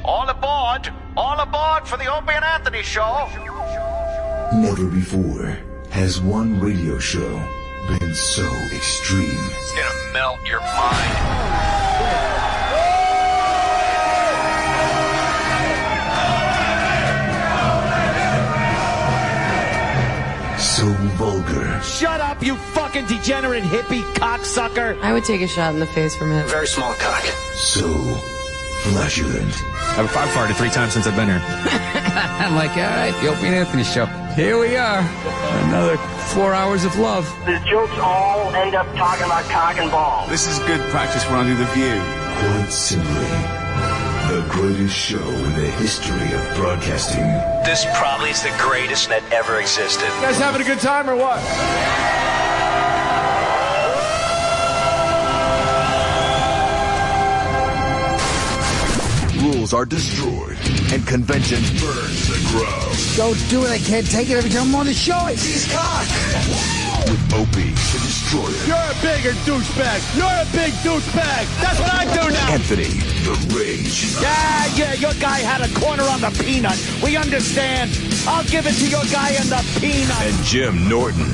All aboard! All aboard for the Opie and Anthony show! Never before has one radio show been so extreme. It's gonna melt your mind. So vulgar. Shut up, you fucking degenerate hippie cocksucker! I would take a shot in the face from him. Very small cock. So flatulent. I've farted 3 times since I've been here. I'm like, all right, the Opie and Anthony show. Here we are. Another 4 hours of love. The jokes all end up talking about cock and balls. This is good practice when I do The View. Quite simply, the greatest show in the history of broadcasting. This probably is the greatest that ever existed. You guys having a good time or what? Rules are destroyed, and convention burns the ground. Don't do it. I can't take it every time I'm on the show. He's cock! With Opie, the Destroyer. You're a bigger douchebag! You're a big douchebag! That's what I do now! Anthony, the Rage. Yeah, your guy had a corner on the peanut. We understand. I'll give it to your guy on the peanut. And Jim Norton,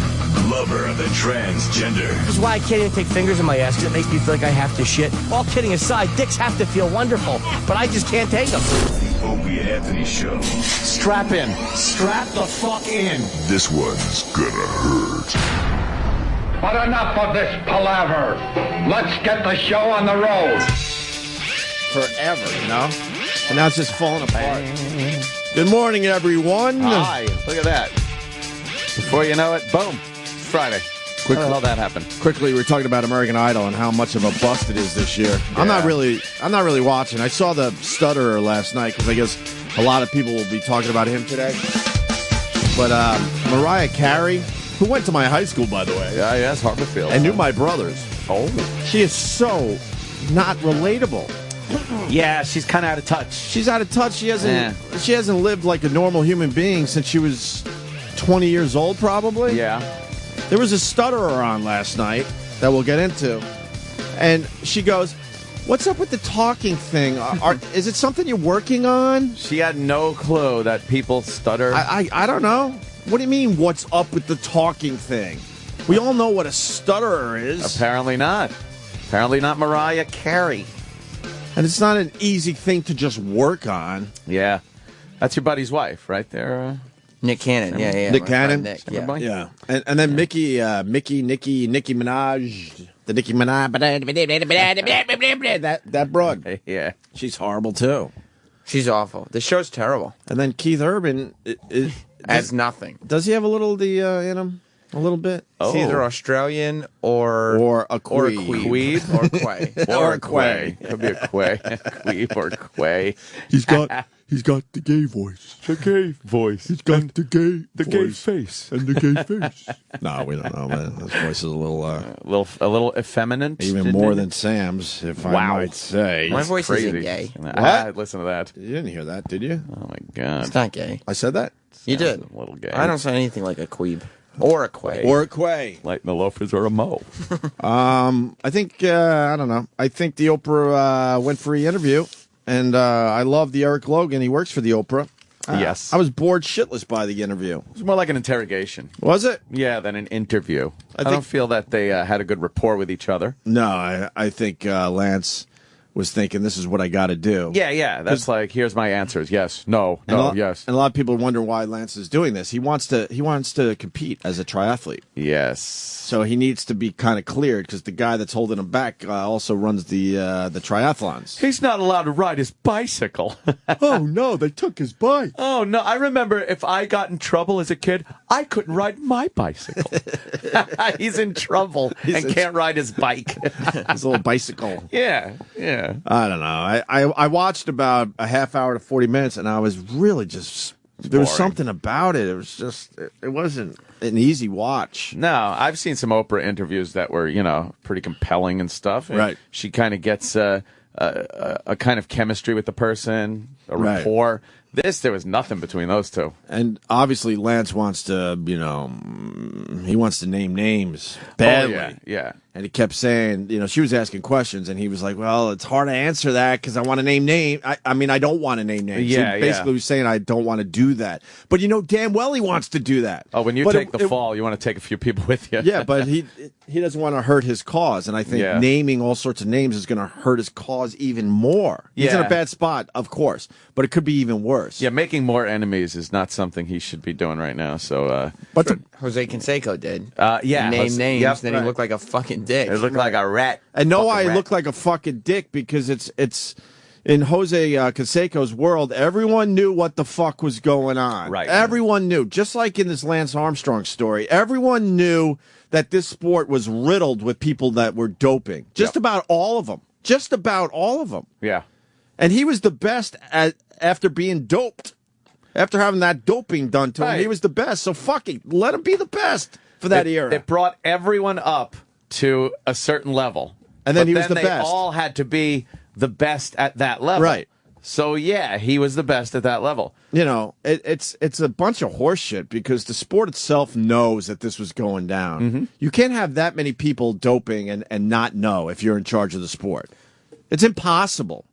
lover of the transgender. This is why I can't even take fingers in my ass, because it makes me feel like I have to shit. All kidding aside, dicks have to feel wonderful, but I just can't take them. The Opie and Anthony Show. Strap in. Strap the fuck in. This one's gonna hurt. But enough of this palaver. Let's get the show on the road. Forever, you know? And now it's just falling apart. Good morning, everyone. Hi, look at that. Before you know it, boom, Friday. How the hell that happened? Quickly, we're talking about American Idol and how much of a bust it is this year. Yeah. I'm not really watching. I saw the stutterer last night because I guess a lot of people will be talking about him today. But Mariah Carey, who went to my high school, by the way. Yeah, yes, Harborfield. And knew my brothers. Oh. She is so not relatable. Yeah, she's kind of out of touch. She's out of touch. She hasn't lived like a normal human being since she was 20 years old, probably. Yeah. There was a stutterer on last night that we'll get into, and she goes, "What's up with the talking thing? Is it something you're working on?" She had no clue that people stutter. I don't know. What do you mean, what's up with the talking thing? We all know what a stutterer is. Apparently not. Apparently not Mariah Carey. And it's not an easy thing to just work on. Yeah. That's your buddy's wife right there. Nick Cannon, yeah. Nick Cannon? Nick, yeah. And then Nicki Minaj. The Nicki Minaj. That broad. Yeah. She's horrible, too. She's awful. The show's terrible. And then Keith Urban. As nothing. Does he have a little in him? A little bit? It's either Australian or a queeb. Or a quay. Or a quay. Could be a quay. Queeb or quay. He's got the gay voice. The gay voice. He's got the gay gay face. And the gay face. No, we don't know, man. His voice is a little effeminate. Even more than Sam's, if I might say. My voice crazy. isn't gay. What? Listen to that. You didn't hear that, did you? Oh, my God. It's not gay. I said that? You did. A little gay. I don't sound anything like a queeb. Or a quay. Or a quay. Like the loafers or a mo. I think, I don't know. I think the Oprah Winfrey interview, and I love the Eric Logan. He works for the Oprah. Yes. I was bored shitless by the interview. It was more like an interrogation. Was it? Yeah, than an interview. I don't feel that they had a good rapport with each other. No, I think Lance was thinking, this is what I got to do. Yeah. That's like, here's my answers. Yes, no, yes. And a lot of people wonder why Lance is doing this. He wants to compete as a triathlete. Yes. So he needs to be kind of cleared because the guy that's holding him back also runs the triathlons. He's not allowed to ride his bicycle. Oh, no, they took his bike. Oh, no. I remember if I got in trouble as a kid, I couldn't ride my bicycle. He's in trouble and can't ride his bike. His little bicycle. Yeah. I don't know. I watched about a half hour to 40 minutes, and I was really just... There was something about it. It was just... It wasn't an easy watch. No, I've seen some Oprah interviews that were, pretty compelling and stuff. And right. She kind of gets a kind of chemistry with the person, a rapport There was nothing between those two. And obviously Lance wants to, he wants to name names badly. Oh, yeah. And he kept saying, she was asking questions, and he was like, well, it's hard to answer that because I want to name names. I mean, I don't want to name names. Yeah, he basically was saying I don't want to do that. But damn well he wants to do that. Oh, when you take the fall, you want to take a few people with you. Yeah, but he doesn't want to hurt his cause, and I think naming all sorts of names is going to hurt his cause even more. He's in a bad spot, of course, but it could be even worse. Yeah, making more enemies is not something he should be doing right now. So, but Jose Canseco did. He named names, then he looked like a fucking dick. It looked like a rat. And no, I look like a fucking dick because it's in Jose Canseco's world. Everyone knew what the fuck was going on. Right. Everyone knew, just like in this Lance Armstrong story. Everyone knew that this sport was riddled with people that were doping. Just about all of them. Just about all of them. Yeah. And he was the best after being doped. After having that doping done to him, he was the best. So fucking let him be the best for that era. It brought everyone up to a certain level. And then he was the they best. all had to be the best at that level. Right. So, yeah, he was the best at that level. It's a bunch of horse shit because the sport itself knows that this was going down. Mm-hmm. You can't have that many people doping and not know if you're in charge of the sport. It's impossible.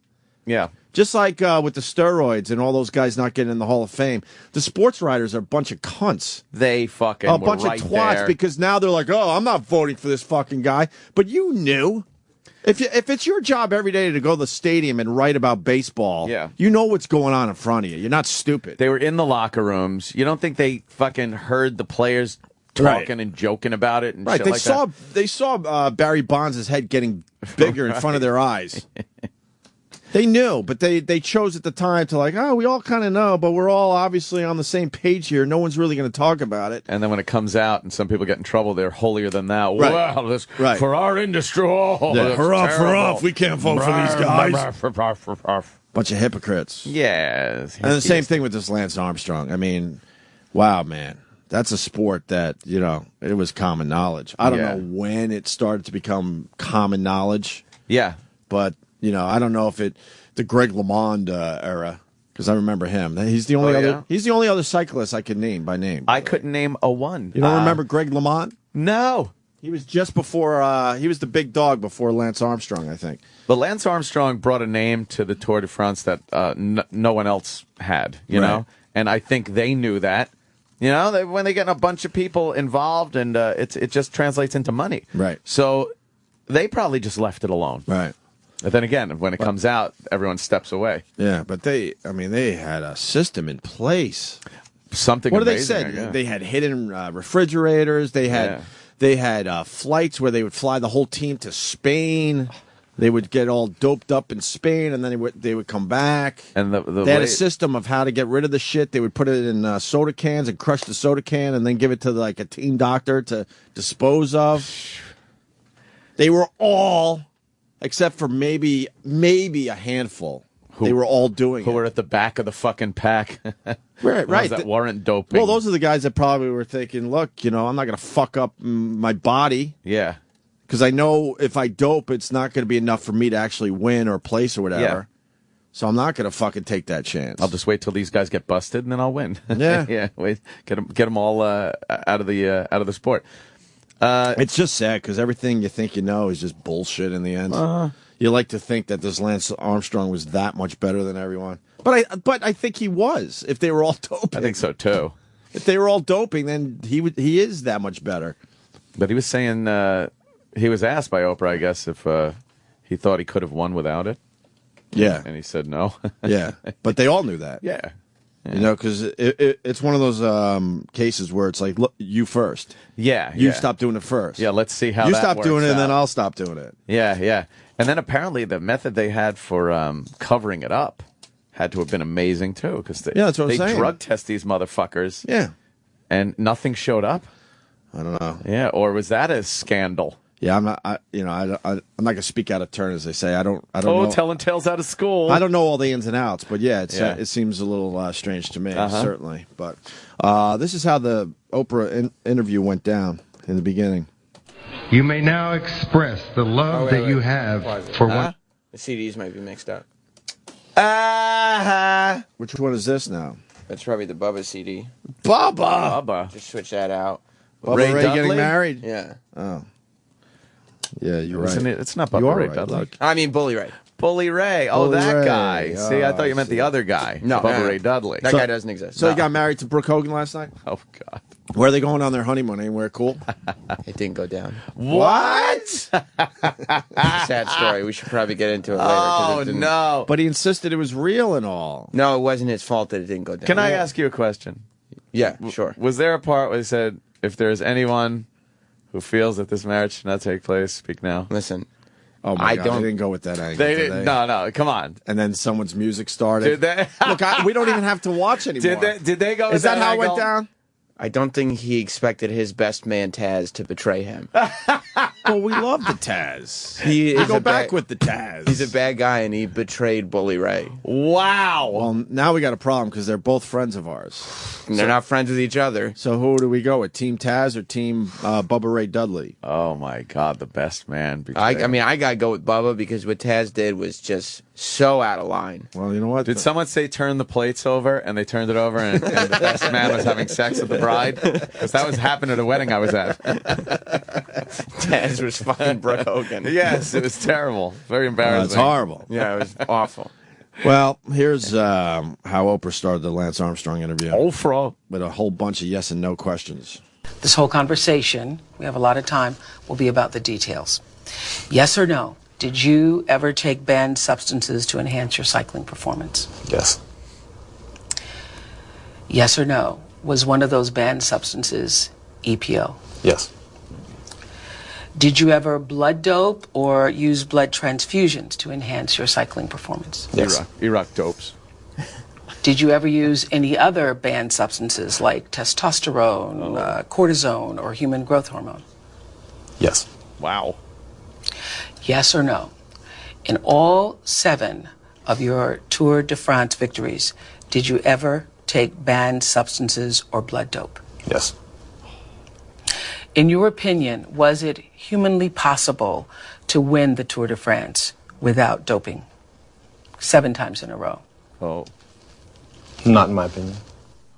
Yeah. Just like with the steroids and all those guys not getting in the Hall of Fame, the sports writers are a bunch of cunts. They fucking a bunch right of twats there. Because now they're like, oh, I'm not voting for this fucking guy. But you knew. If it's your job every day to go to the stadium and write about baseball, you know what's going on in front of you. You're not stupid. They were in the locker rooms. You don't think they fucking heard the players talking and joking about it? And right. shit They saw Barry Bonds' head getting bigger in front of their eyes. They knew, but they chose at the time to we all kind of know, but we're all obviously on the same page here. No one's really going to talk about it. And then when it comes out and some people get in trouble, they're holier than thou. Right. Wow, this for our industry. Hurrah, we can't vote for these guys. Bunch of hypocrites. Yes. And the same thing with this Lance Armstrong. I mean, wow, man. That's a sport that, it was common knowledge. I don't know when it started to become common knowledge. Yeah. But I don't know if the Greg LeMond era, because I remember him. He's the only other cyclist I could name by name. I couldn't name a one. You don't remember Greg LeMond? No. He was just before. He was the big dog before Lance Armstrong, I think. But Lance Armstrong brought a name to the Tour de France that no one else had. You know, and I think they knew that. When they get a bunch of people involved, and it just translates into money. Right. So they probably just left it alone. Right. But then again, when it comes out, everyone steps away. Yeah, but they had a system in place. Something. What amazing, did they say? They had hidden refrigerators. They had flights where they would fly the whole team to Spain. They would get all doped up in Spain, and then they would come back. And they had a system of how to get rid of the shit. They would put it in soda cans and crush the soda can, and then give it to a team doctor to dispose of. They were all, except for maybe a handful. They were all doing who were at the back of the fucking pack. right. That weren't doping. Well, those are the guys that probably were thinking, look, I'm not going to fuck up my body. Yeah. Because I know if I dope, it's not going to be enough for me to actually win or place or whatever. Yeah. So I'm not going to fucking take that chance. I'll just wait till these guys get busted, and then I'll win. Yeah. Yeah. Wait, get them all out of the sport. It's just sad because everything you think you know is just bullshit in the end. You like to think that this Lance Armstrong was that much better than everyone. But I think he was, if they were all doping. I think so, too. If they were all doping, then he is that much better. But he was saying, he was asked by Oprah, I guess, if he thought he could have won without it. Yeah. And he said no. Yeah. But they all knew that. Yeah. Because it's one of those cases where it's like, look, you first. Yeah. You stop doing it first. Yeah, let's see how you that stop works doing it, out. and then I'll stop doing it. Yeah, yeah. And then apparently the method they had for covering it up had to have been amazing, too. Because that's what I'm saying. They drug test these motherfuckers. Yeah. And nothing showed up. I don't know. Yeah, or was that a scandal? Yeah, I'm not. I'm not gonna speak out of turn, as they say. I don't know. Telling tales out of school. I don't know all the ins and outs, but yeah, it seems a little strange to me, certainly. But this is how the Oprah interview went down in the beginning. You may now express the love that you have for one. The CDs might be mixed up. Which one is this now? That's probably the Bubba CD. Bubba. Just switch that out. Bubba Ray getting married? Yeah. Oh. Yeah, you're right. Isn't it? It's not You Bubba are Ray right, Dudley. look. I mean, Bully Ray. Bully Ray. Oh, Bully that Ray. guy. See, I thought you meant the other guy. No, Bubba no. Ray Dudley. That guy doesn't exist. So he got married to Brooke Hogan last night? Oh, God. Where are they going on their honeymoon? Anywhere cool? It didn't go down. What? Sad story. We should probably get into it later. 'cause Oh, it didn't- no. But he insisted it was real and all. No, it wasn't his fault that it didn't go down. Can I ask you a question? Yeah, sure. Was there a part where they said, if there's anyone who feels that this marriage should not take place, speak now? Listen. Oh, my God. They didn't go with that angle. They did didn't. No, come on. And then someone's music started. Did they? Look, we don't even have to watch anymore. Did they go with Is that how it angle? went down? I don't think he expected his best man Taz to betray him. Well, we love the Taz. He We is go a back bad- with the Taz. He's a bad guy, and he betrayed Bully Ray. Wow. Well, now we got a problem because they're both friends of ours. And they're not friends with each other. So who do we go with? Team Taz or Team Bubba Ray Dudley? Oh, my God, the best man. I mean, I got to go with Bubba because what Taz did was just so out of line. Well, you know what? Did someone say turn the plates over, and they turned it over, and the best man was having sex with the bride? Because that was happened at a wedding I was at. Taz was fucking Brooke Hogan. Yes, it was terrible. Very embarrassing. It's horrible. Yeah, it was awful. Well, here's how Oprah started the Lance Armstrong interview. Oprah. With a whole bunch of yes and no questions. This whole conversation, we have a lot of time, will be about the details. Yes or no, did you ever take banned substances to enhance your cycling performance? Yes. Yes or no, was one of those banned substances EPO? Yes. Did you ever blood dope or use blood transfusions to enhance your cycling performance? Yes. Iraq dopes. Did you ever use any other banned substances like testosterone, cortisone, or human growth hormone? Yes. Wow. Yes or no? In all 7 of your Tour de France victories, did you ever take banned substances or blood dope? Yes. In your opinion, was it humanly possible to win the Tour de France without doping 7 times in a row? Oh. Not in my opinion.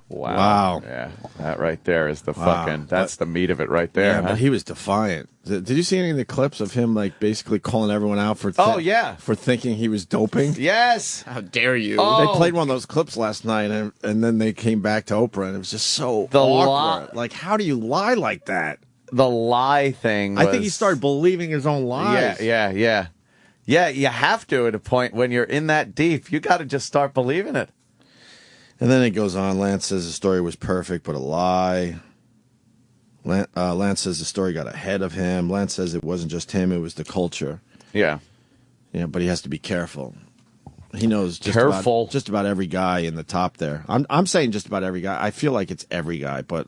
Wow. Yeah, that right there is the Wow. fucking, that's the meat of it right there. Yeah, huh? but he was defiant. Did you see any of the clips of him like basically calling everyone out for Oh, yeah. for thinking he was doping? Yes. How dare you? Oh. They played one of those clips last night, and then they came back to Oprah, and it was just so The awkward. Like, how do you lie like that? The lie thing was, I think he started believing his own lies. Yeah, you have to at a point when you're in that deep. You got to just start believing it. And then it goes on. Lance says the story was perfect, but a lie. Lance says the story got ahead of him. Lance says it wasn't just him; it was the culture. Yeah. Yeah, but he has to be careful. He knows just about every guy in the top there. I'm saying just about every guy. I feel like it's every guy, but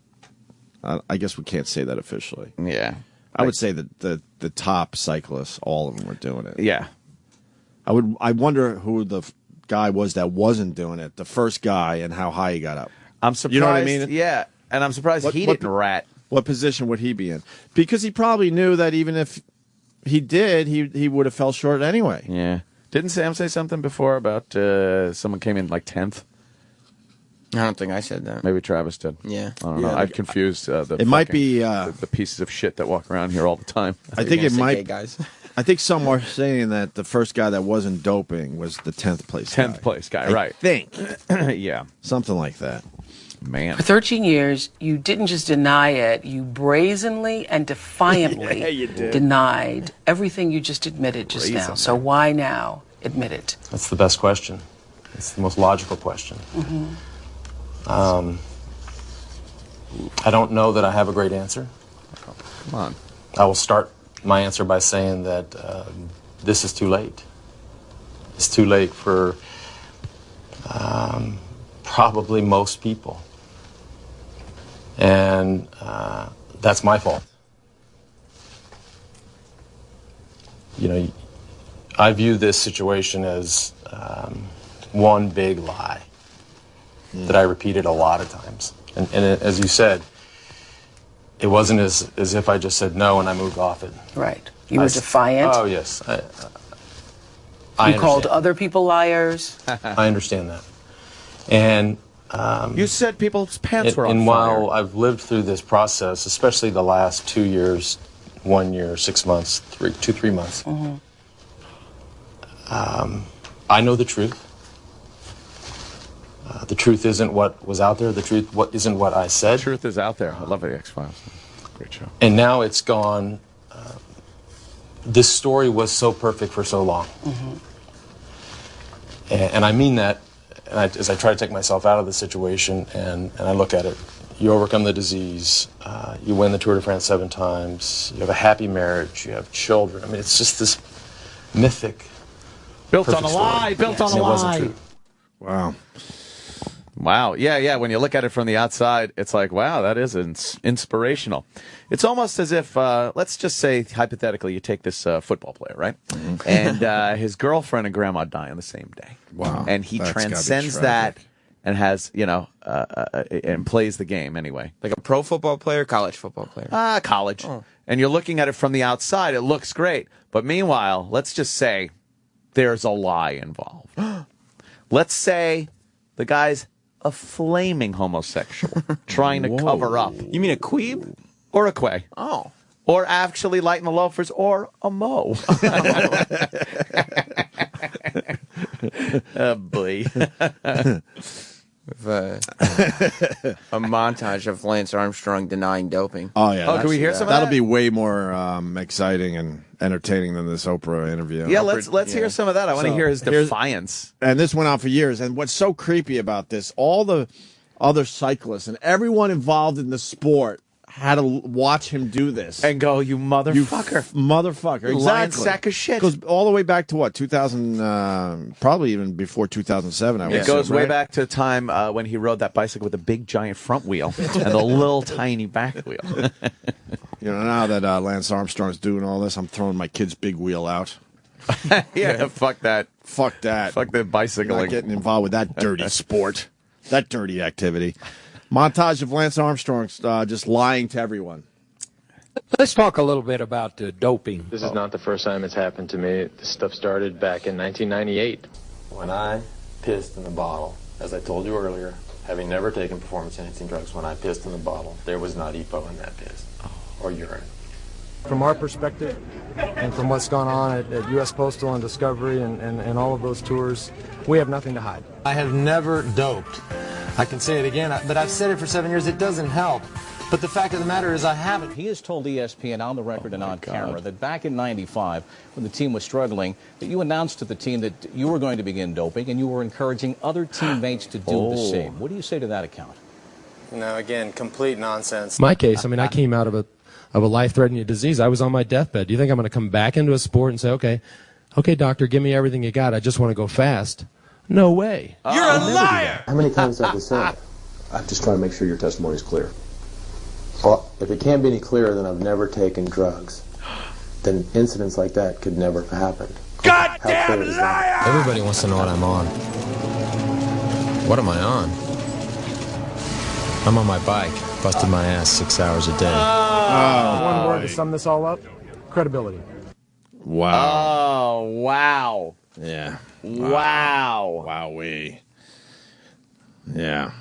I guess we can't say that officially. Yeah. I would say that the top cyclists, all of them were doing it. Yeah. I wonder who the guy was that wasn't doing it. The first guy and how high he got up. I'm surprised. You know what I mean? Yeah. And I'm surprised he didn't rat. What position would he be in? Because he probably knew that even if he did, he would have fell short anyway. Yeah. Didn't Sam say something before about someone came in like 10th? I don't think I said that. Maybe Travis did. Yeah. I don't know. Yeah, I've confused the it might fucking- be the pieces of shit that walk around here all the time. I think it might. guys. I think some are saying that the first guy that wasn't doping was the 10th place guy. 10th place guy, I right. think. Yeah. Something like that. Man. For 13 years, you didn't just deny it, you brazenly and defiantly Yeah, you did. denied everything you just admitted just now. Brazenly. So why now admit it? That's the best question. It's the most logical question. I don't know that I have a great answer. Come on. I will start my answer by saying that this is too late. It's too late for probably most people. And that's my fault. You know, I view this situation as one big lie that I repeated a lot of times. And as you said, it wasn't as if I just said no and I moved off it. Right. You were defiant. Oh, yes. I You called understand. other people liars. I understand that. And you said people's pants were on and fire. while I've lived through this process, especially the last 2 years, 1 year, 6 months, 3 months, I know the truth. The truth isn't what was out there. The truth isn't what I said. The truth is out there. I love the X-Files. Great show. And now it's gone. This story was so perfect for so long. And I mean that as I try to take myself out of the situation and I look at it. You overcome the disease. You win the Tour de France 7 times. You have a happy marriage. You have children. I mean, it's just this mythic. Built on a lie. Built on a lie. It wasn't true. Wow. Wow. Yeah. When you look at it from the outside, it's like, wow, that is inspirational. It's almost as if, let's just say, hypothetically, you take this football player, right? And his girlfriend and grandma die on the same day. Wow. And he transcends that and has, and plays the game anyway. Like a pro football player, college football player? College. Oh. And you're looking at it from the outside, it looks great. But meanwhile, let's just say there's a lie involved. Let's say the guy's a flaming homosexual trying to cover up. You mean a queeb? Or a quay. Oh. Or actually lighten the loafers, or a mo. Oh, boy. With a montage of Lance Armstrong denying doping. Oh, yeah. Oh, can we hear some of that? That'll be way more exciting and entertaining than this Oprah interview. Yeah, let's hear some of that. I want to hear his defiance. And this went on for years. And what's so creepy about this, all the other cyclists and everyone involved in the sport had to watch him do this. And go, you motherfucker. Motherfucker. Exactly. Lying sack of shit. It goes all the way back to what, 2000, probably even before 2007, I would It goes assume, way right? back to the time when he rode that bicycle with a big giant front wheel and the little tiny back wheel. Now that Lance Armstrong's doing all this, I'm throwing my kid's big wheel out. Yeah, fuck that. Fuck that. Fuck the bicycling. Not getting involved with that dirty sport. That dirty activity. Montage of Lance Armstrong just lying to everyone. Let's talk a little bit about doping. This is not the first time it's happened to me. This stuff started back in 1998 when I pissed in the bottle. As I told you earlier, having never taken performance-enhancing drugs, when I pissed in the bottle, there was not EPO in that piss or urine. From our perspective and from what's gone on at U.S. Postal and Discovery and all of those tours, we have nothing to hide. I have never doped. I can say it again, but I've said it for 7 years. It doesn't help. But the fact of the matter is I haven't. He has told ESPN on the record and on camera that back in '95, when the team was struggling, that you announced to the team that you were going to begin doping and you were encouraging other teammates to do the same. What do you say to that account? No, again, complete nonsense. My case, I came out of a life-threatening disease. I was on my deathbed. Do you think I'm going to come back into a sport and say, okay, doctor, give me everything you got. I just want to go fast. No way. You're a liar! How many times have I said it? I'm just trying to make sure your testimony is clear. Well, if it can't be any clearer than I've never taken drugs, then incidents like that could never have happened. Goddamn liar! Everybody wants to know what I'm on. What am I on? I'm on my bike, busted my ass 6 hours a day. One word to sum this all up, credibility. Wow. Oh, wow. Yeah. Wow. Wowee. Yeah.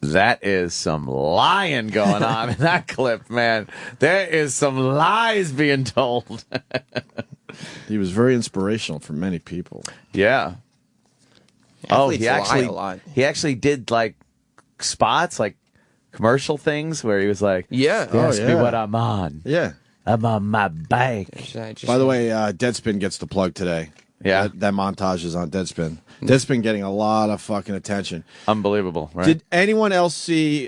That is some lying going on in that clip, man. There is some lies being told. He was very inspirational for many people. Yeah. Athletes lie a lot. He actually did like spots, like commercial things where he was like, Yeah. ask me what I'm on. Yeah. I'm on my bike. By the way, Deadspin gets the plug today. Yeah. That montage is on Deadspin. Deadspin getting a lot of fucking attention. Unbelievable, right? Did anyone else see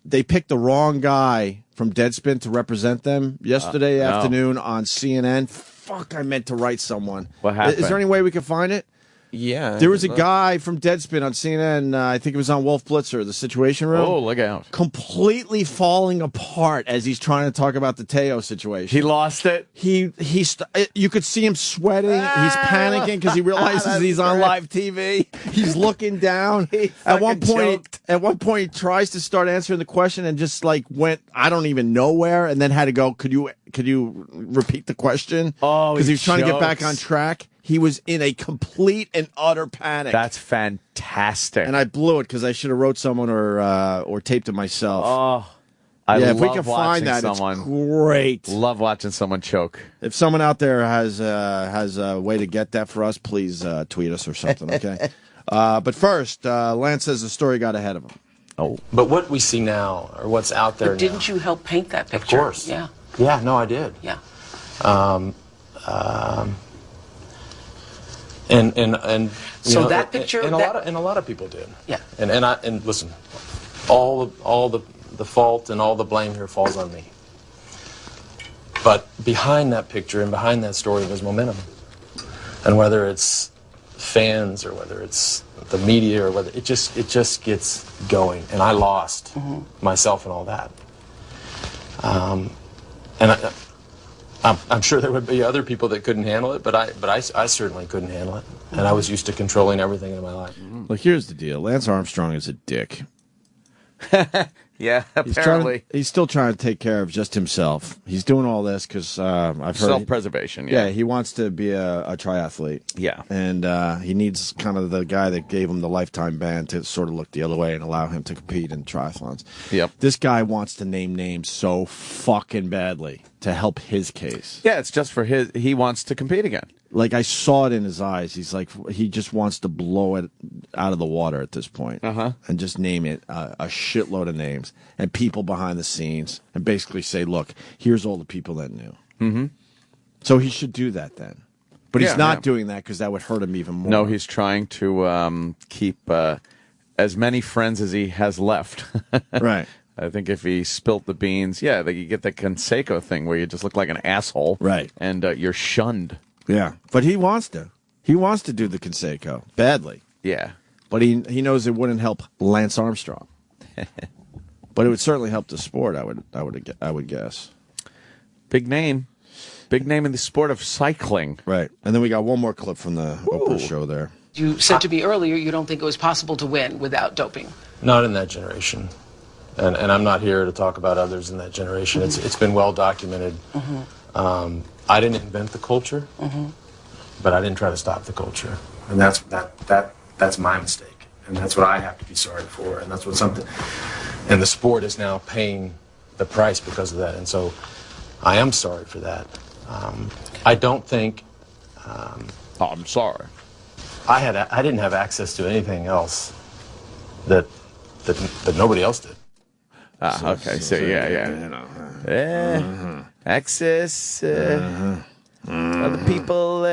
they picked the wrong guy from Deadspin to represent them yesterday afternoon on CNN? Fuck, I meant to write someone. What happened? Is there any way we can find it? Yeah. There was a guy from Deadspin on CNN, I think it was on Wolf Blitzer, the Situation Room. Oh, look out. Completely falling apart as he's trying to talk about the Teo situation. He lost it. You could see him sweating. He's panicking because he realizes he's on live TV. He's looking down. At one point, he tries to start answering the question and just like went, I don't even know where, and then had to go, could you repeat the question? Oh, because he was trying to get back chokes. on track. He was in a complete and utter panic. That's fantastic. fantastic. And I blew it because I should have wrote someone or taped it myself. Oh, I yeah, love if we can find that, someone. it's great. Love watching someone choke. If someone out there has a way to get that for us, please tweet us or something, okay? But first, Lance says the story got ahead of him. Oh, but what we see now, or what's out there But didn't you help paint that picture? Of course. Yeah. Yeah, no, I did. Yeah. And So you know, that picture, and a lot of people did. Yeah. And listen, all the fault and all the blame here falls on me. But behind that picture and behind that story was momentum. And whether it's fans or whether it's the media or whether it just gets going. And I lost myself and all that. And I'm sure there would be other people that couldn't handle it, but I certainly couldn't handle it. And I was used to controlling everything in my life. Look, here's the deal. Lance Armstrong is a dick. Yeah, apparently. He's still trying to take care of just himself. He's doing all this because I've heard... Self-preservation, Yeah, he wants to be a triathlete. Yeah. And he needs kind of the guy that gave him the lifetime ban to sort of look the other way and allow him to compete in triathlons. Yep. This guy wants to name names so fucking badly to help his case. Yeah, it's just for he wants to compete again. Like, I saw it in his eyes. He's like, he just wants to blow it out of the water at this point. And just name it a shitload of names and people behind the scenes and basically say, look, here's all the people that knew. Mm-hmm. So he should do that then. But he's Yeah, not yeah. doing that because that would hurt him even more. No, he's trying to keep as many friends as he has left. Right. I think if he spilt the beans, you get the Conseco thing where you just look like an asshole. Right. And you're shunned. Yeah. But he wants to. He wants to do the Conseco badly. Yeah. But he knows it wouldn't help Lance Armstrong. But it would certainly help the sport, I would guess. Big name in the sport of cycling. Right. And then we got one more clip from the Oprah show there. You said to me earlier you don't think it was possible to win without doping. Not in that generation. And I'm not here to talk about others in that generation. It's been well documented. I didn't invent the culture, but I didn't try to stop the culture. And that's my mistake. And that's what I have to be sorry for. And that's what and the sport is now paying the price because of that. And so I am sorry for that. I don't think... I'm sorry. I didn't have access to anything else that nobody else did. Okay. So yeah. Access. Other people.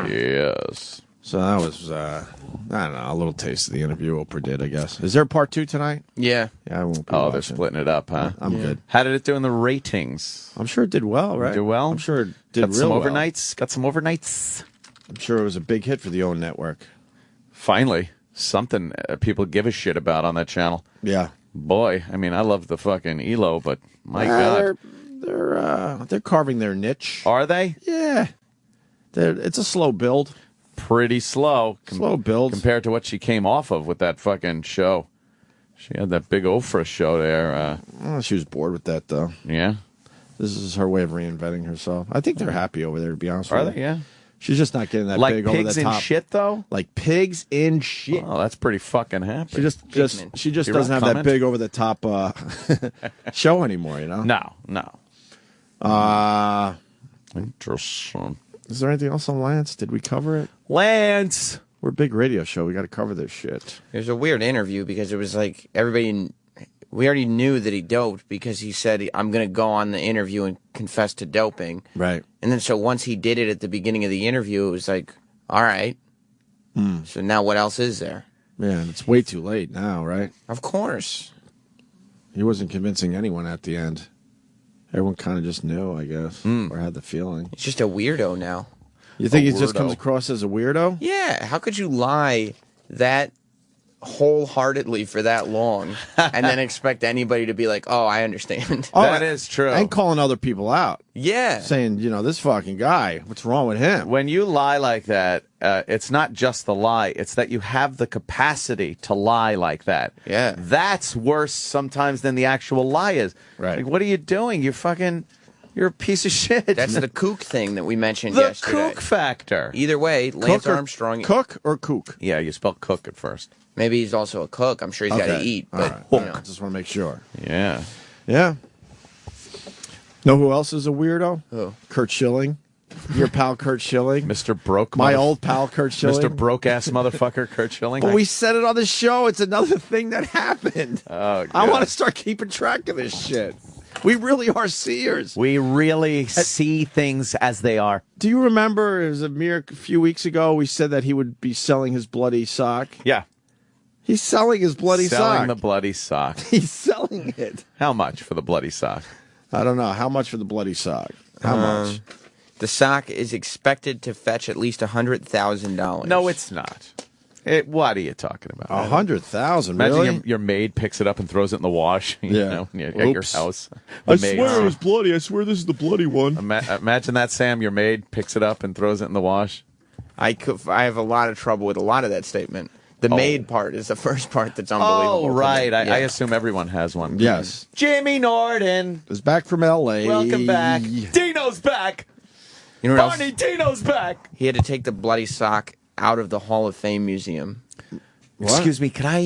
Yes. So that was, I don't know, a little taste of the interview Oprah did, I guess. Is there part 2 tonight? Yeah. Yeah, I won't be They're watching. splitting it up, huh? I'm good. How did it do in the ratings? I'm sure it did well, right? Did well? I'm sure it did Got some real well. overnights. Got some overnights. I'm sure it was a big hit for the OWN network. Finally, something people give a shit about on that channel. Yeah. Boy, I mean, I love the fucking ELO, but my God. They're carving their niche. Are they? Yeah. It's a slow build. Pretty slow. Slow build. Compared to what she came off of with that fucking show. She had that big Oprah show there. She was bored with that, though. Yeah. This is her way of reinventing herself. I think they're happy over there, to be honest Are with they? you. Yeah. She's just not getting that Like big over pigs the in top. shit, though? Like pigs in shit. Oh, that's pretty fucking happy. She just You doesn't have comment? that big over the top show anymore, you know? No. Interesting. Is there anything else on Lance? Did we cover it? Lance! We're a big radio show. We got to cover this shit. It was a weird interview because it was like we already knew that he doped because he said, I'm going to go on the interview and confess to doping. Right. And then so once he did it at the beginning of the interview, it was like, all right. So now what else is there? Yeah, and it's way too late now, right? Of course. He wasn't convincing anyone at the end. Everyone kind of just knew, I guess, or had the feeling. He's just a weirdo now. You think A he just weirdo. comes across as a weirdo? Yeah. How could you lie that wholeheartedly for that long and then expect anybody to be like, oh, I understand? Oh, That is true. And calling other people out. Yeah. Saying, this fucking guy, what's wrong with him? When you lie like that, it's not just the lie. It's that you have the capacity to lie like that. Yeah. That's worse sometimes than the actual lie is. Right. Like, what are you doing? You're You're a piece of shit. That's the kook thing that we mentioned the yesterday. kook factor. Either way, Lance Armstrong. Cook or kook? Yeah, you spelled cook at first. Maybe he's also a cook. I'm sure he's got to eat. But All right. Just want to make sure. Yeah. Yeah. Know who else is a weirdo? Who? Kurt Schilling. Your pal Kurt Schilling. Mr. Broke. My old pal Kurt Schilling. Mr. Broke ass motherfucker Kurt Schilling. But we said it on the show. It's another thing that happened. Oh, God. I want to start keeping track of this shit. We really are seers. We really see things as they are. Do you remember, it was a mere few weeks ago, we said that he would be selling his bloody sock? Yeah. He's selling his bloody sock. Selling the bloody sock. He's selling it. How much for the bloody sock? I don't know. How much for the bloody sock? How much? The sock is expected to fetch at least $100,000. No, it's not. What are you talking about? 100,000. Imagine Really? your maid picks it up and throws it in the wash. You know, at your house. I The maid- swear it was bloody. I swear this is the bloody one. Imagine that, Sam. Your maid picks it up and throws it in the wash. I have a lot of trouble with a lot of that statement. The maid part is the first part that's unbelievable. Oh, right. Yeah. I assume everyone has one. Yes. Jimmy Norton is back from L.A. Welcome back. Dino's back. You know what Barney, else? Dino's back. He had to take the bloody sock out of the Hall of Fame museum. What? Excuse me, can I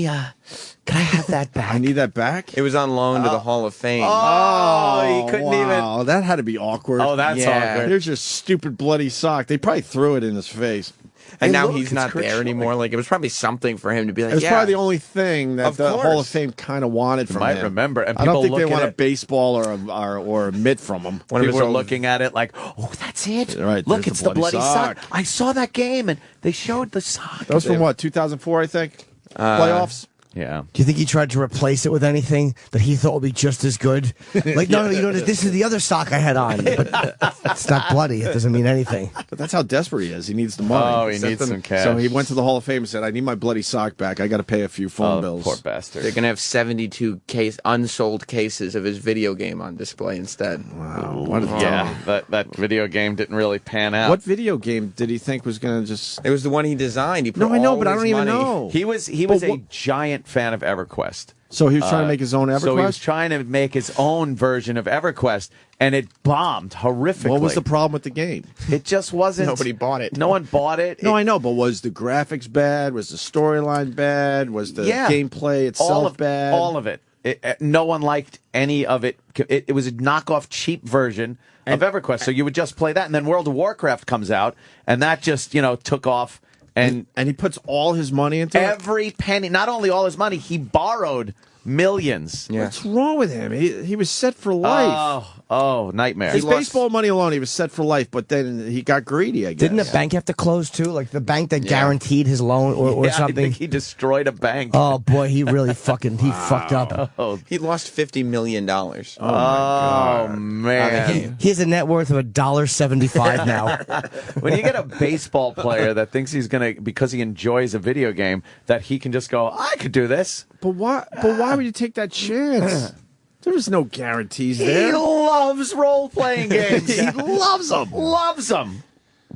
have that back? I need that back? It was on loan to the Hall of Fame. Oh, he couldn't wow. even. That had to be awkward. Oh, that's awkward. Here's your stupid bloody sock. They probably threw it in his face. And Hey, now look, he's it's not Kurt there Schilling. anymore. Like, it was probably something for him to be like, It was yeah. probably the only thing that Of the course. Hall of Fame kind of wanted from might him. remember, and I don't people think they look want at a it- baseball or a mitt from him. People were looking at it like, oh, that's it. Right, Look, there's it's the bloody sock. sock. I saw that game, and they showed the sock. That was from what, 2004, I think? Playoffs? Yeah. Do you think he tried to replace it with anything that he thought would be just as good? Like, no, you know, this is the other sock I had on, but it's not bloody. It doesn't mean anything. But that's how desperate he is. He needs the money. Oh, he needs some cash. So he went to the Hall of Fame and said, I need my bloody sock back. I got to pay a few phone bills. Poor bastard. They're going to have 72 unsold cases of his video game on display instead. Wow. What a Yeah, that video game didn't really pan out. What video game did he think was going to just... It was the one he designed. He put No, I know, all but I his don't even money- know. He was But a what- giant fan of EverQuest. So he was trying to make his own EverQuest? So he was trying to make his own version of EverQuest, and it bombed horrifically. What was the problem with the game? It just wasn't. Nobody bought it. No one bought it. No, I know, but was the graphics bad? Was the storyline bad? Was the gameplay itself bad? All of it. No one liked any of it. It was a knockoff, cheap version of EverQuest. So you would just play that, and then World of Warcraft comes out, and that just took off. And he puts all his money into it? every penny. Not only all his money, he borrowed millions. Yeah. What's wrong with him? He was set for life. Oh, nightmare. His baseball money alone, he was set for life, but then he got greedy, I guess. Didn't the bank have to close too? Like the bank that guaranteed his loan or Yeah, something? I think he destroyed a bank. Oh boy, he really fucked up. Oh, He lost $50 million. oh man. He has a net worth of $1.75 now. When you get a baseball player that thinks he's going to, because he enjoys a video game, that he can just go, I could do this. But why would you take that chance? There was no guarantees He there. loves role-playing games. He loves them. Loves them.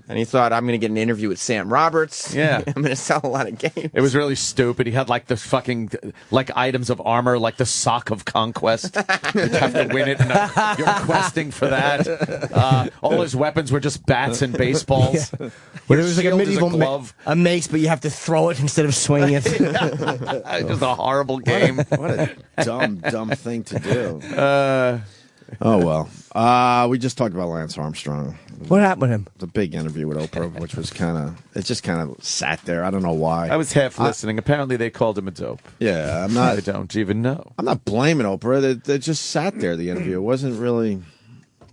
And he thought, I'm going to get an interview with Sam Roberts. Yeah. I'm going to sell a lot of games. It was really stupid. He had like the fucking, like items of armor, like the Sock of Conquest. You have to win it, and you're questing for that. All his weapons were just bats and baseballs. Well, it was like a shield is medieval glove. a mace, but you have to throw it instead of swinging it. Just a horrible game. What a dumb thing to do. Oh, well. We just talked about Lance Armstrong. What happened with him? The big interview with Oprah, which was it just kind of sat there. I don't know why. I was half listening. Apparently, they called him a dope. Yeah, I don't even know. I'm not blaming Oprah. They just sat there, the interview. It wasn't really...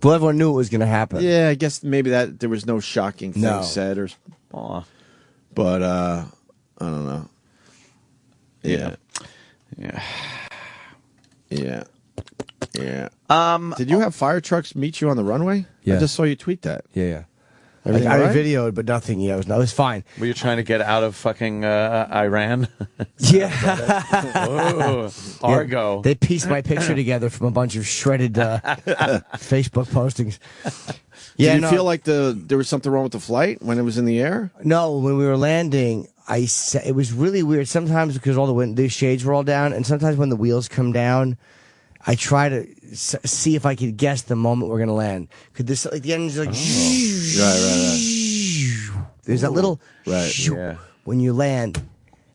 Well, everyone knew it was going to happen. Yeah, I guess maybe that there was no shocking thing said. But, I don't know. Yeah. Yeah. Yeah. Yeah. Did you have fire trucks meet you on the runway? Yeah. I just saw you tweet that. Yeah. Everything I all right? videoed, but nothing. Yeah, it was fine. Were you trying to get out of fucking Iran? Yeah. Oh, Argo. They pieced my picture together from a bunch of shredded Facebook postings. Did you feel like there was something wrong with the flight when it was in the air? No, when we were landing, it was really weird. Sometimes because all the shades were all down, and sometimes when the wheels come down, I try to see if I could guess the moment we're going to land. Could this, like, the engine's like, Right. there's that little, Yeah. when you land,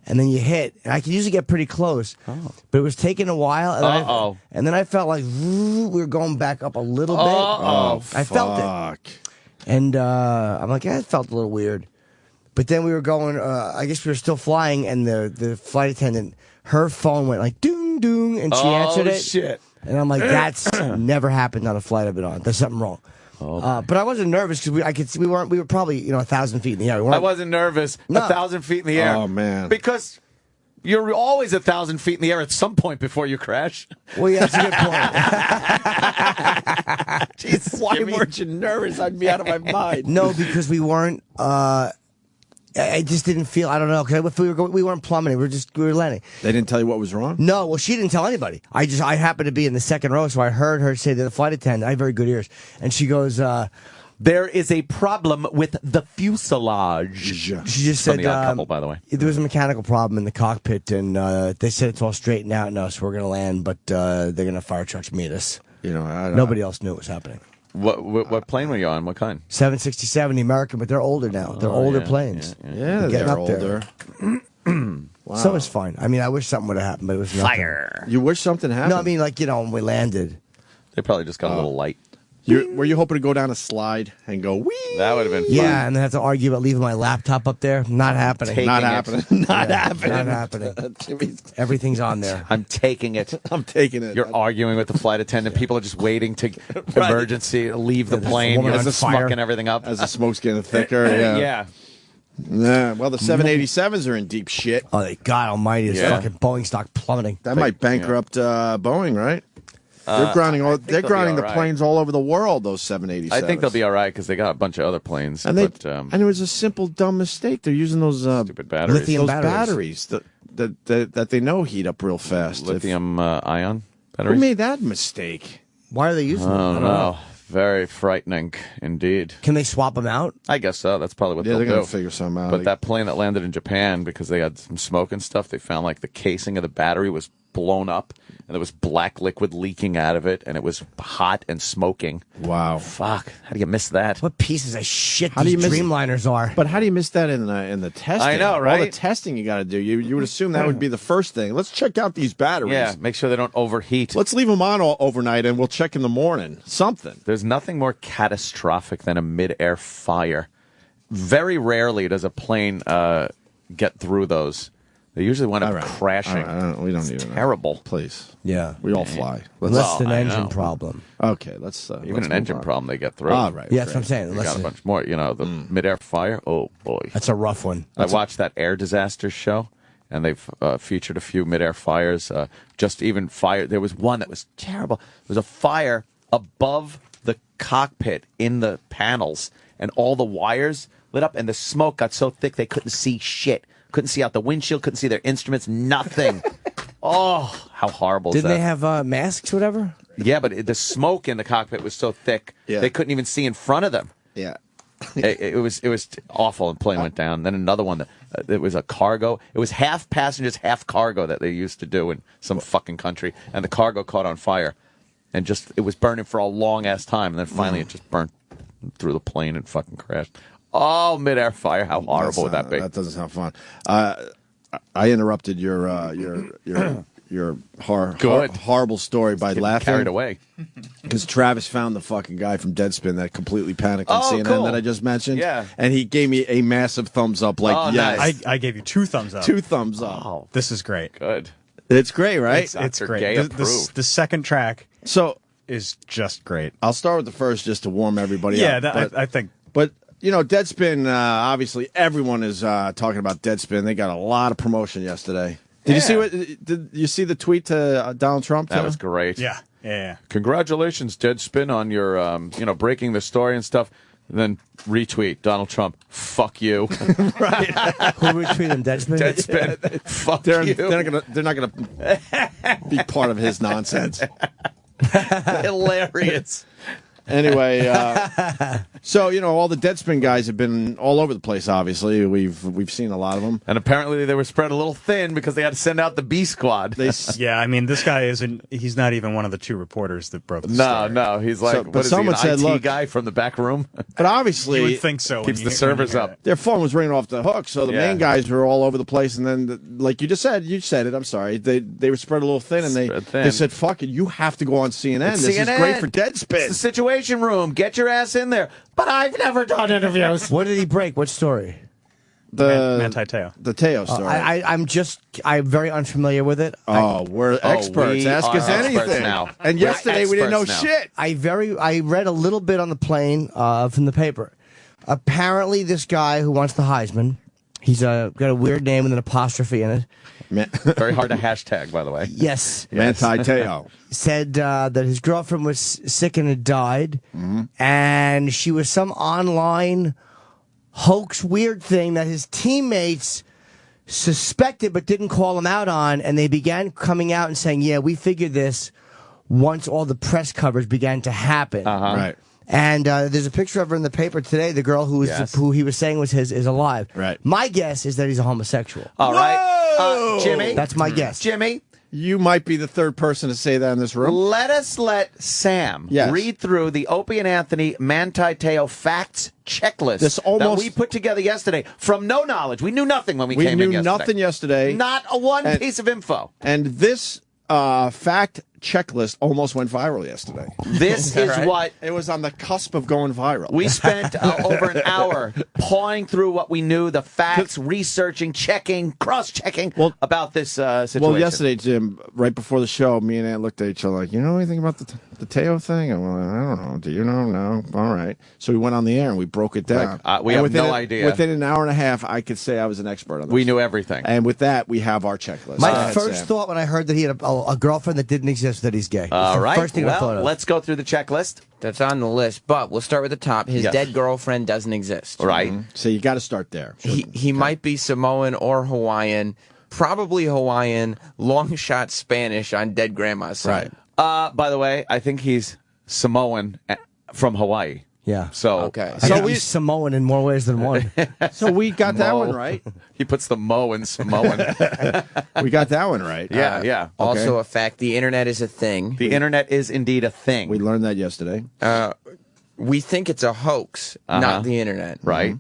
and then you hit. And I can usually get pretty close, but it was taking a while. And then I felt like we were going back up a little bit. I felt it. And I'm like, it felt a little weird. But then we were going, I guess we were still flying, and the flight attendant, her phone went like, doong, doong, and she answered it. Shit. And I'm like, that's never happened on a flight I've been on. There's something wrong. But I wasn't nervous because we were probably 1,000 feet in the air. I wasn't nervous. 1,000 feet in the air. Oh, man. Because you're always 1,000 feet in the air at some point before you crash. Well, yeah, that's a good point. Jesus, Why weren't you nervous? I'd be out of my mind. No, because we weren't. I just didn't feel. I don't know. Cause if we weren't plummeting. We were landing. They didn't tell you what was wrong? No. Well, she didn't tell anybody. I happened to be in the second row, so I heard her say to the flight attendant. I have very good ears, and she goes, "There is a problem with the fuselage." She just said, From The Odd Couple, by the way. There was a mechanical problem in the cockpit, and they said it's all straightened out now, so we're going to land, but they're going to fire trucks meet us. Nobody else knew it was happening. What plane were you on? What kind? 767, the American, but they're older now. They're older planes. Yeah, They're getting they're up there. older. Wow. So it's fine. I mean, I wish something would have happened, but it was nothing. Fire. You wish something happened? No, I mean, like, when we landed. They probably just got a little light. Were you hoping to go down a slide and go, wee? That would have been fun. Yeah, and then have to argue about leaving my laptop up there. Not happening. Not happening. Not happening. Everything's on there. I'm taking it. I'm taking it. You're arguing with the flight attendant. People are just waiting to emergency leave the plane. You're smucking everything up. As the smoke's getting thicker. Yeah. Well, the 787s are in deep shit. Oh, God almighty. This fucking Boeing stock plummeting. That might bankrupt Boeing, right? They're grounding the planes all over the world, those 787s. I think they'll be all right because they got a bunch of other planes. And it was a simple, dumb mistake. They're using those stupid batteries. Lithium batteries that they know heat up real fast. Lithium ion batteries? Who made that mistake? Why are they using them? I don't know. Very frightening indeed. Can they swap them out? I guess so. That's probably what they'll do. They're going to figure something out. But that plane that landed in Japan, because they had some smoke and stuff, they found like the casing of the battery was blown up, and there was black liquid leaking out of it, and it was hot and smoking. Wow. Fuck. How do you miss that? What pieces of shit these Dreamliners are. But how do you miss that in the testing? I know, right? All the testing you got to do. You would assume that would be the first thing. Let's check out these batteries. Yeah, make sure they don't overheat. Let's leave them on overnight, and we'll check in the morning. Something. There's nothing more catastrophic than a mid-air fire. Very rarely does a plane get through those. They usually wind up crashing. We don't it's need terrible. Please. Yeah. We all fly. Unless it's an engine problem. Okay, let's... Even an engine problem they get through. All right. Yeah, that's what I'm saying. We got a bunch more. The mid-air fire, oh boy. That's a rough one. I watched that air disasters show, and they've featured a few mid-air fires. Just even fire. There was one that was terrible. There was a fire above the cockpit in the panels, and all the wires lit up, and the smoke got so thick they couldn't see shit. Couldn't see out the windshield, couldn't see their instruments, nothing. Oh, how horrible is that? Didn't they have masks or whatever? Yeah, but the smoke in the cockpit was so thick, they couldn't even see in front of them. Yeah. it was awful, and the plane went down. Then another one, it was a cargo. It was half passengers, half cargo that they used to do in some fucking country, and the cargo caught on fire. And it was burning for a long-ass time, and then finally it just burnt through the plane and fucking crashed. Oh, mid-air fire! How horrible would that be? That doesn't sound fun. I interrupted your horrible story by laughing. Carried away because Travis found the fucking guy from Deadspin that completely panicked on CNN cool. that I just mentioned. Yeah, and he gave me a massive thumbs up. Like, yes, nice. I gave you 2 thumbs up. 2 thumbs up. Oh, this is great. Good. It's great, right? It's great. The second track is just great. I'll start with the first just to warm everybody up. Yeah, I think. But, Deadspin, obviously everyone is talking about Deadspin. They got a lot of promotion yesterday. Did you see the tweet to Donald Trump? That was great. Yeah. Congratulations, Deadspin, on your breaking the story and stuff. And then retweet Donald Trump. Fuck you. Right. Who retweeted him? Deadspin? Deadspin. Fuck you. They're not gonna be part of his nonsense. Hilarious. Anyway, So, all the Deadspin guys have been all over the place, obviously. We've seen a lot of them. And apparently they were spread a little thin because they had to send out the B squad. Yeah, I mean, this guy he's not even one of the two reporters that broke the story. No, he's like, what is he, an IT guy from the back room? But obviously... You would think so. Keeps the servers up. Their phone was ringing off the hook, so the main guys were all over the place, and then, like you just said, it, I'm sorry, they were spread a little thin, and they said, fuck it, you have to go on CNN. This is great for Deadspin. It's the Situation Room. Get your ass in there. But I've never done interviews. What did he break? What story? The Manti Te'o. The Te'o story. I'm very unfamiliar with it. We're experts. Ask us anything. Now. And yesterday we didn't know shit. I read a little bit on the plane from the paper. Apparently, this guy who wants the Heisman, he's got a weird name with an apostrophe in it. Very hard to hashtag, by the way. Yes. Manti Te'o. Said that his girlfriend was sick and had died, and she was some online hoax weird thing that his teammates suspected but didn't call him out on, and they began coming out and saying, yeah, we figured this once all the press coverage began to happen. Right. And there's a picture of her in the paper today. The girl who he was saying was his is alive. Right. My guess is that he's a homosexual. All right. Jimmy? That's my guess. Jimmy? You might be the third person to say that in this room. Let Sam read through the Opie and Anthony Manti Te'o facts checklist that we put together yesterday from no knowledge. We knew nothing when we came in yesterday. We knew nothing yesterday. Not one piece of info. And this fact checklist almost went viral yesterday. This is what... It was on the cusp of going viral. We spent over an hour pawing through what we knew, the facts, researching, checking, cross-checking about this situation. Well, yesterday, Jim, right before the show, me and Aunt looked at each other like, you know anything about the Te'o thing? I'm like, I don't know. Do you know? No. All right. So we went on the air and we broke it down. We have no idea. Within an hour and a half, I could say I was an expert on this. We knew everything. And with that, we have our checklist. My first thought when I heard that he had a girlfriend that didn't exist, that he's gay. All right. First thing I thought of. Let's go through the checklist. That's on the list, but we'll start with the top. His dead girlfriend doesn't exist. Right. So you got to start there. He might be Samoan or Hawaiian, probably Hawaiian, long shot Spanish on dead grandma's side. Right. By the way, I think he's Samoan from Hawaii. Yeah. So So he's Samoan in more ways than one. So we got that one right. He puts the Mo in Samoan. We got that one right. Yeah. Also a fact, the internet is a thing. The internet is indeed a thing. We learned that yesterday. We think it's a hoax, not the internet. Right.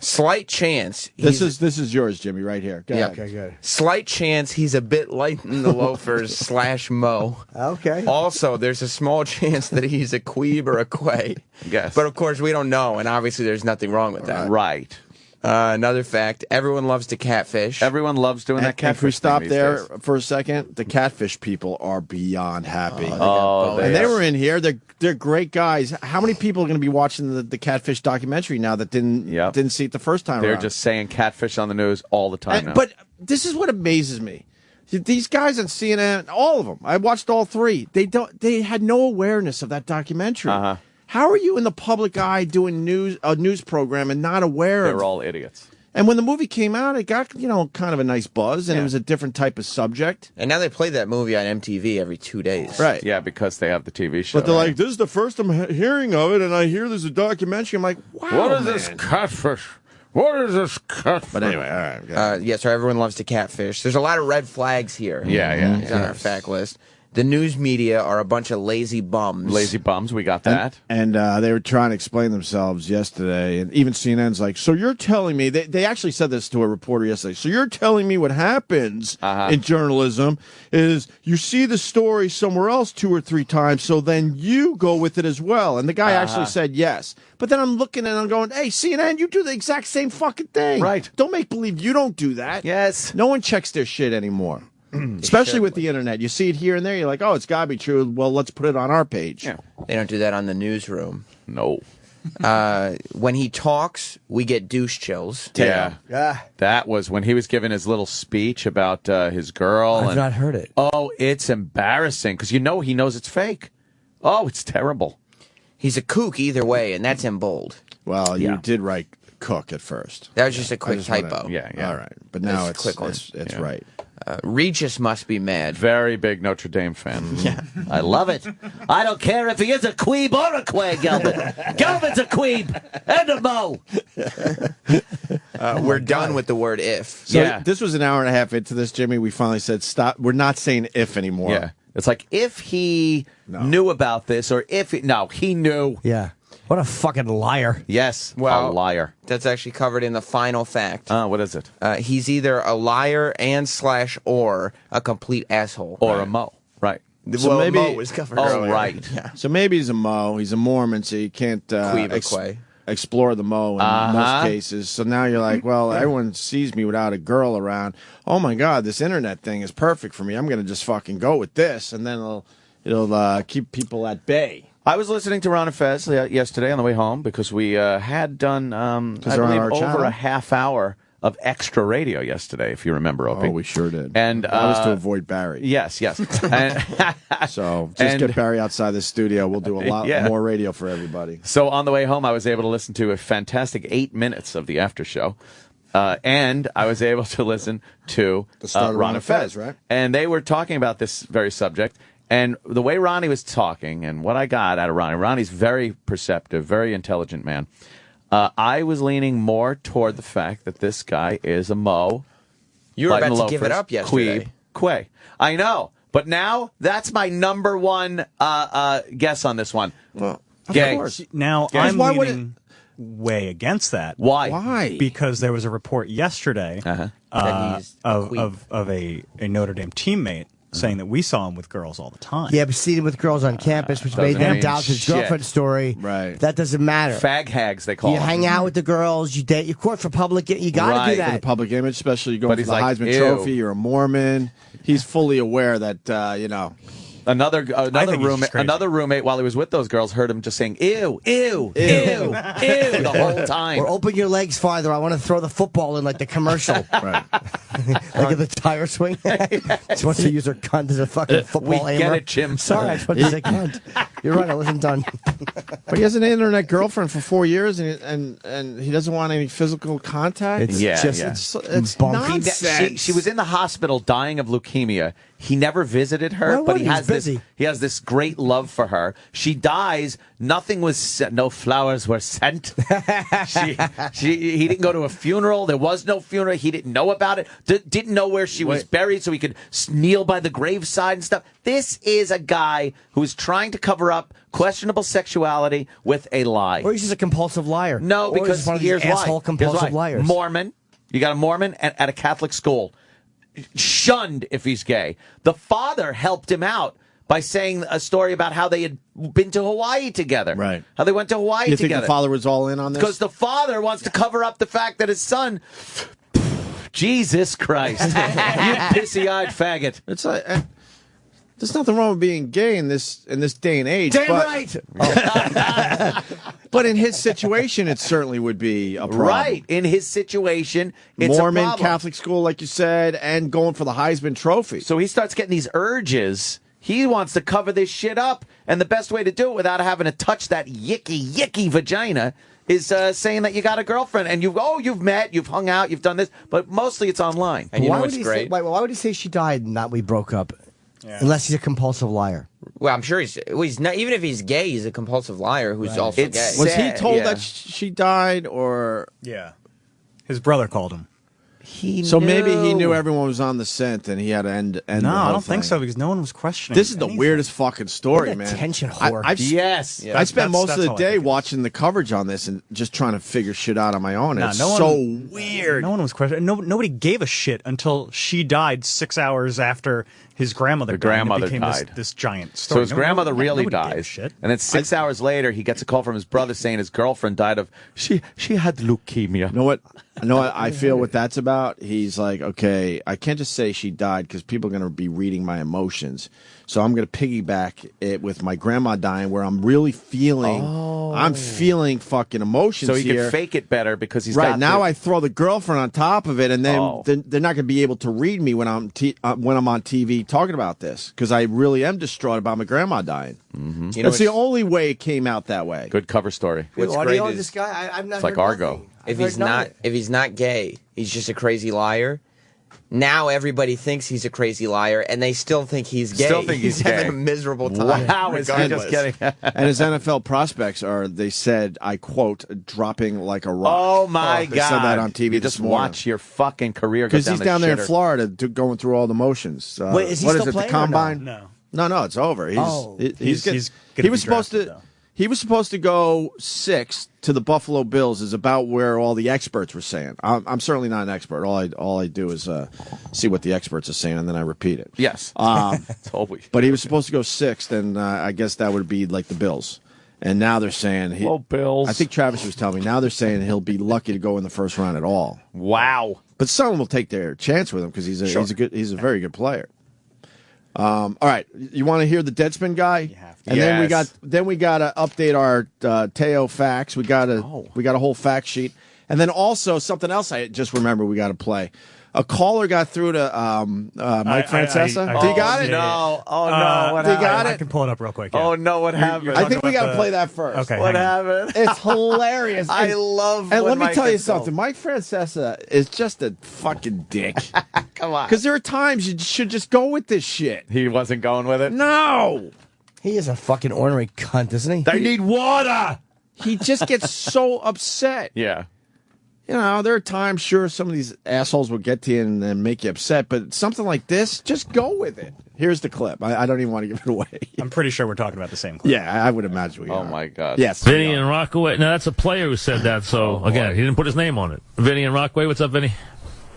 Slight chance. This is yours, Jimmy, right here. Go ahead. Okay, good. Slight chance he's a bit light in the loafers / Mo. Okay. Also, there's a small chance that he's a queeb or a quay. Yes. But of course, we don't know, and obviously there's nothing wrong with that. Right. Another fact, everyone loves to catfish. Everyone loves doing that catfish. If we stop thing there these days. for a second, the catfish people are beyond happy. And they were in here. They're great guys. How many people are going to be watching the catfish documentary now that didn't see it the first time They're around? just saying catfish on the news all the time now. But this is what amazes me. These guys on CNN, all of them. I watched all three. They had no awareness of that documentary. How are you in the public eye doing a news program and not aware of? They're all idiots. And when the movie came out, it got kind of a nice buzz, and it was a different type of subject. And now they play that movie on MTV every 2 days. Right. Yeah, because they have the TV show. But they're like, this is the first I'm hearing of it, and I hear there's a documentary. I'm like, wow, what is this catfish? What is this catfish? But anyway, all right. So everyone loves to catfish. There's a lot of red flags here. Yeah. It's on our fact list. The news media are a bunch of lazy bums. Lazy bums, we got that. And they were trying to explain themselves yesterday, and even CNN's like, so you're telling me, they actually said this to a reporter yesterday, so you're telling me what happens in journalism is you see the story somewhere else 2 or 3 times, so then you go with it as well. And the guy actually said yes. But then I'm looking and I'm going, hey, CNN, you do the exact same fucking thing. Right. Don't make believe you don't do that. Yes. No one checks their shit anymore. Especially with the internet. You see it here and there, you're like, oh, it's got to be true. Well, let's put it on our page. Yeah. They don't do that on the newsroom. No. When he talks, we get douche chills. Yeah. That was when he was giving his little speech about his girl. I've not heard it. Oh, it's embarrassing because he knows it's fake. Oh, it's terrible. He's a kook either way, and that's in bold. Well, you did write cook at first. That was just a quick typo. Yeah. All right. But now it's right. Regis must be mad. Very big Notre Dame fan. Yeah. I love it. I don't care if he is a queeb or a quay, Gelman. Gelman's a queeb and a mo. We're done with the word if. So this was an hour and a half into this, Jimmy. We finally said stop. We're not saying if anymore. Yeah. It's like if he knew about this or if he knew. Yeah. What a fucking liar. Yes, Well, a liar. That's actually covered in the final fact. What is it? He's either a liar and / or a complete asshole. Or a mo. Right. So maybe Mo was covered earlier. right. Yeah. So maybe he's a Mo. He's a Mormon, so you can't explore the Mo in most cases. So now you're like, well, everyone sees me without a girl around. Oh my God, this internet thing is perfect for me. I'm going to just fucking go with this, and then it'll keep people at bay. I was listening to Ron and Fez yesterday on the way home because we had done, I believe, over a half hour of extra radio yesterday, if you remember, Opie. Oh, we sure did. And that was to avoid Barry. Yes. So just get Barry outside the studio. We'll do a lot more radio for everybody. So on the way home, I was able to listen to a fantastic 8 minutes of the after show. And I was able to listen to The start of Ron and Fez. right? And they were talking about this very subject. And the way Ronnie was talking and what I got out of Ronnie's very perceptive, very intelligent man. I was leaning more toward the fact that this guy is a Mo. You were about to give it up yesterday. Quay. I know. But now, that's my number one guess on this one. Well, Gay. Of course. Now, Gay. I'm Why would leaning way against that. Why? Why? Because there was a report yesterday of a Notre Dame teammate saying that we saw him with girls all the time. Yeah, but seen him with girls on campus, which made him doubt his shit. girlfriend story. Right. That doesn't matter. Fag hags, they call You them. hang out with the girls, you date, you court for public, you got to Right. do For the that. public image, especially you go But for he's the like, Heisman ew. Trophy. You're a Mormon. He's fully aware that Another think he's just crazy. another roommate while he was with those girls heard him just saying ew, ew, ew, ew the whole time. Or open your legs farther. I want to throw the football in like the commercial. Right. Like at the tire swing. She wants to use her cunt as a fucking football We aimer. get it, Jim. Sorry, I just wanted to say cunt. You're right, I wasn't done. But he has an internet girlfriend for 4 years, and he doesn't want any physical contact. It's It's bunk. nonsense. She was in the hospital dying of leukemia. He never visited her, Why but would he he? has He's this. busy. He has this great love for her. She dies. Nothing was sent. No flowers were sent. He didn't go to a funeral. There was no funeral. He didn't know about it. Didn't know where she was buried, so he could kneel by the graveside and stuff. This is a guy who's trying to cover up questionable sexuality with a lie. Or he's just a compulsive liar. No, Or he's because one of these here's asshole why. compulsive Here's why. liars. Mormon. You got a Mormon at a Catholic school. Shunned if he's gay. The father helped him out by saying a story about how they had been to Hawaii together. Right. How they went to Hawaii You together. think the father was all in on this? Because the father wants to cover up the fact that his son... Jesus Christ. You pissy-eyed faggot. It's like there's nothing wrong with being gay in this day and age. Damn but, right! But in his situation, it certainly would be a problem. Right. In his situation, it's Mormon, a problem. Catholic school, like you said, and going for the Heisman Trophy. So he starts getting these urges. He wants to cover this shit up. And the best way to do it without having to touch that yicky vagina is saying that you got a girlfriend and you've met, you've hung out, you've done this, but mostly it's online. And you why know would what's he great? Say, why would he say she died and not we broke up? Yeah. Unless he's a compulsive liar. Well, I'm sure he's not. Even if he's gay, he's a compulsive liar who's also It's gay. Was he told yeah. that she died, or Yeah. His brother called him. so maybe he knew everyone was on the scent and he had to end the No, I whole don't think thing. so because no one was questioning. This is the anything. weirdest fucking story, What a man. attention whore. Yes. I spent most of that's the how I day think it is. watching the coverage on this and just trying to figure shit out on my own. Nah, It's no one- so weird. No one was questioning. Nobody gave a shit until she died 6 hours after his grandmother The died. and grandmother it became died. This giant So story. his grandmother really nobody gave a dies, shit. and then 6 hours later, he gets a call from his brother saying his girlfriend died of she had leukemia. You know what? I feel what that's about. He's like, okay, I can't just say she died because people are going to be reading my emotions. So I'm going to piggyback it with my grandma dying, where I'm really feeling, I'm feeling fucking emotions. So he here. can fake it better because he's Right got now, the- I throw the girlfriend on top of it, and then they're not going to be able to read me when I'm on TV talking about this because I really am distraught about my grandma dying. Mm-hmm. You know That's the what's- only way it came out that way. Good cover story. What's audio great of is this guy? I've not It's like heard Argo. nothing. if I've he's heard not nothing. if he's not gay, he's just a crazy liar. now everybody thinks he's a crazy liar, and they still think he's gay. Still think he's having gay. a miserable time. Wow, I'm just kidding. And his NFL prospects are, they said, I quote, dropping like a rock. Oh, my They God. said that on TV You this just morning. watch your fucking career go Because he's down there in shitter. Florida going through all the motions. Wait, is he what still is it, playing the or no? combine? No, it's over. He's Oh. he's gonna he be was supposed drafted, to though. he was supposed to go 6 to the Buffalo Bills is about where all the experts were saying. I'm certainly not an expert. All I do is see what the experts are saying and then I repeat it. Yes. Totally. But he was supposed to go 6th, and I guess that would be like the Bills. And now they're saying Bills. I think Travis was telling me now they're saying he'll be lucky to go in the first round at all. Wow. But someone will take their chance with him because he's a very good player. All right, you want to hear the Deadspin guy? And then we got to update our Teo facts. We got a whole fact sheet, and then also something else I just remember we got to play. A caller got through to Mike Francesa. Do you got it? No. Oh, no. What Do you got happened? it? I can pull it up real quick. Yeah. Oh, no. What happened? I think we got to play that first. Okay. What hang on. happened? It's hilarious. I love And when let me Mike tell you gets told. something. Mike Francesa is just a fucking dick. Come on. Because there are times you should just go with this shit. He wasn't going with it? No. He is a fucking ornery cunt, isn't he? They need water. He just gets so upset. Yeah. You know, there are times, sure, some of these assholes will get to you and then make you upset, but something like this, just go with it. Here's the clip. I don't even want to give it away. I'm pretty sure we're talking about the same clip. Yeah, I would imagine we are. Oh, my God. Yes. Vinny and Rockaway. No, that's a player who said that. So, again, he didn't put his name on it. Vinny and Rockaway. What's up, Vinny?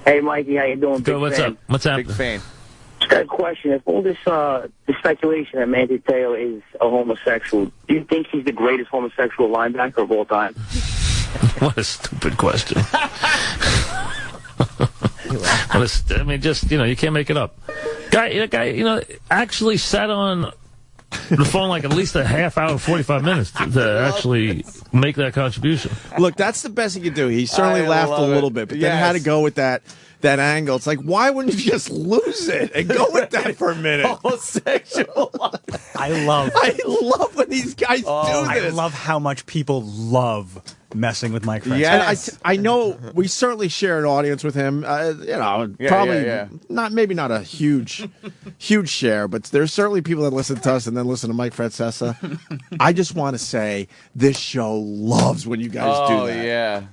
Hey, Mikey, how you doing? Good. What's up? What's happening? Big fan. Just got a question. If all this the speculation that Manti Te'o is a homosexual, do you think he's the greatest homosexual linebacker of all time? What a stupid question. I mean, just, you can't make it up. Guy, actually sat on the phone like at least a half hour, 45 minutes to actually make that contribution. Look, that's the best he could do. He certainly laughed a little bit, but then had to go with that angle. It's like, why wouldn't you just lose it and go with that for a minute? Homosexual. I love when these guys do I this. love how much people love messing with Mike Francesa. Yes. And I know we certainly share an audience with him. Probably not a huge share, but there's certainly people that listen to us and then listen to Mike Francesa. I just want to say this show loves when you guys do that. Oh, yeah.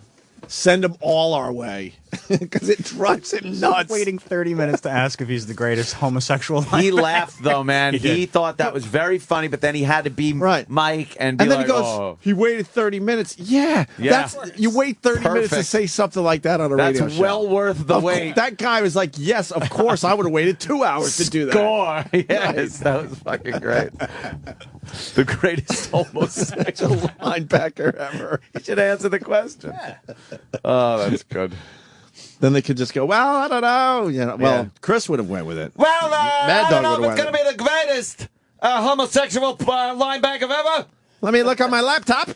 Send them all our way because it drives him nuts. Waiting 30 minutes to ask if he's the greatest homosexual linebacker. He laughed, though, man. He He thought that was very funny, but then he had to be Mike and be And then like, he goes, oh. he waited 30 minutes. Yeah. You wait 30 minutes to Perfect. say something like that on a radio show. That's well worth the wait. That guy was like, yes, of course, I would have waited 2 hours to do that. Score. Yes, that was fucking great. The greatest homosexual linebacker ever. He should answer the question. Oh, that's good. Then they could just go, well, I don't know. Well, Chris would have went with it. Well, Mad I Dog don't know if would've it's going to be the greatest homosexual linebacker ever. Let me look on my laptop.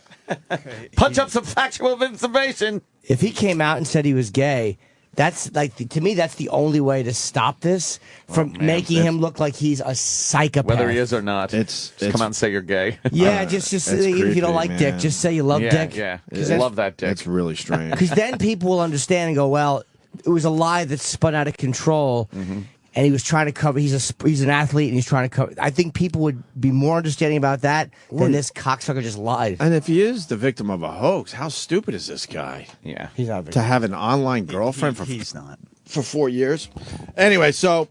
Punch up some factual information. If he came out and said he was gay, that's to me, that's the only way to stop this from making him look like he's a psychopath. Whether he is or not, just come out and say you're gay. Yeah, just if you don't like dick, just say you love dick. Yeah, that's- love that dick. That's really strange. Because then people will understand and go, well, it was a lie that spun out of control, and he was trying to cover. He's an athlete, and he's trying to cover. I think people would be more understanding about that than this cocksucker just lied. And if he is the victim of a hoax, how stupid is this guy? Yeah, he's not to have an online girlfriend he's not for 4 years. Anyway, so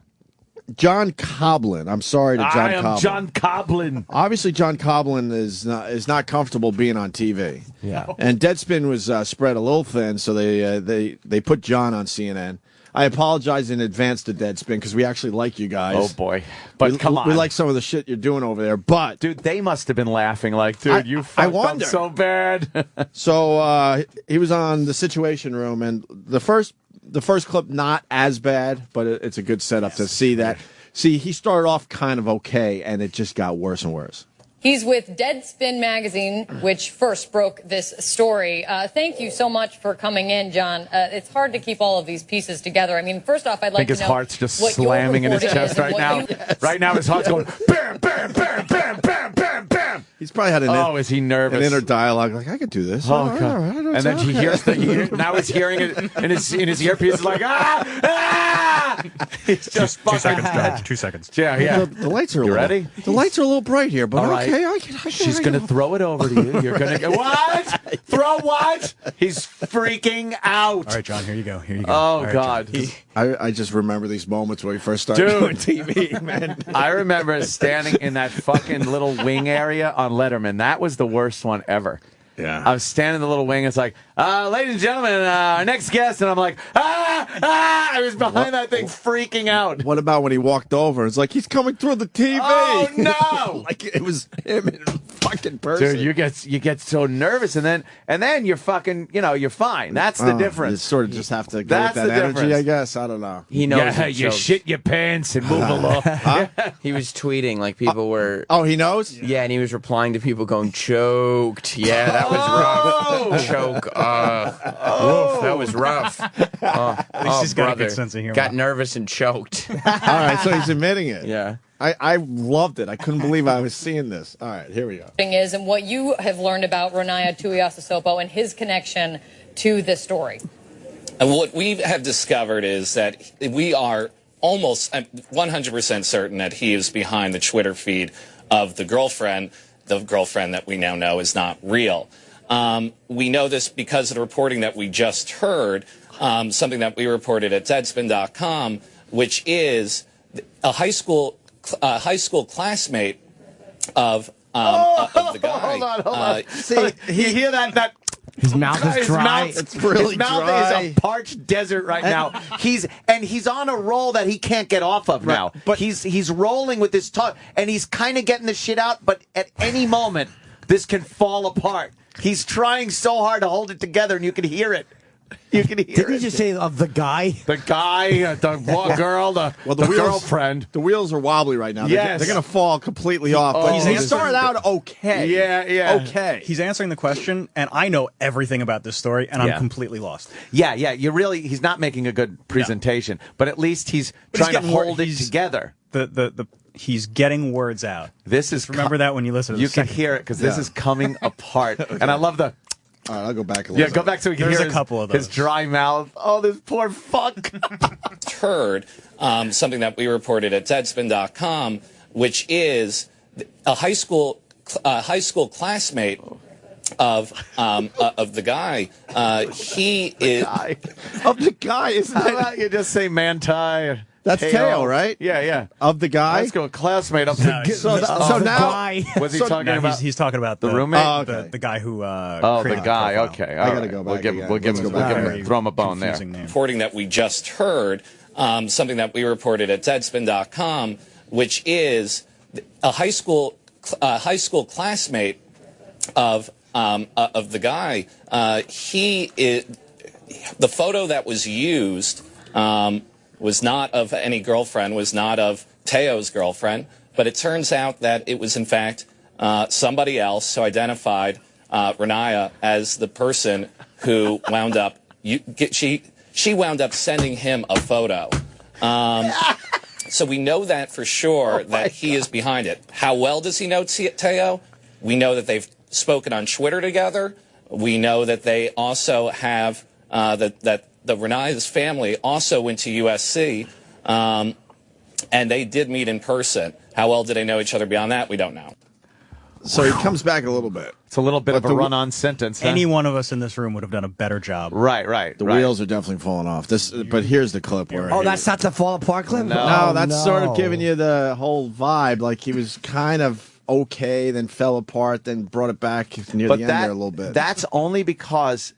John Coblin. I'm sorry to John I am Coblin. John Coblin. Obviously, John Coblin is not comfortable being on TV. Yeah. And Deadspin was spread a little thin, so they put John on CNN. I apologize in advance to Deadspin because we actually like you guys. Oh boy, but come on, we like some of the shit you're doing over there. But dude, they must have been laughing like, dude, you fucked up so bad. So he was on the Situation Room, and the first clip not as bad, but it's a good setup to see that. See, he started off kind of okay, and it just got worse and worse. He's with Deadspin magazine, which first broke this story. Thank you so much for coming in, John. It's hard to keep all of these pieces together. I mean, first off, I'd like to know his heart's just what your slamming in his reporting chest is and right now. what you- Right now, his heart's going bam, bam, bam, bam, bam, bam, bam, bam. He's probably had is he nervous? an inner dialogue like, I could do this. Oh, God. And then he hears now he's hearing it in his earpiece. He's like, It's just fucking 2 seconds, John. 2 seconds. Yeah. The lights are You ready? The lights are a little bright here, but All right. okay. I can She's going to throw it over to you. You're going to go, what? Throw what? He's freaking out. All right, John, here you go. Here you go. Oh, All right, God. John. I just remember these moments when we first started doing TV, man. I remember standing in that fucking little wing area on Letterman. That was the worst one ever. Yeah. I was standing in the little wing. It's like, ladies and gentlemen, our next guest. And I'm like, I was behind that thing freaking out. What about when he walked over? It's like, he's coming through the TV. Oh, no. Like it was him in fucking person. Dude, you get so nervous. And then you're fucking, you're fine. That's the difference. You sort of just have to go That's with that the energy, difference. I guess. I don't know. He knows. Yeah, it you shows. shit your pants and move along. He was tweeting like people were. Oh, he knows? Yeah, and he was replying to people going choked. Yeah, that was rough. Choke. Woof, that was rough. At least he's got a brother. good sense of humor. Got nervous and choked. All right, so he's admitting it. Yeah. I loved it. I couldn't believe I was seeing this. All right, here we go. Thing is, and what you have learned about Ronaya Tuiasosopo and his connection to this story. And what we have discovered is that we are almost 100% certain that he is behind the Twitter feed of the girlfriend that we now know is not real. We know this because of the reporting that we just heard, something that we reported at Deadspin.com, which is a high school classmate of the guy. Hold on. See, you hear that? His mouth is dry. It's really his mouth dry. is a parched desert right now. He's on a roll that he can't get off of now. But he's rolling with this talk, and he's kind of getting the shit out. But at any moment, this can fall apart. He's trying so hard to hold it together, and you can hear it. You can hear it. Didn't you just say of the guy? The guy, the girl, the girlfriend. The wheels are wobbly right now. Yes. They're going to fall completely off. But Oh. he started out okay. Yeah. Okay. He's answering the question, and I know everything about this story, and I'm Yeah. completely lost. Yeah. He's not making a good presentation, but at least he's But he's trying to getting hold it together. He's getting words out. This is remember that when you listen to you the can second hear it because this is coming apart, and I love the. All right, I'll go back a little Yeah, bit. go back so we can There's hear a couple of those. his dry mouth. Oh, this poor fuck. Heard something that we reported at Deadspin.com, which is a high school classmate of the guy. He is Of the guy, isn't How that? about you just say Manti? That's Teo, right? Yeah. Of the guy? Let's go, classmate. Up So now, was he talking No, about? he's talking about the roommate? Oh, okay. the guy who. Oh, the created guy. profile. Okay, I gotta go back We'll give him. Throw him a bone there. Confusing name. reporting that we just heard, something that we reported at Deadspin.com, which is a high school classmate of the guy. The photo that was used was not of any girlfriend, was not of Teo's girlfriend, but it turns out that it was in fact somebody else who identified Ronaya as the person who wound up. She wound up sending him a photo. So we know that for sure that he is behind it. How well does he know Teo? We know that they've spoken on Twitter together. We know that they also have that the Ronaya's family also went to USC, and they did meet in person. How well did they know each other beyond that? We don't know. So he comes back a little bit. It's a little bit But of a run-on sentence. Huh? Any one of us in this room would have done a better job. Right. The wheels are definitely falling off. But here's the clip where. Oh, that's not the fall apart clip? No, that's no. sort of giving you the whole vibe. Like he was kind of okay, then fell apart, then brought it back near the end there a little bit. That's only because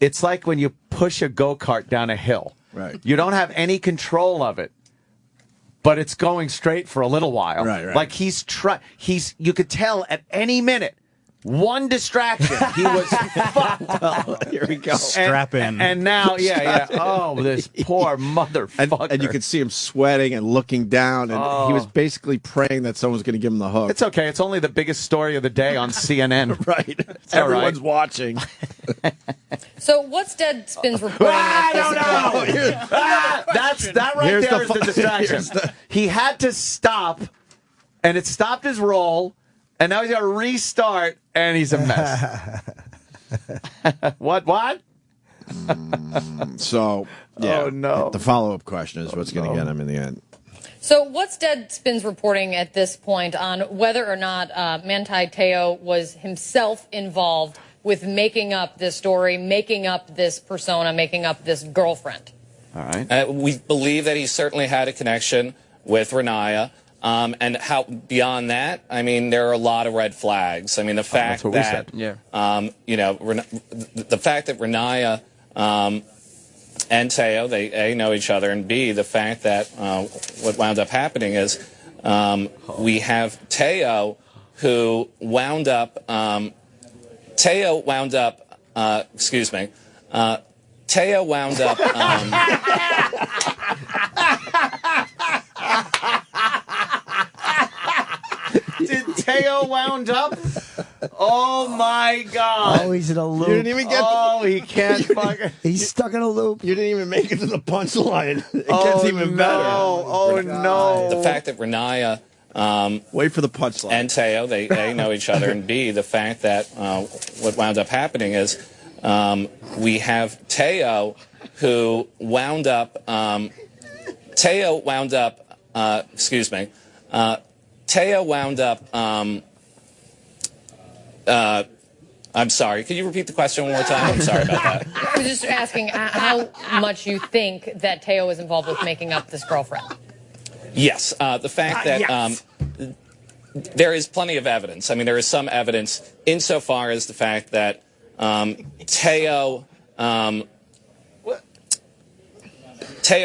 it's like when you push a go-kart down a hill. Right. You don't have any control of it, but it's going straight for a little while. Right. Like you could tell at any minute, one distraction, he was fucked. Here we go. Strap in. And now, yeah. Oh, this poor motherfucker. And you could see him sweating and looking down, and he was basically praying that someone was going to give him the hook. It's okay. It's only the biggest story of the day on CNN. Right. all Everyone's right. watching. So what's Deadspin's reporting? I don't know. That right Here's there is the the distraction. He had to stop and it stopped his roll, and now he's got to restart, and he's a mess. What? So, yeah. Oh, no. The follow-up question is what's going to get him in the end. So what's Deadspin's reporting at this point on whether or not Manti Te'o was himself involved with making up this story, making up this persona, making up this girlfriend? All right. We believe that he certainly had a connection with Renaya. And how beyond that, I mean, there are a lot of red flags. I mean, the fact that, the fact that Renaya and Te'o, they A, know each other, and B, the fact that what wound up happening is we have Te'o who wound up, Te'o wound up, Did Te'o wound up? Oh, my God. Oh, he's in a loop. You didn't even get he can't fucking... He's stuck in a loop. You didn't even make it to the punchline. It Oh, gets even better. Oh, no. the fact that Renaya Wait for the punchline. and Te'o, they A, know each other, and B, the fact that what wound up happening is we have Te'o who wound up, Te'o wound up, I'm sorry, could you repeat the question one more time? I'm sorry about that. I was just asking how much you think that Te'o was involved with making up this girlfriend. Yes, the fact that there is plenty of evidence. I mean, there is some evidence insofar as the fact that Te'o,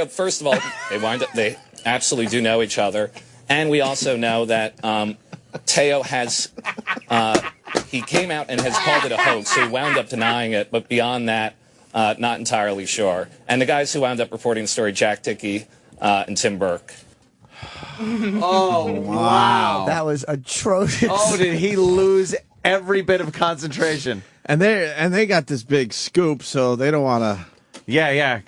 first of all, they absolutely do know each other, and we also know that Te'o has he came out and has called it a hoax, so he wound up denying it, but beyond that, not entirely sure. And the guys who wound up reporting the story, Jack Dickey and Tim Burke. Oh, wow. That was atrocious. Oh, did he lose every bit of concentration? And they got this big scoop, so they don't want to. Yeah.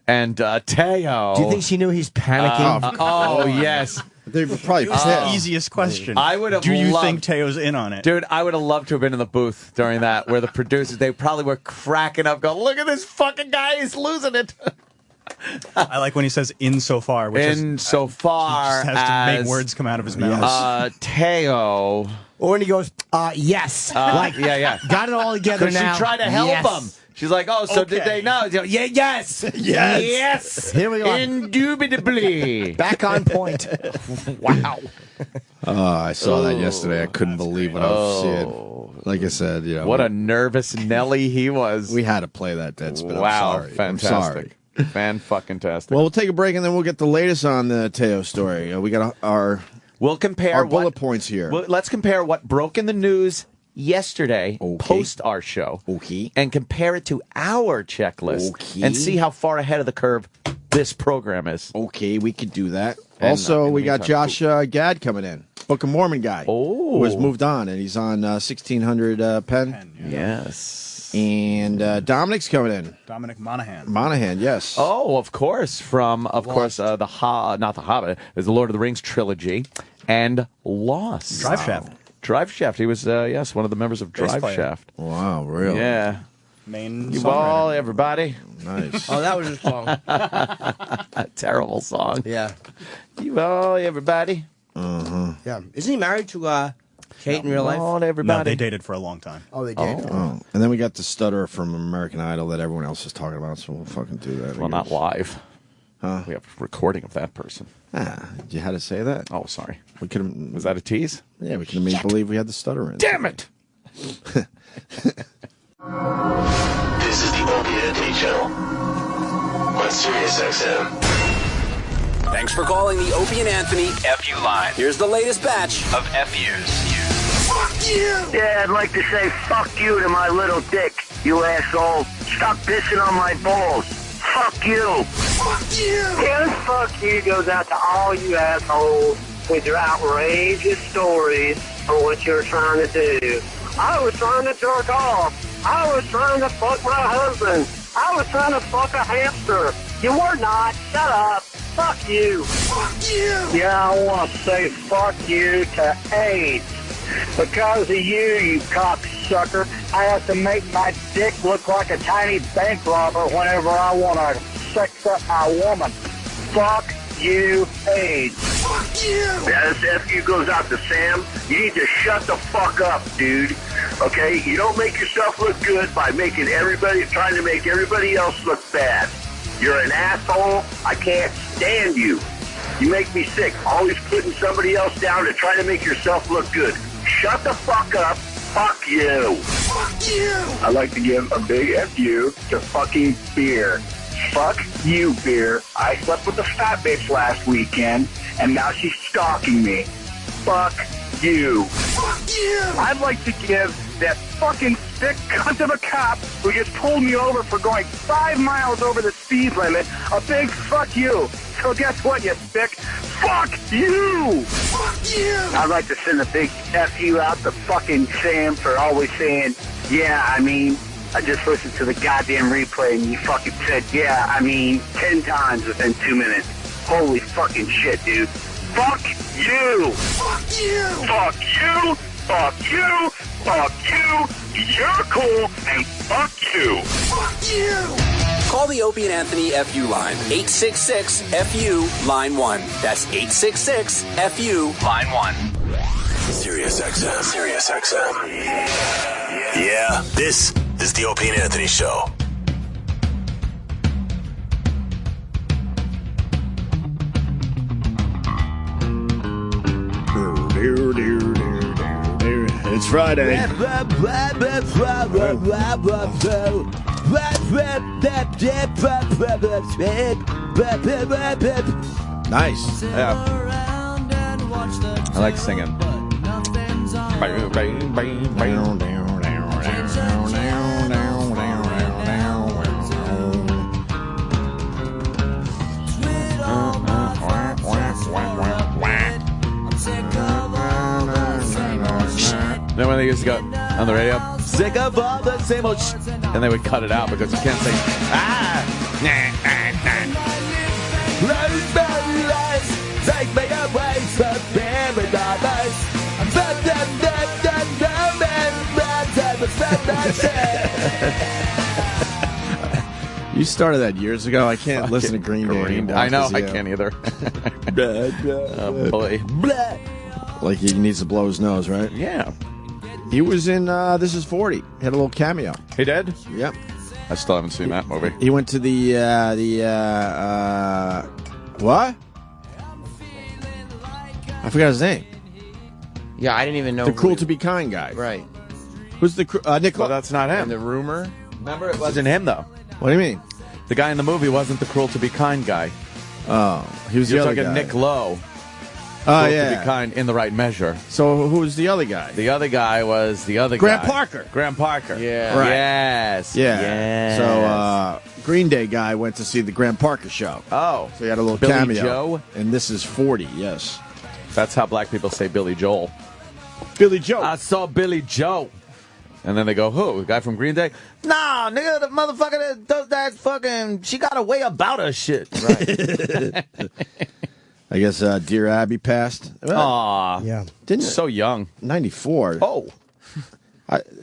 And Te'o. Do you think she knew he's panicking? Oh, yes. They were probably It's the easiest question. I would have Do you loved, think Teo's in on it? Dude, I would have loved to have been in the booth during that, where the producers, they probably were cracking up, going, look at this fucking guy, he's losing it. I like when he says insofar, which insofar just has to make words come out of his mouth. Te'o. Or when he goes, yes. Yeah. Got it all together now. She tried to help him. She's like, oh, so Okay. did they know? Yeah, yes. Yes. Here we go. Indubitably. Back on point. Wow. I saw that yesterday. I couldn't believe what I was seeing. Like I said, What a nervous Nelly he was. We had to play that Deadspin. Wow, I'm sorry. fantastic. I'm sorry. Fan-fucking-tastic. Well, we'll take a break and then we'll get the latest on the Te'o story. We got We'll compare our bullet points here. Well, let's compare what broke in the news yesterday, post our show, and compare it to our checklist, and see how far ahead of the curve this program is. Okay, we could do that. And, Also, we got meantime, Josh Gad coming in, Book of Mormon guy, who has moved on, and he's on 1600 Penn. Yes. And Dominic's coming in. Dominic Monaghan. Monaghan, yes. Oh, of course, from not the Hobbit, is the Lord of the Rings trilogy, and Lost. Drive Shaft. Drive Shaft. He was one of the members of Bass Drive player. Shaft. Wow, really? Yeah. Main You songwriter. all, everybody. Nice. Oh, that was his song. Terrible song. Yeah. You all, everybody. Yeah. Isn't he married to Kate in real life? All, No, everybody. they dated for a long time. Oh, they did. Oh. And then we got the stutterer from American Idol that everyone else is talking about, so we'll fucking do that. Well, not live. Huh? We have a recording of that person. You had to say that? Oh, sorry. We could have. Was that a tease? Yeah, we could have made believe we had the stutterer in. Damn it! This is the Opie and Anthony channel on Sirius XM. Thanks for calling the Opie and Anthony FU line. Here's the latest batch of FUs. Fuck you! Yeah, I'd like to say fuck you to my little dick, you asshole. Stop pissing on my balls. Fuck you! Fuck you! And fuck you goes out to all you assholes with your outrageous stories on what you're trying to do. I was trying to jerk off. I was trying to fuck my husband. I was trying to fuck a hamster. You were not. Shut up. fuck you. Fuck you. Yeah, I want to say fuck you to AIDS. Because of you cocksucker, I have to make my dick look like a tiny bank robber whenever I want to sex up my woman. Fuck you, AIDS. Fuck you. Yeah, this F you goes out to Sam. You need to shut the fuck up, dude. Okay? You don't make yourself look good by trying to make everybody else look bad. You're an asshole. I can't stand you. You make me sick. Always putting somebody else down to try to make yourself look good. Shut the fuck up. Fuck you. Fuck you. I'd like to give a big F you to fucking beer. Fuck you, beer. I slept with a fat bitch last weekend, and now she's stalking me. Fuck you. Fuck you. I'd like to give that fucking sick cunt of a cop who just pulled me over for going 5 miles over the speed limit a big fuck you. So guess what, you sick? Fuck you! Fuck you! I'd like to send a big F you out to fucking Sam for always saying, yeah, I mean, I just listened to the goddamn replay and you fucking said, yeah, I mean, 10 times within 2 minutes. Holy fucking shit, dude. Fuck you! Fuck you! Fuck you! Fuck you! Fuck you! You're cool, and fuck you! Fuck you! Call the Opie and Anthony FU line, 866-FU, line 1. That's 866-FU, line 1. Sirius XM. Sirius XM. Yeah, this is the Opie and Anthony Show. It's Friday. Nice. Yeah. I like singing. Then when they used to go on the radio, sick of all the same old shit, and they would cut it out because you can't say, take me away from paradise. You started that years ago. I can't listen to Green Day anymore. I know, I can't either. Oh, boy. Like he needs to blow his nose, right? Yeah. He was in This Is 40. He had a little cameo. He did? Yep. I still haven't seen that movie. He went to the what? I forgot his name. Yeah, I didn't even know. The Cruel to Be Kind guy. Right. Who's the Nick? Well, that's not him. And the rumor? Remember, it wasn't him, though. What do you mean? The guy in the movie wasn't the Cruel to Be Kind guy. Oh, he was the You're other talking guy. Nick Lowe. Oh, Cruel yeah. to Be Kind in the right measure. So who was the other guy? The other guy was the other Grant guy. Parker. Grant Parker. Yeah. Right. Yes. Yeah. Yes. So Green Day guy went to see the Grant Parker show. Oh. So he had a little Billy cameo. Joe? And This Is 40, yes. That's how black people say Billy Joel. Billy Joe. I saw Billy Joe. And then they go, who? The guy from Green Day? Nah, nigga, the motherfucker that does that fucking, she got a way about her shit. Right. I guess Dear Abby passed. Aw. Yeah. So young. 94. Oh.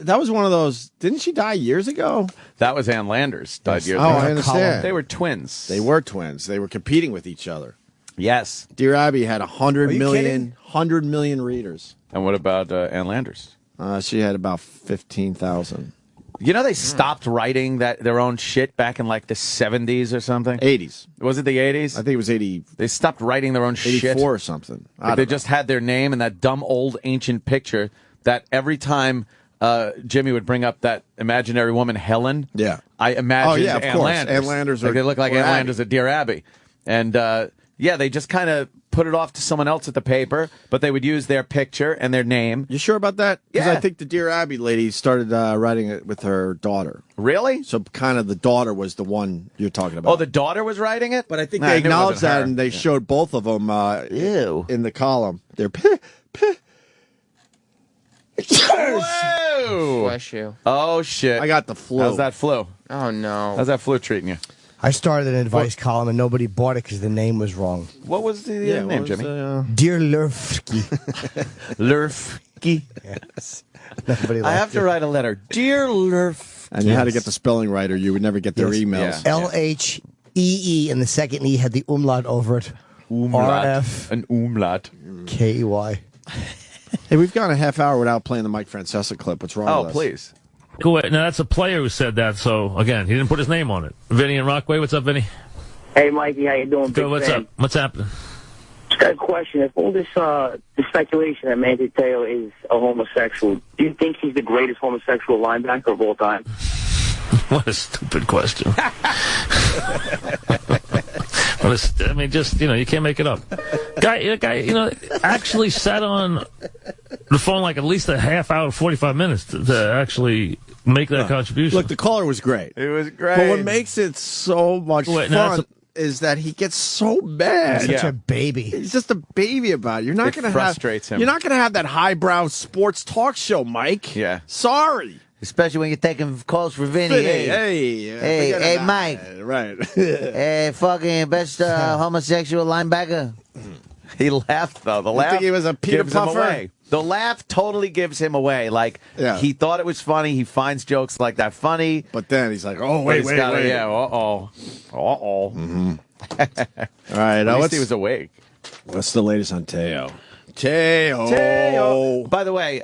That was one of those. Didn't she die years ago? That was Ann Landers. Died years Oh, ago. I understand. They were twins. They were twins. They were competing with each other. Yes. Dear Abby had 100 you million, kidding? 100 million readers. And what about Ann Landers? She had about 15,000. You know they stopped writing their own shit back in like the 70s or something? 80s. Was it the 80s? I think it was 80. They stopped writing their own 84 shit. or something. Like they just had their name and that dumb old ancient picture that every time Jimmy would bring up that imaginary woman, Helen, Yeah. I imagined Oh, yeah, of Ann course. Landers. Ann Landers Like or- they look like or Ann Abby. Landers at Dear Abby. And yeah, they just kind of put it off to someone else at the paper, but they would use their picture and their name. You sure about that? Because Yeah. I think the Dear Abby lady started writing it with her daughter. Really? So kind of the daughter was the one you're talking about. Oh, the daughter was writing it? But I think Nah, they I knew it acknowledged wasn't that, her. and they showed both of them in the column. They're Whoa! Bless you. Oh, shit. I got the flu. How's that flu? Oh, no. How's that flu treating you? I started an advice column and nobody bought it because the name was wrong. What was the name, Jimmy? Dear Lurfsky. Lurfsky. Yes. Nobody I have to write a letter. Dear Lurf. And you had to get the spelling right or you would never get their emails. LHEE, and the second E had the umlaut over it. Umlaut. RF. An umlaut. KY. Hey, we've gone a half hour without playing the Mike Francesa clip. What's wrong with us? Please. Go ahead. Now, that's a player who said that, so, again, he didn't put his name on it. Vinny and Rockaway, what's up, Vinny? Hey, Mikey, how you doing? Good, what's up? What's happening? Just got a question. If all this the speculation that Manti Te'o is a homosexual, do you think he's the greatest homosexual linebacker of all time? What a stupid question. I mean, just, you can't make it up. Guy, actually sat on the phone like at least a half hour, 45 minutes to actually make that contribution. Look, the caller was great. It was great. But what makes it so much fun is that he gets so mad. He's such a baby. He's just a baby about it. You're not It going to frustrates him. You're not going to have that highbrow sports talk show, Mike. Yeah. Sorry. Especially when you're taking calls for Vinny. Hey, Mike. Right. Hey, fucking best homosexual linebacker. He laughed, though. The You laugh think he was a Peter gives him Puffer? away. The laugh totally gives him away. Like, he thought it was funny. He finds jokes like that funny. But then he's like, oh, wait. Yeah, uh-oh. Mm-hmm. All right. At least he was awake. What's the latest on Te'o? Te'o. By the way,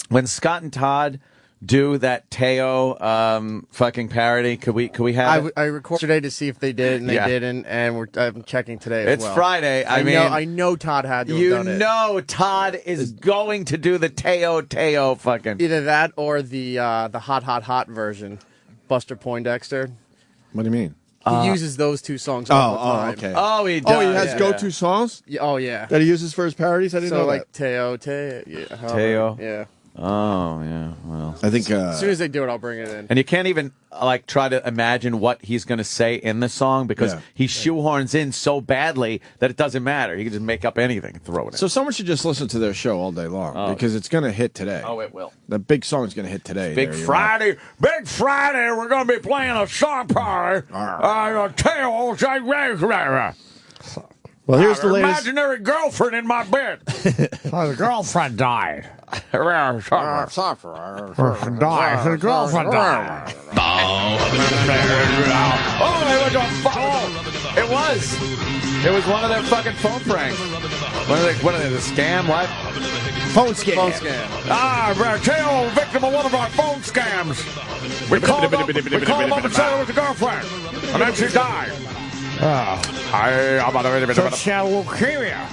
when Scott and Todd do that Te'o fucking parody, could we have it? I recorded today to see if they did, and they didn't, and I'm checking today as It's well. Friday. I know Todd had to have done it. You know Todd is going to do the Te'o fucking... Either that or the hot version, Buster Poindexter. What do you mean? He uses those two songs all the time. Okay. Oh, he does. Oh, he has go-to songs? Yeah, oh, yeah. That he uses for his parodies? I didn't know like that. Te'o. Yeah, Te'o? Yeah. Oh, yeah, well. I think... As soon as they do it, I'll bring it in. And you can't even, try to imagine what he's going to say in the song because he shoehorns in so badly that it doesn't matter. He can just make up anything and throw it in. So someone should just listen to their show all day long because it's going to hit today. Oh, it will. The big song's going to hit today. Big Friday, we're going to be playing a song party. Te'o. Well, here's the latest. Imaginary girlfriend in my bed. The girlfriend died. His girlfriend died. It was one of their fucking phone pranks. What are they, the scam? What? Phone scam. Te'o, victim of one of our phone scams. We called him up and said it was a girlfriend. And then she died. So she had leukemia.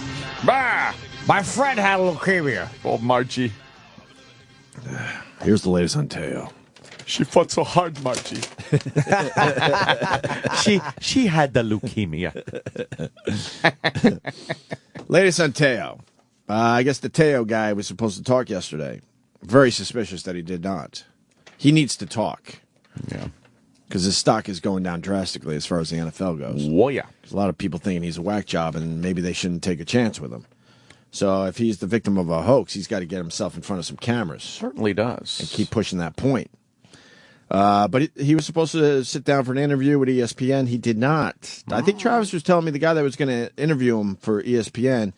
My friend had leukemia. Oh, Margie. Here's the latest on Te'o. She fought so hard, Margie. she had the leukemia. Latest on Te'o. I guess the Te'o guy was supposed to talk yesterday. Very suspicious that he did not. He needs to talk. Yeah. Because his stock is going down drastically as far as the NFL goes. Oh, yeah. There's a lot of people thinking he's a whack job and maybe they shouldn't take a chance with him. So if he's the victim of a hoax, he's got to get himself in front of some cameras. Certainly does. And keep pushing that point. But he was supposed to sit down for an interview with ESPN. He did not. I think Travis was telling me the guy that was going to interview him for ESPN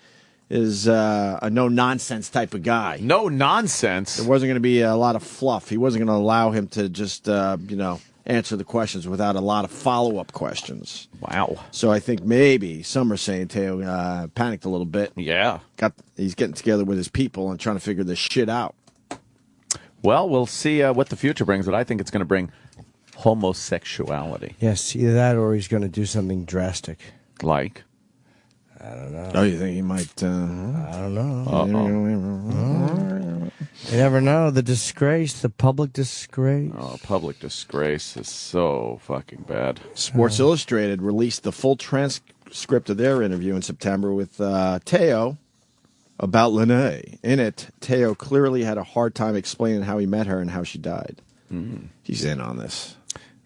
is a no-nonsense type of guy. No nonsense? There wasn't going to be a lot of fluff. He wasn't going to allow him to just, answer the questions without a lot of follow-up questions. Wow. So I think maybe some are saying Te'o panicked a little bit. Yeah. He's getting together with his people and trying to figure this shit out. Well, we'll see what the future brings, but I think it's going to bring homosexuality. Yes, either that or he's going to do something drastic. Like? I don't know. Oh, you think he might? I don't know. Uh-oh. You never know. The disgrace, the public disgrace. Oh, public disgrace is so fucking bad. Sports Illustrated released the full transcript of their interview in September with Te'o about Lene. In it, Te'o clearly had a hard time explaining how he met her and how she died. Mm. He's in on this.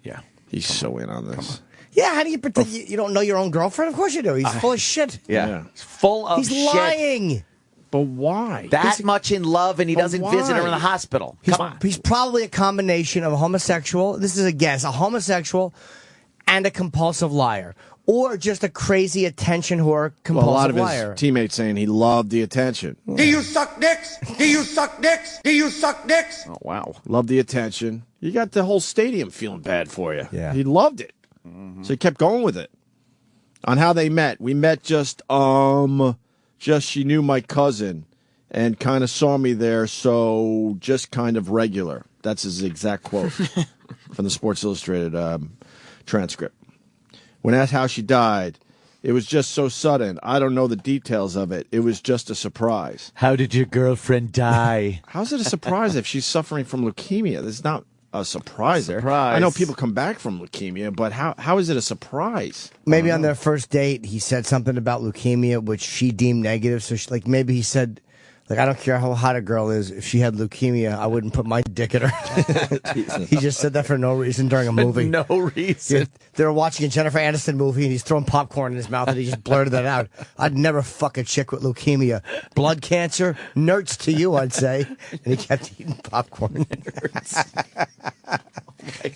Yeah. He's so in on this. Yeah, how do you pretend you don't know your own girlfriend? Of course you do. He's full of shit. Yeah. He's full of He's shit. lying. But why? That much in love and he doesn't visit her in the hospital. Come on. He's probably a combination of a homosexual. This is a guess. A homosexual and a compulsive liar. Or just a crazy attention whore, compulsive Well, a lot of liar. his teammates saying he loved the attention. Do you suck dicks? Do you suck dicks? Do you suck dicks? Oh, wow. Loved the attention. You got the whole stadium feeling bad for you. Yeah. He loved it. So he kept going with it. On how they met. We met just she knew my cousin and kind of saw me there, so just kind of regular. That's his exact quote from the Sports Illustrated transcript. When asked how she died, it was just so sudden. I don't know the details of it. It was just a surprise. How did your girlfriend die? How's it a surprise if she's suffering from leukemia? There's not a surprise there. Surprise. I know people come back from leukemia, but how is it a surprise? Maybe on their first date, he said something about leukemia, which she deemed negative. So, maybe he said, I don't care how hot a girl is. If she had leukemia, I wouldn't put my dick in her. He just said that for no reason during a movie. No reason. They were watching a Jennifer Aniston movie, and he's throwing popcorn in his mouth, and he just blurted that out. I'd never fuck a chick with leukemia. Blood cancer? Nerds to you, I'd say. And he kept eating popcorn.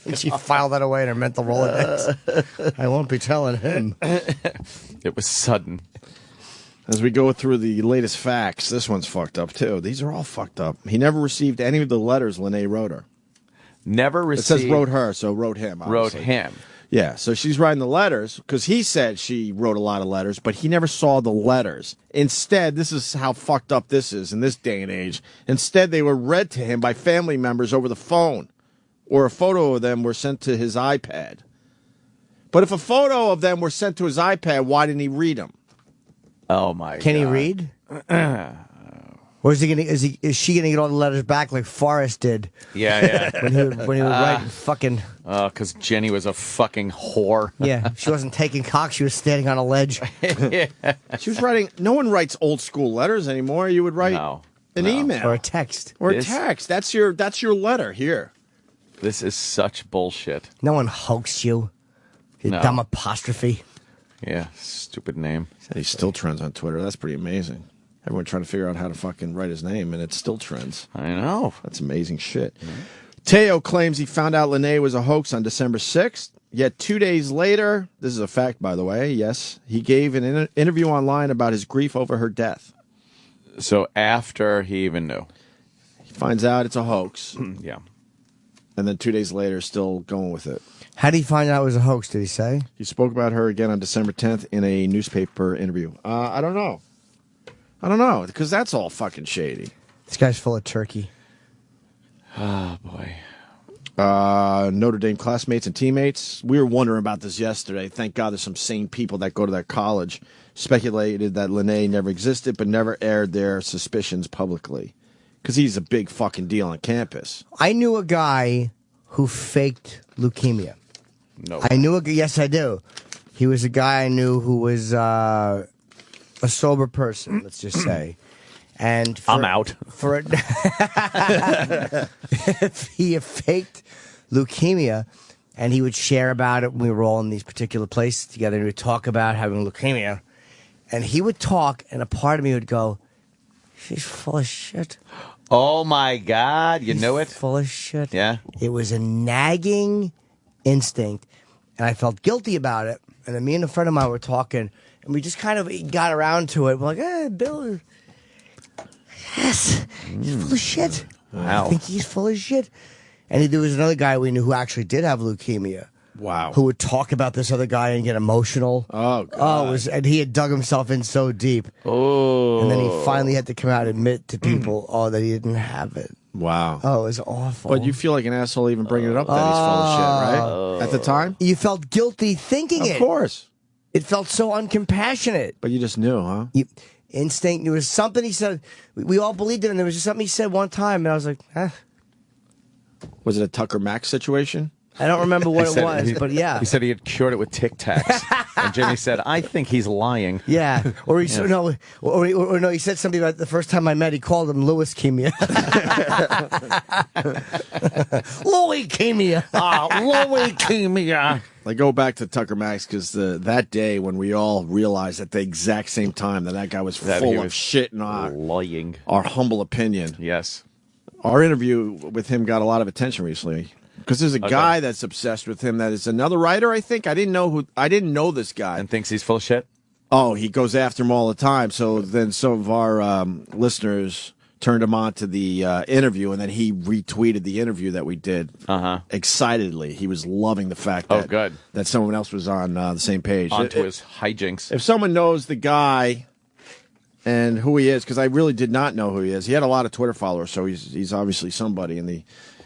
And she filed that away in her mental Rolodex. I won't be telling him. It was sudden. As we go through the latest facts, this one's fucked up, too. These are all fucked up. He never received any of the letters Lene wrote her. Never It received. says wrote her, so wrote him. Wrote obviously. him. Yeah, so she's writing the letters because he said she wrote a lot of letters, but he never saw the letters. Instead, this is how fucked up this is in this day and age. Instead, they were read to him by family members over the phone, or a photo of them were sent to his iPad. But if a photo of them were sent to his iPad, why didn't he read them? Oh my! Can he God. read? Or is he gonna? Is she gonna get all the letters back like Forrest did? Yeah. when he would write fucking. Because Jenny was a fucking whore. Yeah, she wasn't taking cock. She was standing on a ledge. She was writing. No one writes old school letters anymore. You would write an email or a text or a text. That's your letter here. This is such bullshit. No one hoaxed you. You No. dumb apostrophe. Yeah, stupid name. He still trends on Twitter. That's pretty amazing. Everyone trying to figure out how to fucking write his name, and it still trends. I know. That's amazing shit. Teo claims he found out Lene was a hoax on December 6th, yet 2 days later, this is a fact, by the way, yes, he gave an interview online about his grief over her death. So after he even knew. He finds out it's a hoax. Yeah. And then 2 days later, still going with it. How did he find out it was a hoax? Did he say? He spoke about her again on December 10th in a newspaper interview. I don't know. Because that's all fucking shady. This guy's full of turkey. Oh, boy. Notre Dame classmates and teammates. We were wondering about this yesterday. Thank God there's some sane people that go to that college. Speculated that Lene never existed, but never aired their suspicions publicly. Because he's a big fucking deal on campus. I knew a guy who faked leukemia. No. I knew yes, I do. He was a guy I knew who was a sober person, let's just say. And I'm out. If he faked leukemia, and he would share about it when we were all in these particular places together, and we would talk about having leukemia, and he would talk, and a part of me would go, "She's full of shit." Oh my God! You knew it. Full of shit. Yeah. It was a nagging instinct, and I felt guilty about it. And then me and a friend of mine were talking, and we just kind of got around to it. We're like, Bill, yes, he's full of shit. Wow. I think he's full of shit. And there was another guy we knew who actually did have leukemia. Wow. Who would talk about this other guy and get emotional. Oh, God. And he had dug himself in so deep. Oh. And then he finally had to come out and admit to people, that he didn't have it. Wow. Oh, it was awful. But you feel like an asshole even bringing it up that he's full of shit, right? At the time? You felt guilty thinking it. Of course. It felt so uncompassionate. But you just knew, huh? Instinct. There was something he said. We all believed it, and there was just something he said one time, and I was like, Was it a Tucker Max situation? I don't remember what it was, but yeah. He said he had cured it with Tic Tacs. And Jimmy said, I think he's lying. Yeah. Or he said, no, he said something about the first time I met, he called him Louis Chemia. Louis Chemia. Louis Chemia. I go back to Tucker Max because that day when we all realized at the exact same time that guy was full of shit in lying. Our humble opinion. Yes. Our interview with him got a lot of attention recently. Because there's a guy that's obsessed with him. That is another writer. I think I didn't know this guy and thinks he's full of shit. Oh, he goes after him all the time. So then some of our listeners turned him on to the interview, and then he retweeted the interview that we did excitedly. He was loving the fact that someone else was on the same page. Onto his hijinks. If someone knows the guy and who he is, because I really did not know who he is. He had a lot of Twitter followers, so he's obviously somebody in the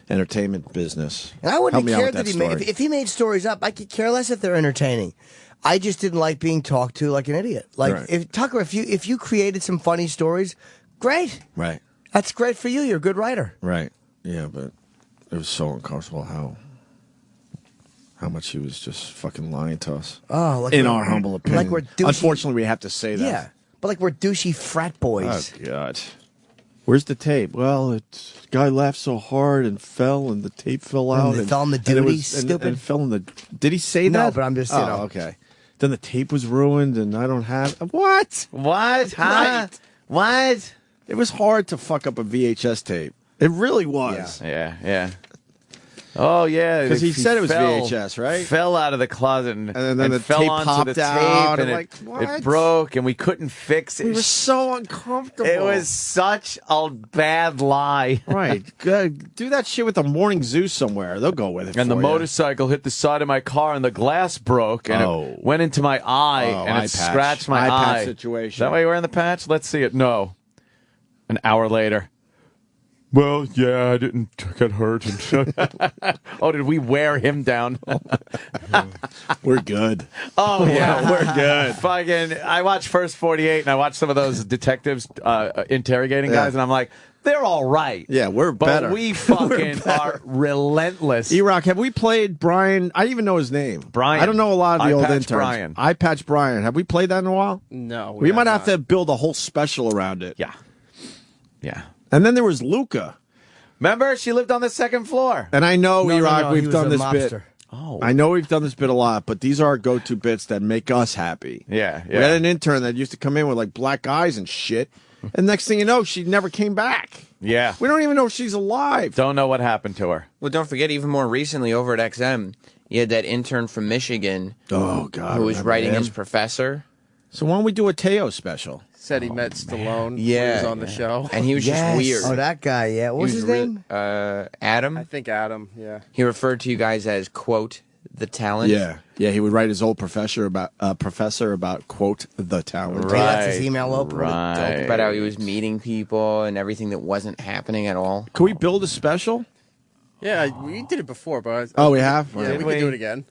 entertainment business. And I wouldn't Help me out care with that he story. made. If he made stories up, I could care less if they're entertaining. I just didn't like being talked to like an idiot. Like Right. if Tucker, if you created some funny stories, great. Right. That's great for you. You're a good writer. Right. Yeah, but it was so uncomfortable how much he was just fucking lying to us. Oh, like in we're- our humble opinion. like we're douchey- Unfortunately, we have to say that. Yeah, but like we're douchey frat boys. Oh God. Where's the tape? Well, guy laughed so hard and fell, and the tape fell out. it fell in the and it duty, was- and stupid. it fell in the. Did he say No, that? but I'm just, you know. okay. Then the tape was ruined, and I don't have what? What? Huh? Right. What? It was hard to fuck up a VHS tape. It really was. Yeah. Oh yeah, 'Cause he said it was fell- VHS, right? Fell out of the closet and then the fell tape onto popped the out, tape, and and like, it what? broke, and we couldn't fix it. We were so uncomfortable. It was such a bad lie. Right. Good. Do that shit with the Morning Zoo somewhere. They'll go with it. And the for you. motorcycle hit the side of my car, and the glass broke, and it went into my eye, and eye it patch. scratched my Eye patch eye. situation. Is that why you're wearing the patch? Let's see it. No. An hour later. Well, yeah, I didn't get hurt. Oh, did we wear him down? We're good. Oh, yeah. We're good. Fucking, I watched First 48, and I watched some of those detectives interrogating guys, and I'm like, they're all right. Yeah, we're But better. we fucking are relentless. E-Rock, have we played Brian? I didn't even know his name. Brian. I don't know a lot of the Eye old Patch interns. Brian. Eye Patch Brian. Have we played that in a while? No. We might have to build a whole special around it. Yeah. Yeah. And then there was Luca. Remember, she lived on the second floor. And I know, No, E-Rock, no, he we've was done a this mobster. bit. Oh. I know we've done this bit a lot, but these are our go-to bits that make us happy. Yeah, We had an intern that used to come in with like black eyes and shit. And next thing you know, she never came back. Yeah. We don't even know if she's alive. Don't know what happened to her. Well, don't forget, even more recently over at XM, you had that intern from Michigan Oh, God. who was remember writing him? as professor. So why don't we do a Teo special? Said he met Stallone. when Yeah, he was on the show. And he was Yes. just weird. Oh, that guy. Yeah. What was his name? Adam. I think Adam. Yeah. He referred to you guys as, quote, the talent. Yeah. Yeah, he would write his old professor about, quote, the talent. Right. That's his email opener. Talked about how he was meeting people and everything that wasn't happening at all. Can we build a special? Yeah, we did it before, but Oh, we have? Yeah, Did we we? can do it again.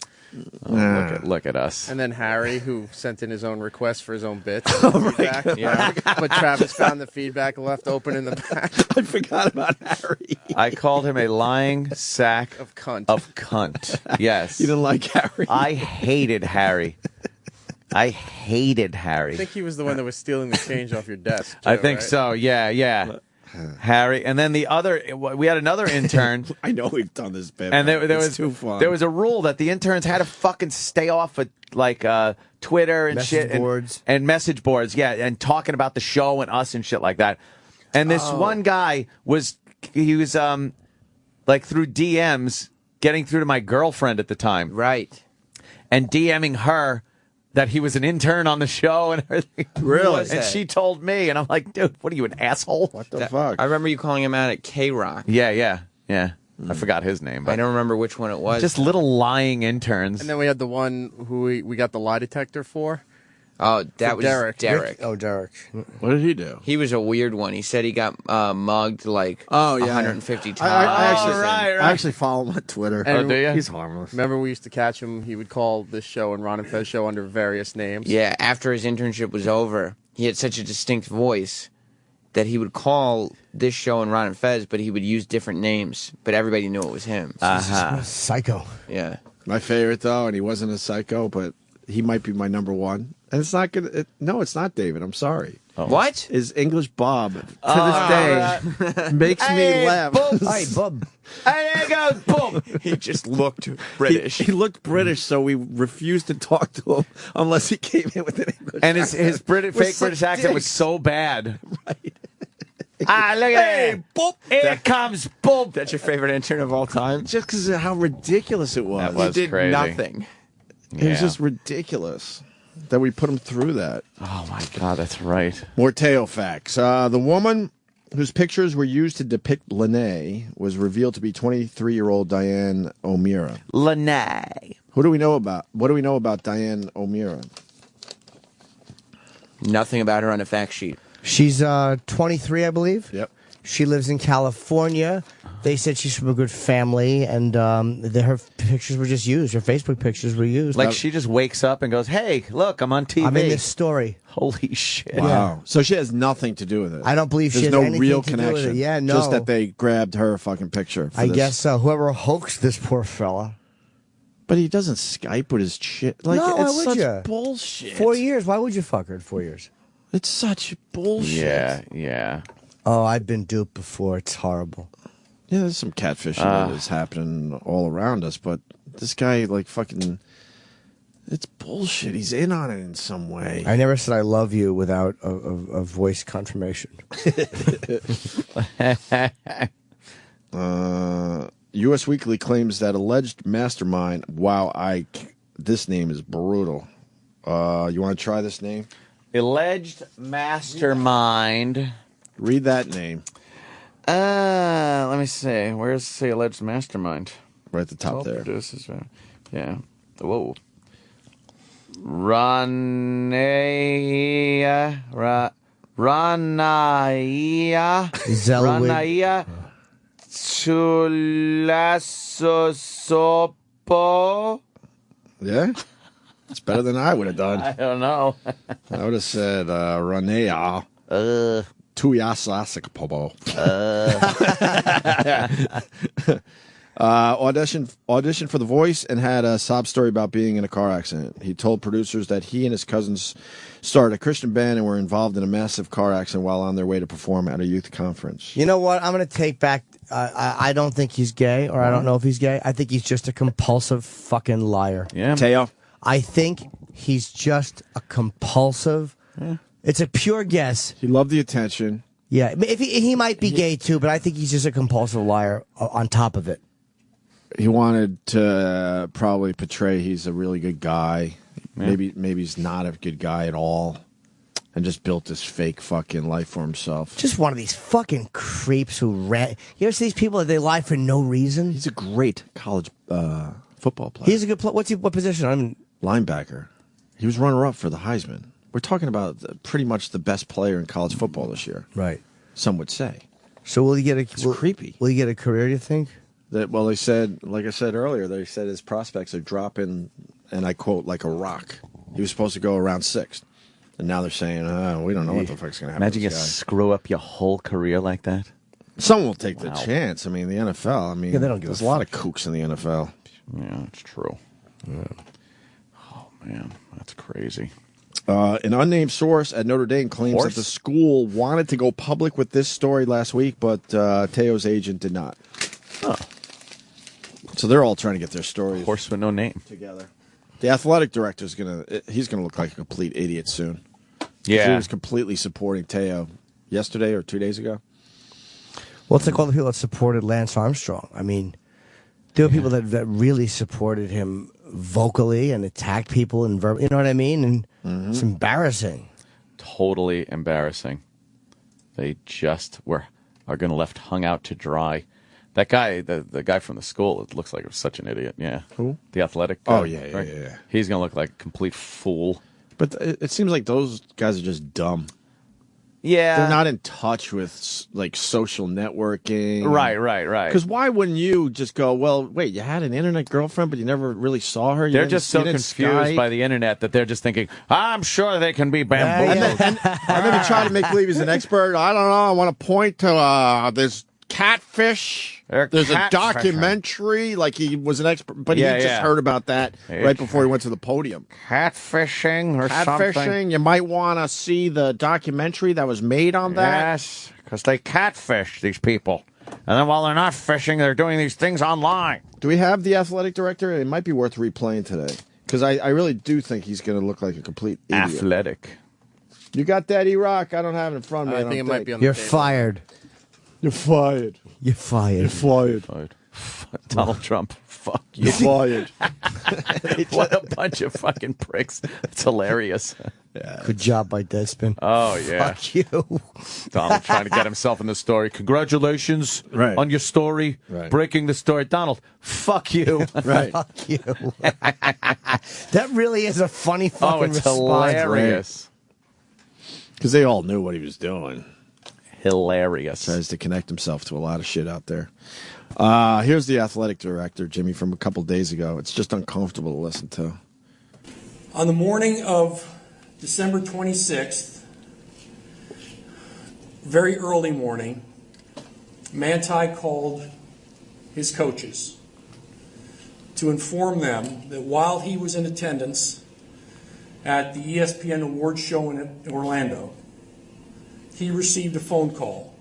Look at us. And then Harry, who sent in his own request for his own bits. Oh, feedback. Yeah. But Travis found the feedback left open in the back. I forgot about Harry. I called him a lying sack Of cunt. of cunt. Yes. You didn't like Harry? I hated Harry. I hated I Harry. think he was the one that was stealing the change off your desk. I too, think right? so. Yeah. Harry. And then the other, we had another intern. I know we've done this bit. And there it's was too fun. There was a rule that the interns had to fucking stay off of like Twitter and Message shit boards. and message boards, yeah, and talking about the show and us and shit like that. And this one guy was like through DMs getting through to my girlfriend at the time, Right. and DMing her that he was an intern on the show and everything. Really? And she told me, and I'm like, dude, what are you, an asshole? What the fuck? I remember you calling him out at K-Rock. Yeah. I forgot his name, but I don't remember which one it was. just little lying interns. And then we had the one who we got the lie detector for. Oh, that was Derek. Derek. Oh, Derek. What did he do? He was a weird one. He said he got mugged like Oh, yeah. 150 times. I actually follow him on Twitter. And do you? He's harmless. Remember, we used to catch him. He would call this show and Ron and Fez show under various names. Yeah, after his internship was over, he had such a distinct voice that he would call this show and Ron and Fez, but he would use different names, but everybody knew it was him. Psycho. Yeah. My favorite, though, and he wasn't a psycho, but he might be my number one. And it's not gonna. No, it's not David. I'm sorry. What? Is English Bob to this day makes me laugh. Hi, bub. And there goes, boom. He just looked British. He looked British, so we refused to talk to him unless he came in with an English And his accent. fake We're such British accent was dicks. so bad. Look at Hey, boop. Here comes Boop. That's your favorite intern of all time? Just because of how ridiculous it was. That was He did crazy. nothing. It was just ridiculous that we put him through that. Oh my God, that's right. More Teo facts. The woman whose pictures were used to depict Lene was revealed to be 23-year-old Diane O'Meara. Lene. What do we know about Diane O'Meara? Nothing about her on the fact sheet. She's 23, I believe. Yep. She lives in California. They said she's from a good family, and her pictures were just used. Her Facebook pictures were used. Like she just wakes up and goes, "Hey, look, I'm on TV. I'm in this story." Holy shit! Wow. Yeah. So she has nothing to do with it. I don't believe she There's has no anything real to do with connection. it. Yeah, no. Just that they grabbed her fucking picture. For I this. guess so. Whoever hoaxed this poor fella. But he doesn't Skype with his chick. Like, No, why it's would such ya? bullshit. 4 years. Why would you fuck her in 4 years? It's such bullshit. Yeah. Oh, I've been duped before. It's horrible. Yeah, there's some catfishing that is happening all around us, but this guy, like, fucking, it's bullshit. He's in on it in some way. I never said I love you without a voice confirmation. U.S. Weekly claims that alleged mastermind. Wow, this name is brutal. You want to try this name? Alleged mastermind. Read that name. Let me see. Where's the alleged mastermind? Right at the top there. Producers, yeah. Whoa. Ranaya. Zelwyn. Chulasosopo. Yeah? It's better than I would have done. I don't know. I would have said Ranea. Tuyasasakapobo. Auditioned for The Voice and had a sob story about being in a car accident. He told producers that he and his cousins started a Christian band and were involved in a massive car accident while on their way to perform at a youth conference. You know what? I'm going to take back. I don't think he's gay, or I don't know if he's gay. I think he's just a compulsive fucking liar. Yeah. Teo? I think he's just a compulsive. Yeah. It's a pure guess. He loved the attention. Yeah, if he might be gay too, but I think he's just a compulsive liar on top of it. He wanted to probably portray he's a really good guy. Yeah. Maybe he's not a good guy at all, and just built this fake fucking life for himself. Just one of these fucking creeps who ran. You ever see these people that they lie for no reason? He's a great college football player. He's a good player. What position? I mean, linebacker. He was runner-up for the Heisman. We're talking about pretty much the best player in college football this year. Right. Some would say. So will he get a? It's creepy. Will he get a career? Do you think? Well, they said, like I said earlier, they said his prospects are dropping, and I quote, like a rock. He was supposed to go around 6th, and now they're saying, we don't know what the fuck's going to happen. Imagine to you this guy. screw up your whole career like that. Someone will take the chance. I mean, the NFL. I mean, Yeah, they don't give there's a a lot of kooks in the NFL. Yeah, it's true. Yeah. Oh, man, that's crazy. An unnamed source at Notre Dame claims that the school wanted to go public with this story last week, but Teo's agent did not. Oh. So they're all trying to get their stories Horse with no name together. The athletic director's he's gonna look like a complete idiot soon. Yeah. He was completely supporting Teo yesterday or 2 days ago. Well, it's like all the people that supported Lance Armstrong. I mean, there were people that really supported him vocally and attacked people and you know what I mean? And it's embarrassing. Totally embarrassing. They just are going to left hung out to dry. That guy, the guy from the school, it looks like such an idiot. Yeah. Who? The athletic guy. Oh, yeah. He's going to look like a complete fool. But it seems like those guys are just dumb. Yeah. They're not in touch with, like, social networking. Right. Because why wouldn't you just go, well, wait, you had an internet girlfriend, but you never really saw her? They're just so confused by the internet that they're just thinking, I'm sure they can be bamboozled. And then you try to make believe he's an expert. I don't know. I want to point to this catfish. There's a documentary, like he was an expert, but he just heard about that right before he went to the podium. Catfishing or Catfishing. something. You might want to see the documentary that was made on that. Yes, because they catfish these people. And then while they're not fishing, they're doing these things online. Do we have the athletic director? It might be worth replaying today. Because I really do think he's going to look like a complete idiot. Athletic. You got that, E-Rock? I don't have it in front of me. I think it might be on the You're table. fired. You're fired. You're fired. You're fired. Donald Trump. Fuck you. You're fired. What a bunch of fucking pricks. It's hilarious. Good job by Deadspin. Oh, yeah. Fuck you. Donald trying to get himself in the story. Congratulations on your story. Right. Breaking the story. Donald, fuck you. Right. Fuck you. That really is a funny fucking Oh, it's response. hilarious. Because they all knew what he was doing. Hilarious. Tries to connect himself to a lot of shit out there. Here's the athletic director, Jimmy, from a couple days ago. It's just uncomfortable to listen to. On the morning of December 26th, very early morning, Manti called his coaches to inform them that while he was in attendance at the ESPN Awards show in Orlando, he received a phone call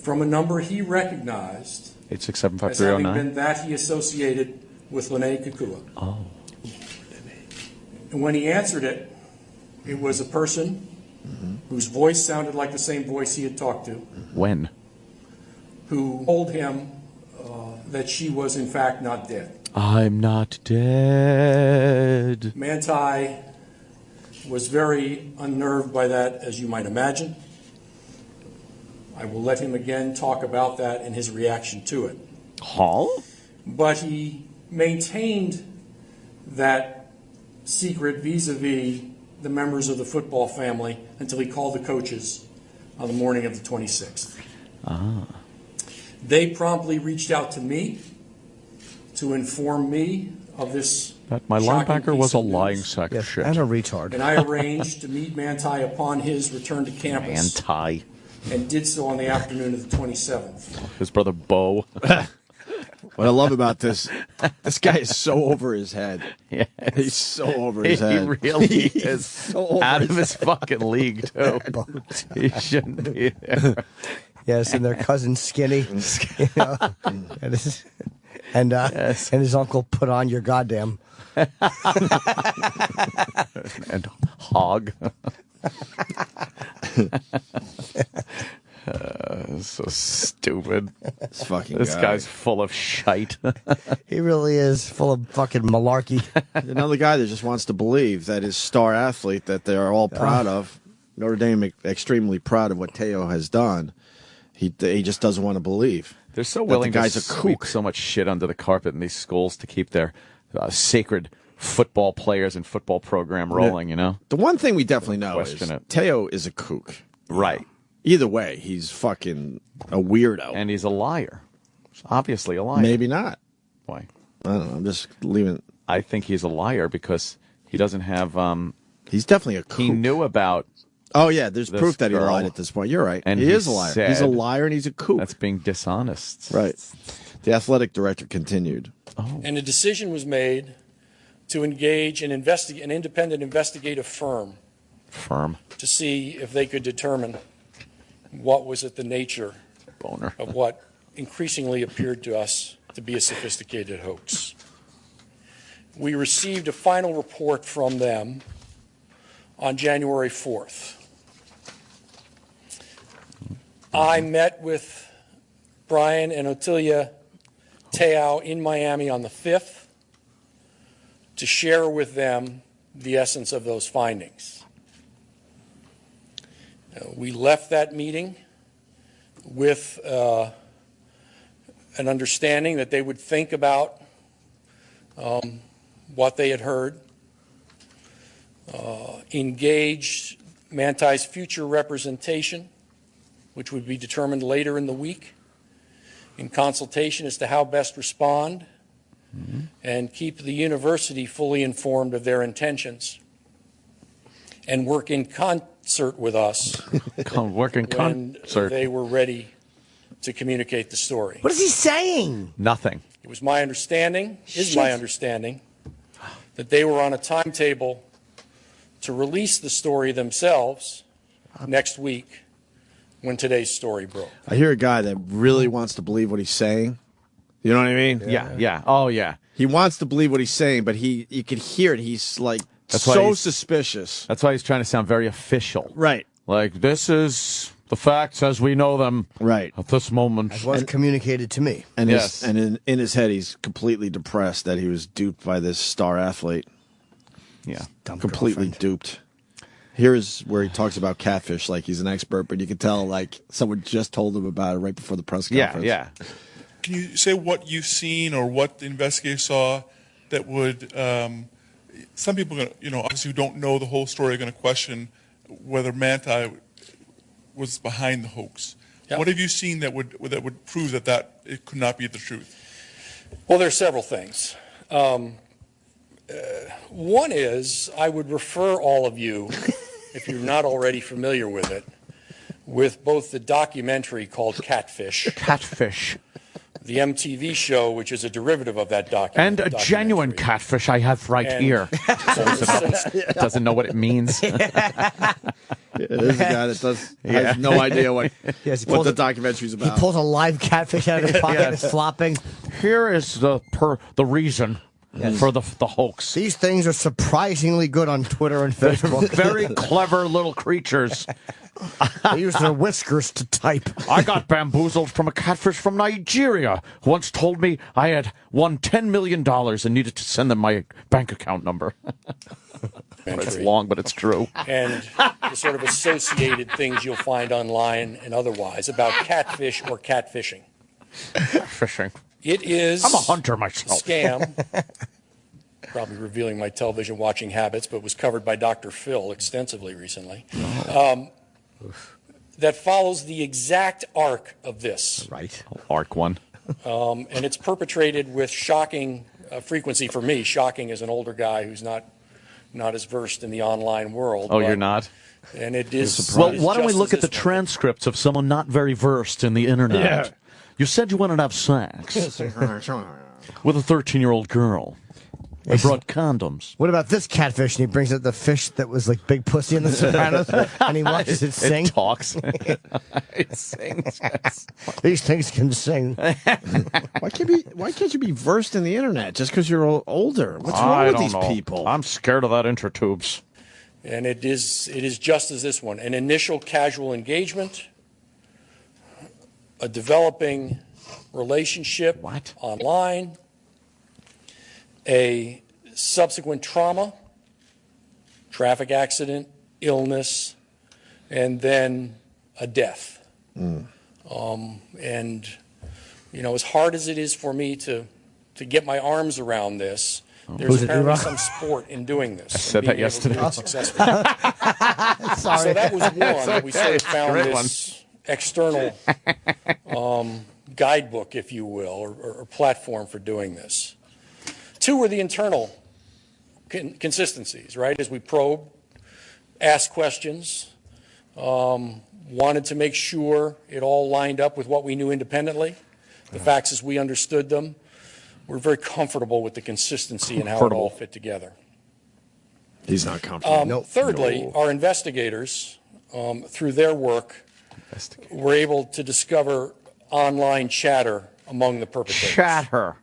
from a number he recognized as having 8675309. been that he associated with Lene Kekua. Oh. And when he answered it, it was a person whose voice sounded like the same voice he had talked to, When? who told him that she was in fact not dead. I'm not dead. Manti was very unnerved by that, as you might imagine. I will let him again talk about that and his reaction to it. Huh? But he maintained that secret vis-a-vis the members of the football family until he called the coaches on the morning of the 26th. Ah. They promptly reached out to me to inform me of this That my shocking linebacker piece was a of news. lying sack of shit. And a retard. And I arranged to meet Manti upon his return to campus. Manti. And did so on the afternoon of the 27th. His brother Bo. What I love about this guy is so over his head. Yes. He's so over his head. He really He's is so over out of his his fucking league, too. He shouldn't be there. Yes, and their cousin Skinny. You know, and his uncle put on your goddamn. And Hog. So stupid. This fucking This guy. guy's full of shite. He really is full of fucking malarkey. Another guy that just wants to believe that his star athlete that they're all proud of, Notre Dame extremely proud of what Teo has done. He just doesn't want to believe. They're so that willing the guy's to a sweep kook. so much shit under the carpet in these schools to keep their sacred football players and football program rolling, you know? The one thing we definitely know Question is it. Teo is a kook. Right. Either way, he's fucking a weirdo. And he's a liar. He's obviously a liar. Maybe not. Why? I don't know. I'm just leaving. I think he's a liar because he doesn't have. He's definitely a kook. He knew about. Oh, yeah, there's this proof that he girl, lied at this point. You're right. And he is a liar. said He's a liar and he's a kook. That's being dishonest. Right. The athletic director continued. And a decision was made to engage an independent investigative firm to see if they could determine what was at the nature of what increasingly appeared to us to be a sophisticated hoax. We received a final report from them on January 4th. I met with Brian and Otilia Teau in Miami on the 5th to share with them the essence of those findings. We left that meeting with an understanding that they would think about what they had heard, engage Manti's future representation, which would be determined later in the week, in consultation as to how best respond, and keep the university fully informed of their intentions, and work in concert with us Work in when concert. they were ready to communicate the story. What is he saying? Nothing. It was my understanding, my understanding, that they were on a timetable to release the story themselves next week when today's story broke. I hear a guy that really wants to believe what he's saying. You know what I mean? Yeah. Oh, yeah. He wants to believe what he's saying, but you could hear it. He's like so suspicious. That's why he's trying to sound very official. Right. Like, this is the facts as we know them. Right. At this moment. As was communicated to me. And in his head, he's completely depressed that he was duped by this star athlete. Yeah. Completely duped. Here's where he talks about catfish like he's an expert, but you can tell like someone just told him about it right before the press conference. Yeah. Can you say what you've seen or what the investigators saw that would, some people, obviously who don't know the whole story are going to question whether Manti was behind the hoax. Yep. What have you seen that would prove that it could not be the truth? Well, there's several things. One is I would refer all of you, if you're not already familiar with it, with both the documentary called Catfish. Catfish. The MTV show, which is a derivative of that And a genuine catfish I have here. Doesn't know what it means. There's a guy that has no idea what the documentary's about. He pulls a live catfish out of his pocket and is flopping. Here is the reason for the hoax. These things are surprisingly good on Twitter and Facebook. Very clever little creatures. They use their whiskers to type. I got bamboozled from a catfish from Nigeria who once told me I had won $10 million and needed to send them my bank account number. It's long, but it's true. And the sort of associated things you'll find online and otherwise about catfish or catfishing. Fishing. It is. I'm a hunter myself. A scam. Probably revealing my television watching habits, but was covered by Dr. Phil extensively recently. That follows the exact arc of this. Right. Arc one. And it's perpetrated with shocking frequency for me. Shocking as an older guy who's not as versed in the online world. Oh, you're not? And it is. Well, why don't we look at the transcripts of someone not very versed in the internet? Yeah. You said you wanted to have sex with a 13-year-old girl. I brought condoms. What about this catfish? And he brings out the fish that was like Big Pussy in The Sopranos, and he watches it sing. It talks. It sings. Yes. These things can sing. Why can't you be versed in the internet just because you're older? What's wrong with these people? I'm scared of that intertubes. And it is just as this one: an initial casual engagement, a developing relationship online, a subsequent trauma, traffic accident, illness, and then a death. And as hard as it is for me to get my arms around this, there's apparently some sport in doing this. I said that yesterday. Successfully. So that was one. We sort of found this external guidebook, if you will, or platform for doing this. Two were the internal consistencies, right? As we probed, asked questions, wanted to make sure it all lined up with what we knew independently, the facts as we understood them. We're very comfortable with the consistency and how it all fit together. He's not comfortable. Thirdly, our investigators, through their work, were able to discover online chatter among the perpetrators. Chatter.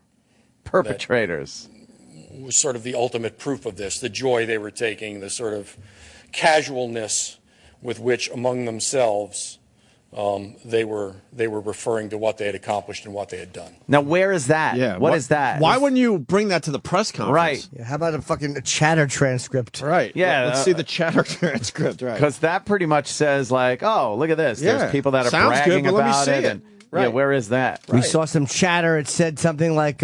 Perpetrators. Was sort of the ultimate proof of this, the joy they were taking, the sort of casualness with which among themselves they were referring to what they had accomplished and what they had done. Now, where is that? Yeah, what is that? Why wouldn't you bring that to the press conference? Right. Yeah, how about a fucking chatter transcript? Right. Yeah. Let's see the chatter transcript. Right. Because that pretty much says, like, oh, look at this. Yeah. There's people that are Sounds bragging good, but let me about see it. it. And, Right. yeah, where is that? We saw some chatter. It said something like,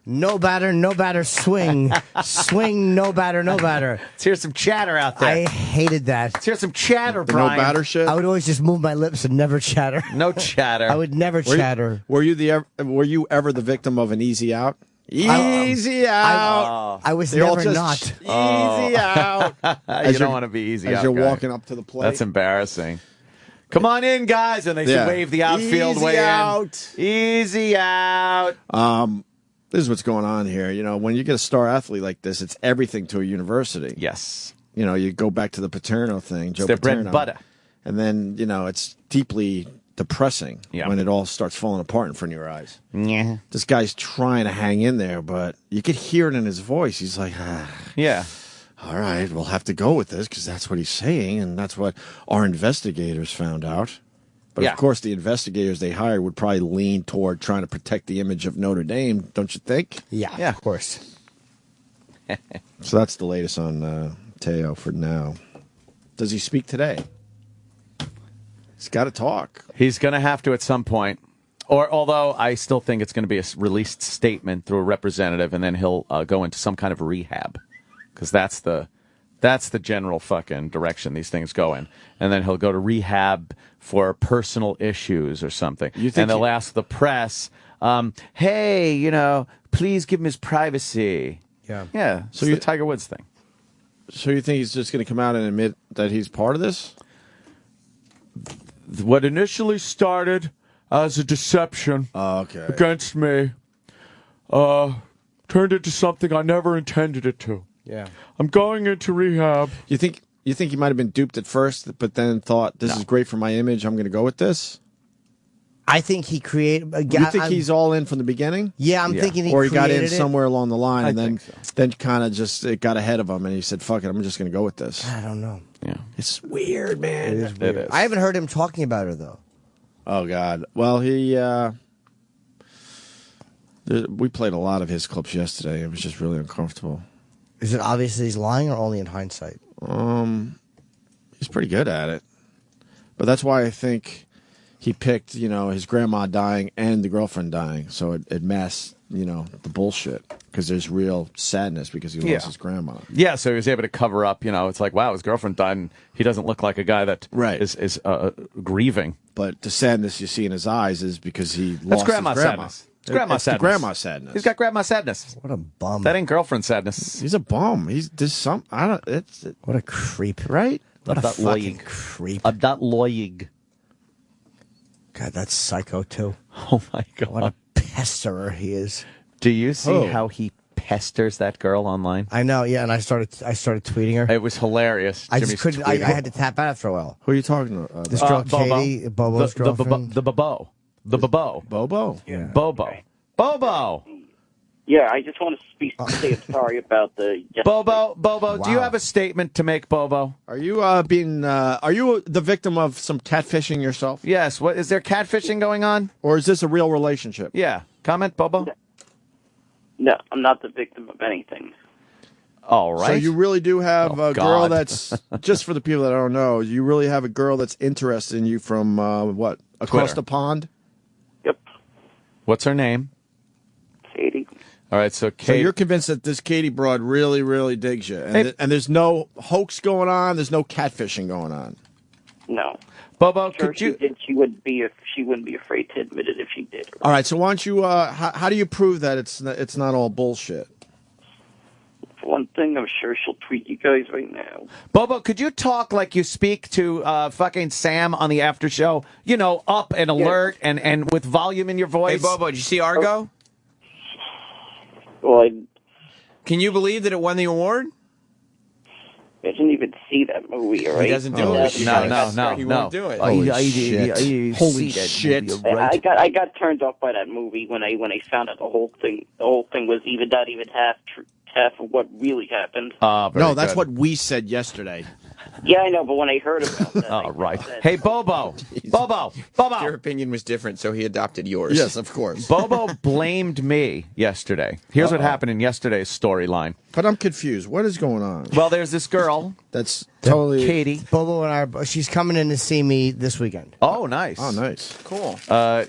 no batter, swing. Swing, no batter. Let's hear some chatter out there. I hated that. Let's hear some chatter, The Brian. no batter shit? I would always just move my lips and never chatter. No chatter. I would never chatter. Were you ever the victim of an easy out? Easy out. I was They're all never just not. Easy out. You don't want to be easy as out, you're guy. walking up to the plate. That's embarrassing. Come on in, guys, and they should wave the outfield Easy way out. in. Easy out. This is what's going on here. You know, when you get a star athlete like this, it's everything to a university. Yes. You know, you go back to the Paterno thing, Joe It's their bread Paterno, and butter. and then it's deeply depressing when it all starts falling apart in front of your eyes. Yeah. This guy's trying to hang in there, but you could hear it in his voice. He's like, Yeah. all right, we'll have to go with this because that's what he's saying, and that's what our investigators found out. But Yeah. of course, the investigators they hired would probably lean toward trying to protect the image of Notre Dame, don't you think? Yeah, of course. So that's the latest on Teo for now. Does he speak today? He's got to talk. He's going to have to at some point. Or although I still think it's going to be a released statement through a representative, and then he'll go into some kind of rehab, because that's the general fucking direction these things go in. And then he'll go to rehab for personal issues or something. You think and they'll ask the press, "Hey, please give him his privacy." Yeah. So the Tiger Woods thing. So you think he's just going to come out and admit that he's part of this? What initially started as a deception against me turned into something I never intended it to. Yeah. I'm going into rehab. You think he might have been duped at first, but then thought, this is great for my image, I'm going to go with this? I think he created. You think he's all in from the beginning? Yeah, I'm thinking he or he got in created it. somewhere along the line, I and then kind of just it got ahead of him, and he said, "Fuck it, I'm just going to go with this." I don't know. Yeah, it's weird, man. It is weird. I haven't heard him talking about her though. Oh God. Well, we played a lot of his clips yesterday. It was just really uncomfortable. Is it obvious that he's lying, or only in hindsight? He's pretty good at it, but that's why I think he picked, his grandma dying and the girlfriend dying, so it masks, the bullshit, because there's real sadness because he lost his grandma. Yeah, so he was able to cover up, it's like, wow, his girlfriend died, and he doesn't look like a guy that is grieving. But the sadness you see in his eyes is because he lost That's grandma his grandma. sadness. It's grandma It's sadness. the grandma sadness. He's got grandma sadness. What a bum. That ain't girlfriend sadness. He's a bum. There's some. I don't. What a creep, right? What a I'm not fucking lying. creep. I'm not lying. God, that's psycho too. Oh my God. What a pesterer he is. Do you see Oh. how he pesters that girl online? I know, yeah, and I started tweeting her. It was hilarious. I Jimmy's just couldn't. I tweeting. had to tap out after a while. Who are you talking about? This girl, Bobo. Katie, Bobo's girlfriend. The Bobo. The Bobo. Bobo? Yeah. Bobo. Bobo. Yeah, I just want to say I'm sorry about the... Bobo, do you have a statement to make, Bobo? Are you are you the victim of some catfishing yourself? Yes. What is there catfishing going on? Or is this a real relationship? Yeah. Comment, Bobo? No, I'm not the victim of anything. All right. So you really do have a girl God. that's, just for the people that don't know, you really have a girl that's interested in you from, what, across Twitter. the pond? What's her name? Katie. All right, so So Kate. you're convinced that this Katie broad really, really digs you. And, Hey. and there's no hoax going on, there's no catfishing going on. No. Bobo, Sure, could you... she wouldn't be afraid to admit it if she did. All right, so why don't you, how do you prove that it's not all bullshit? For one thing, I'm sure she'll tweet you guys right now. Bobo, could you talk like you speak to fucking Sam on the after show? Up and alert and with volume in your voice. Hey, Bobo, did you see Argo? Well, Can you believe that it won the award? I didn't even see that movie, all right? He doesn't do it. No. He won't do it. Holy shit. Holy shit. I got turned off by that movie when I found out the whole thing was not even half of what really happened. No, that's what we said yesterday. Yeah, I know, but when I heard about that, All right. Hey, Bobo. Bobo. Your opinion was different, so he adopted yours. Yes, of course. Bobo blamed me yesterday. Here's what happened in yesterday's storyline. But I'm confused. What is going on? Well, there's this girl. That's totally... Katie. Bobo and she's coming in to see me this weekend. Oh, nice. Oh, nice. Cool.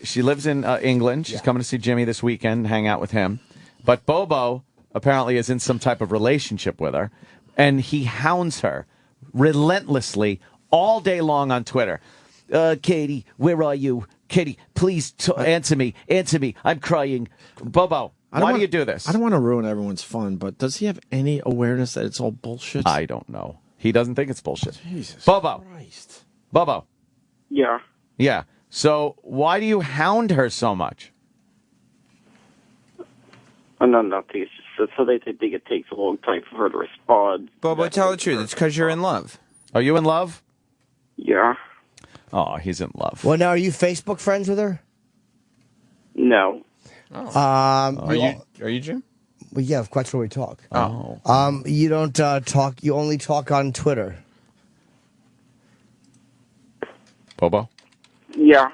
She lives in England. She's coming to see Jimmy this weekend, hang out with him. But Bobo apparently is in some type of relationship with her, and he hounds her relentlessly all day long on Twitter. Katie, where are you? Katie, please answer me. Answer me. I'm crying. Bobo, why do you do this? I don't want to ruin everyone's fun, but does he have any awareness that it's all bullshit? I don't know. He doesn't think it's bullshit. Jesus Bobo. Christ. Bobo. Yeah. Yeah. So why do you hound her so much? No, nothing. It's just so they think it takes a long time for her to respond. Bobo, tell the truth. It's because you're in love. Are you in love? Yeah. Oh, he's in love. Well, now are you Facebook friends with her? No. Are you, Jim? Well, yeah, that's where we talk. Oh. You don't talk. You only talk on Twitter. Bobo? Yeah.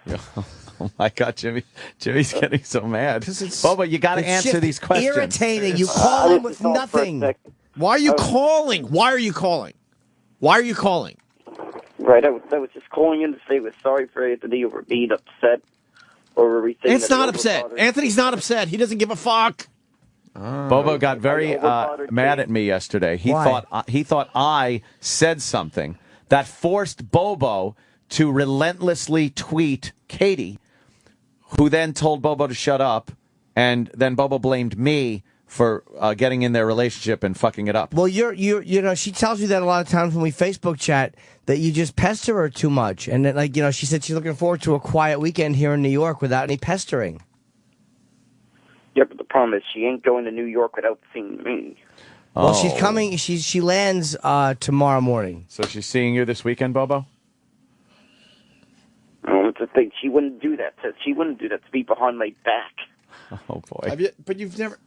Yeah. Oh my God, Jimmy's getting so mad. Bobo, you got to it's answer just these questions. irritating. You call him with nothing. Why are you calling? Why are you calling? Why are you calling? Right, I was just calling in to say we're sorry for Anthony over being upset over everything. It's not upset. Anthony's not upset. He doesn't give a fuck. Bobo got very mad at me yesterday. He Why? thought I said something that forced Bobo to relentlessly tweet Katie, who then told Bobo to shut up, and then Bobo blamed me for getting in their relationship and fucking it up. Well, you know, she tells me that a lot of times when we Facebook chat that you just pester her too much, and that, like, you know, she said she's looking forward to a quiet weekend here in New York without any pestering. Yeah, but the problem is she ain't going to New York without seeing me. Well, she's coming. She lands tomorrow morning. So she's seeing you this weekend, Bobo? Oh, it's the thing. She wouldn't do that. She wouldn't do that to me behind my back. Oh boy! But you've never.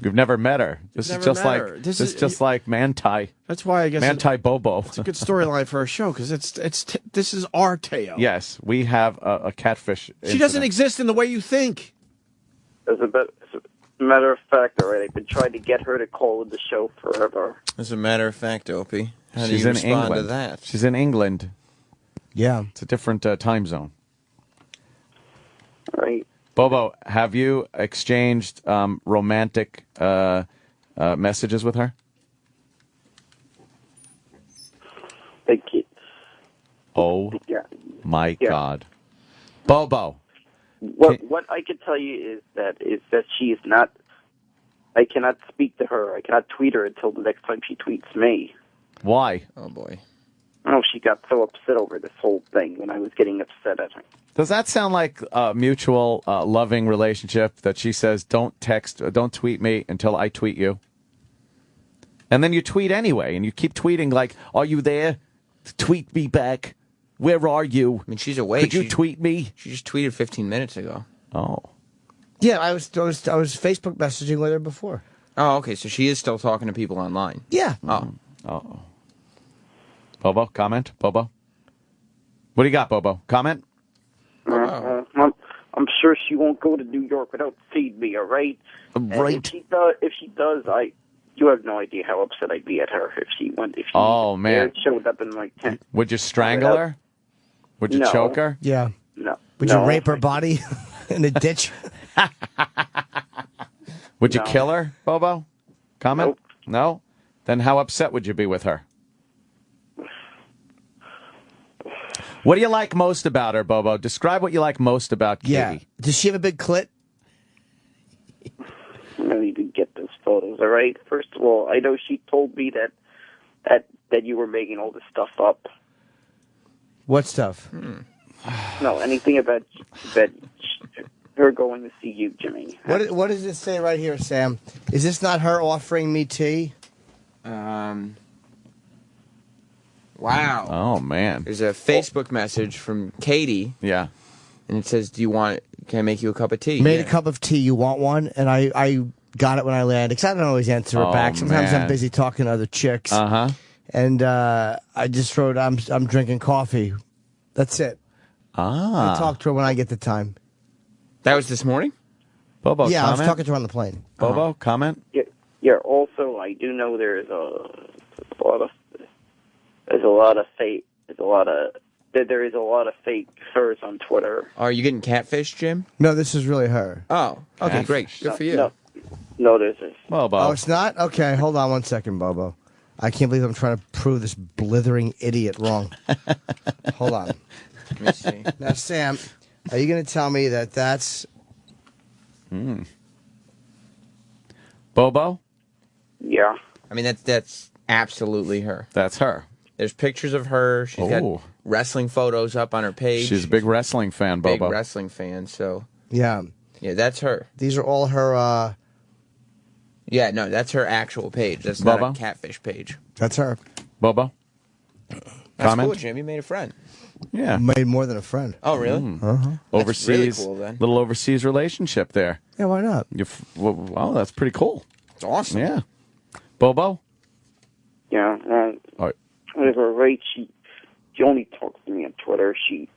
You've never met her. This is never just met like her. this is just like Manti. That's why I guess Manti Bobo. It's a good storyline for a show because this is our Teo. Yes, we have a catfish. She doesn't exist in the way you think. As a matter of fact, all right, I've been trying to get her to call in the show forever. As a matter of fact, Opie, how do She's you in respond England. to that? She's in England. Yeah, it's a different time zone. Right. Bobo, have you exchanged romantic messages with her? Thank you. Oh, Yeah. my God. Bobo. What I can tell you is that she is not. I cannot speak to her. I cannot tweet her until the next time she tweets me. Why? Oh boy. Oh, she got so upset over this whole thing when I was getting upset at her. Does that sound like a mutual loving relationship that she says, don't tweet me until I tweet you? And then you tweet anyway, and you keep tweeting like, are you there? Tweet me back. Where are you? I mean, she's awake. Could you tweet me? She just tweeted 15 minutes ago. Oh. Yeah, I was Facebook messaging with her before. Oh, okay. So she is still talking to people online. Yeah. Oh. Oh. Bobo, comment? Bobo? What do you got, Bobo? Comment? I'm sure she won't go to New York without seeing me. All right. Right. And if she does, you have no idea how upset I'd be at her if she went. If she man. showed up in my tent. Would you strangle her? Would you No. choke her? Yeah. No. Would you rape her body in a ditch? Would you No. kill her, Bobo? Comment? Nope. No? Then how upset would you be with her? What do you like most about her, Bobo? Describe what you like most about Katie. Yeah. Does she have a big clit? I need to get those photos. All right. First of all, I know she told me that you were making all this stuff up. What stuff? No, anything about her going to see you, Jimmy. What does it say right here, Sam? Is this not her offering me tea? Wow. Oh, man. There's a Facebook message from Katie. Yeah. And it says, can I make you a cup of tea? Made a cup of tea. You want one? And I got it when I landed, because I don't always answer her back. Sometimes man. I'm busy talking to other chicks. Uh-huh. And I just wrote, I'm drinking coffee. That's it. Ah. I'll talk to her when I get the time. That was this morning? Bobo, Yeah, comment? I was talking to her on the plane. Bobo, comment? Yeah. Also, I do know there's a lot of fake furs on Twitter. Are you getting catfish, Jim? No, this is really her. Oh, okay, great. Good for you. No, there's a... Bobo. Oh, it's not? Okay, hold on one second, Bobo. I can't believe I'm trying to prove this blithering idiot wrong. Hold on. Let me see. Now, Sam, are you going to tell me that that's... Bobo? Yeah. I mean, that's absolutely her. That's her. There's pictures of her. She's got wrestling photos up on her page. She's a big wrestling fan, Big Bobo. wrestling fan, so... Yeah. Yeah, that's her. These are all her... Yeah, no, that's her actual page. That's Bobo? not a catfish page. That's her. Bobo? That's comment? cool, Jim. You made a friend. Yeah. Made more than a friend. Oh, really? Uh-huh. Overseas, really cool, then. little overseas relationship there. Yeah, why not? Wow, that's pretty cool. It's awesome. Yeah. Bobo? Yeah, All right. whatever, right? She only talks to me on Twitter. She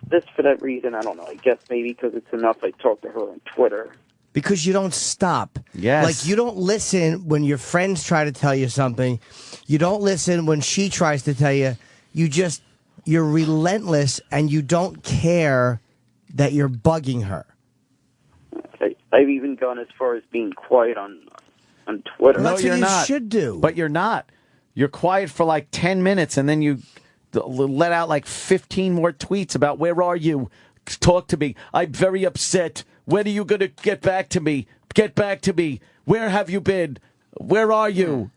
this for that reason. I don't know. I guess maybe because it's enough I talk to her on Twitter. Because you don't stop. Yes. Like, you don't listen when your friends try to tell you something. You don't listen when she tries to tell you. You're relentless, and you don't care that you're bugging her. I've even gone as far as being quiet on Twitter. No, That's you're what you not. should do. But you're not. You're quiet for like 10 minutes, and then you let out like 15 more tweets about where are you? Talk to me. I'm very upset. When are you going to get back to me? Get back to me. Where have you been? Where are you?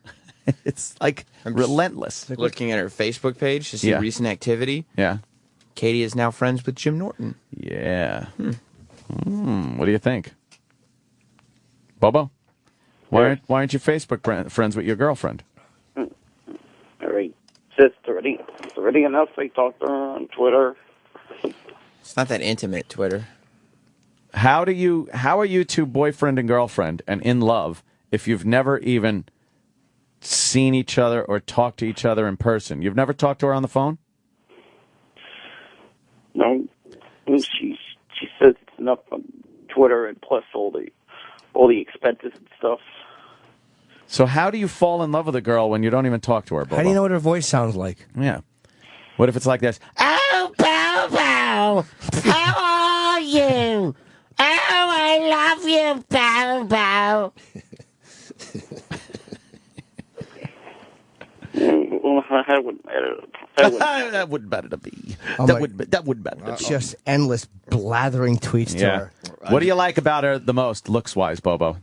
It's like relentless. Looking at her Facebook page to see Yeah. recent activity. Yeah. Katie is now friends with Jim Norton. Yeah. What do you think? Bobo? Why aren't you Facebook friends with your girlfriend? All right, it's already enough. I talk to her on Twitter. It's not that intimate, Twitter. How are you two boyfriend and girlfriend and in love if you've never even seen each other or talked to each other in person? You've never talked to her on the phone? No, she says it's enough on Twitter, and plus all the expenses and stuff. So how do you fall in love with a girl when you don't even talk to her, Bobo? How do you know what her voice sounds like? Yeah. What if it's like this? Oh, Bobo! How are you? Oh, I love you, Bobo. Well, that wouldn't matter. That wouldn't matter to me. That wouldn't matter to me. Just endless blathering tweets to her. What do you like about her the most, looks-wise, Bobo?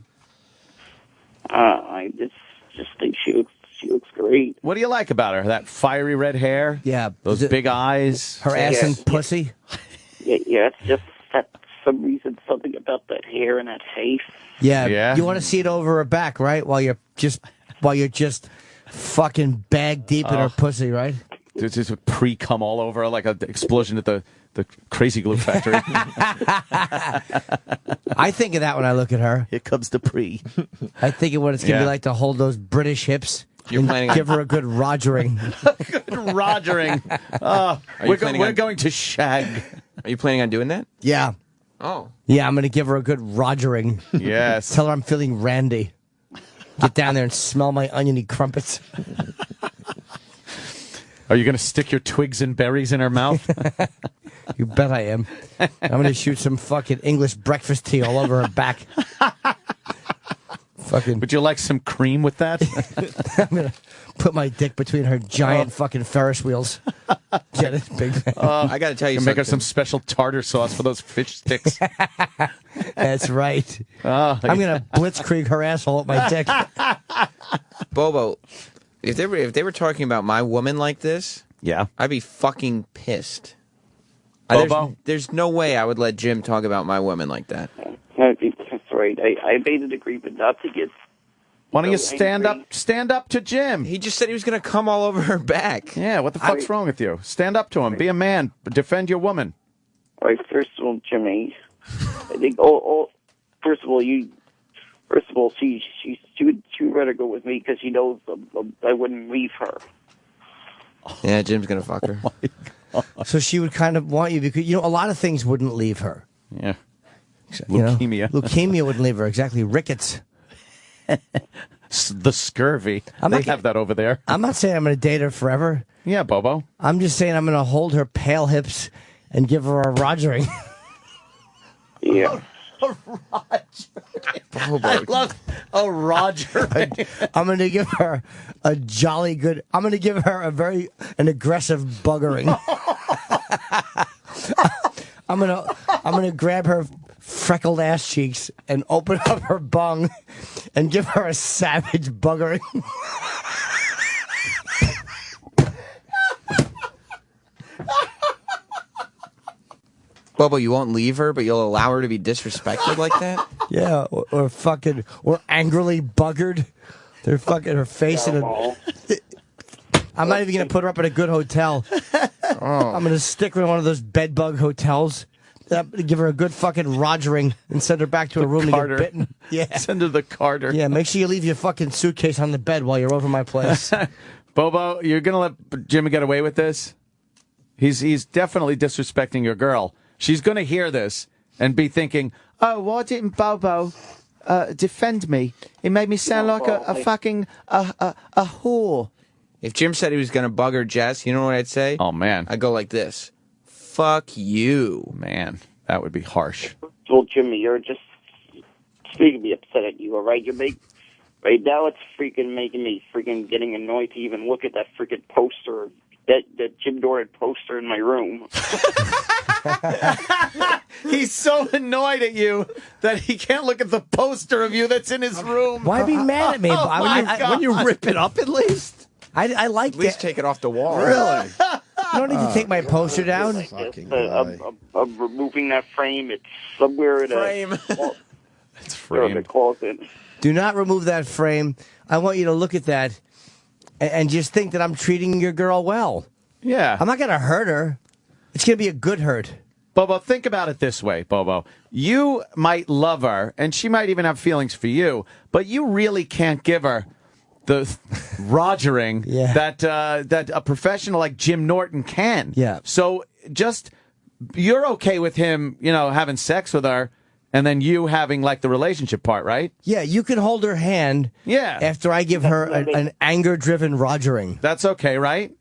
I just think she looks great. What do you like about her? That fiery red hair? Yeah. Those big eyes? Her ass and pussy? Yeah, it's just that some reason, something about that hair and that face. Yeah. You want to see it over her back, right? While you're just fucking bag deep in her pussy, right? There's just a pre-cum all over her, like an explosion at the Crazy Glue factory. I think of that when I look at her. Here comes the pre. I think of what it's going to Yeah. be like to hold those British hips You're and planning on- give her a good rogering. Rogering. We're going to shag. Are you planning on doing that? Yeah. Oh. Yeah, I'm going to give her a good rogering. Yes. Tell her I'm feeling randy. Get down there and smell my oniony crumpets. Are you going to stick your twigs and berries in her mouth? You bet I am. I'm going to shoot some fucking English breakfast tea all over her back. Fucking. Would you like some cream with that? I'm going to put my dick between her giant fucking Ferris wheels. Get it, big man. I got to tell you Make her something. some special tartar sauce for those fish sticks. That's right. Oh, I'm going to blitzkrieg her asshole with my dick. Bobo, if they were talking about my woman like this, yeah, I'd be fucking pissed. Bobo? There's no way I would let Jim talk about my woman like that. That's right. I made an agreement not to get. Why don't you so stand angry. up? Stand up to Jim. He just said he was going to come all over her back. Yeah, what the fuck's wrong with you? Stand up to him. Be a man. Defend your woman. All right, first of all, Jimmy, I think first of all, she would rather go with me because she knows I wouldn't leave her. Yeah, Jim's going to fuck her. So she would kind of want you because, a lot of things wouldn't leave her. Yeah. Leukemia. Leukemia wouldn't leave her. Exactly. Rickets. The scurvy. They have that over there. I'm not saying I'm going to date her forever. Yeah, Bobo. I'm just saying I'm going to hold her pale hips and give her a rogering. Yeah. I love a Roger. I'm going to give her a jolly good. I'm going to give her an aggressive buggering. I'm gonna grab her freckled ass cheeks and open up her bung and give her a savage buggering. Bobo, you won't leave her, but you'll allow her to be disrespected like that? Yeah, or angrily buggered. They're fucking her face in a. I'm not even going to put her up at a good hotel. I'm going to stick her in one of those bedbug hotels. Give her a good fucking rogering and send her back to her room Carter. to get bitten. Yeah. Send her the Carter. Yeah, make sure you leave your fucking suitcase on the bed while you're over my place. Bobo, you're going to let Jimmy get away with this? He's definitely disrespecting your girl. She's going to hear this and be thinking, oh, why didn't Bobo defend me? It made me sound like a fucking a whore. If Jim said he was going to bug her, Jess, you know what I'd say? Oh, man. I'd go like this. Fuck you. Man, that would be harsh. Well, Jimmy, you're just making me upset at you, all right? Right now it's freaking making me freaking getting annoyed to even look at that freaking poster, that Jim Doran poster in my room. He's so annoyed at you that he can't look at the poster of you that's in his room. Why be mad at me? When you rip it up at least? I like At least take it off the wall. Really? You don't need to take my poster down. I'm removing that frame. It's somewhere in It's framed. the closet. Do not remove that frame. I want you to look at that and just think that I'm treating your girl well. Yeah. I'm not going to hurt her. It's going to be a good hurt. Bobo, think about it this way, Bobo. You might love her, and she might even have feelings for you, but you really can't give her the rogering that a professional like Jim Norton can. Yeah. So just, you're okay with him, having sex with her, and then you having, like, the relationship part, right? Yeah, you can hold her hand after I give her an anger-driven rogering. That's okay, right?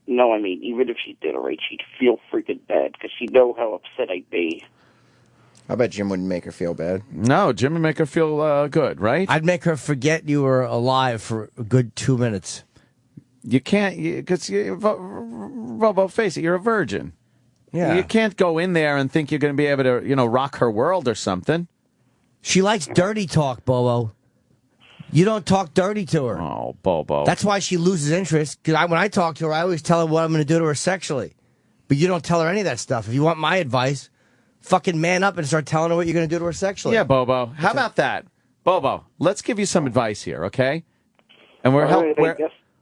No, I mean, even if she did it right, she'd feel freaking bad because she'd know how upset I'd be. I bet Jim wouldn't make her feel bad. No, Jim would make her feel good, right? I'd make her forget you were alive for a good 2 minutes. You can't, because, Bobo, face it, you're a virgin. Yeah. You can't go in there and think you're going to be able to, rock her world or something. She likes dirty talk, Bobo. You don't talk dirty to her. Oh, Bobo. That's why she loses interest. Because when I talk to her, I always tell her what I'm going to do to her sexually. But you don't tell her any of that stuff. If you want my advice, fucking man up and start telling her what you're going to do to her sexually. Yeah, Bobo. How about that? Bobo, let's give you some advice here, okay? And we're helping.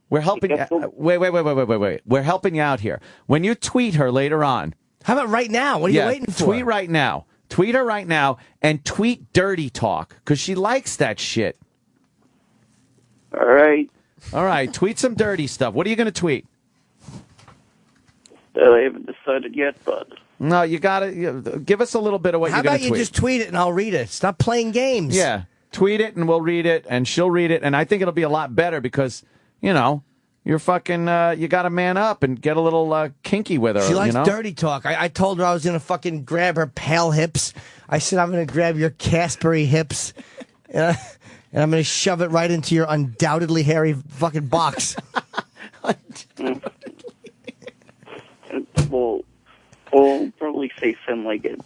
We're helping. Wait. We're helping you out here. When you tweet her later on. How about right now? What are you waiting for? Tweet right now. Tweet her right now and tweet dirty talk because she likes that shit. All right. All right. Tweet some dirty stuff. What are you going to tweet? I haven't decided yet, but. No, you got to give us a little bit of what you're going to tweet. How about you just tweet it and I'll read it? Stop playing games. Yeah. Tweet it and we'll read it and she'll read it. And I think it'll be a lot better because, you're fucking, you got to man up and get a little kinky with her. She likes dirty talk. I told her I was going to fucking grab her pale hips. I said, I'm going to grab your Caspery hips. And I'm going to shove it right into your undoubtedly hairy fucking box. We'll probably say something like it.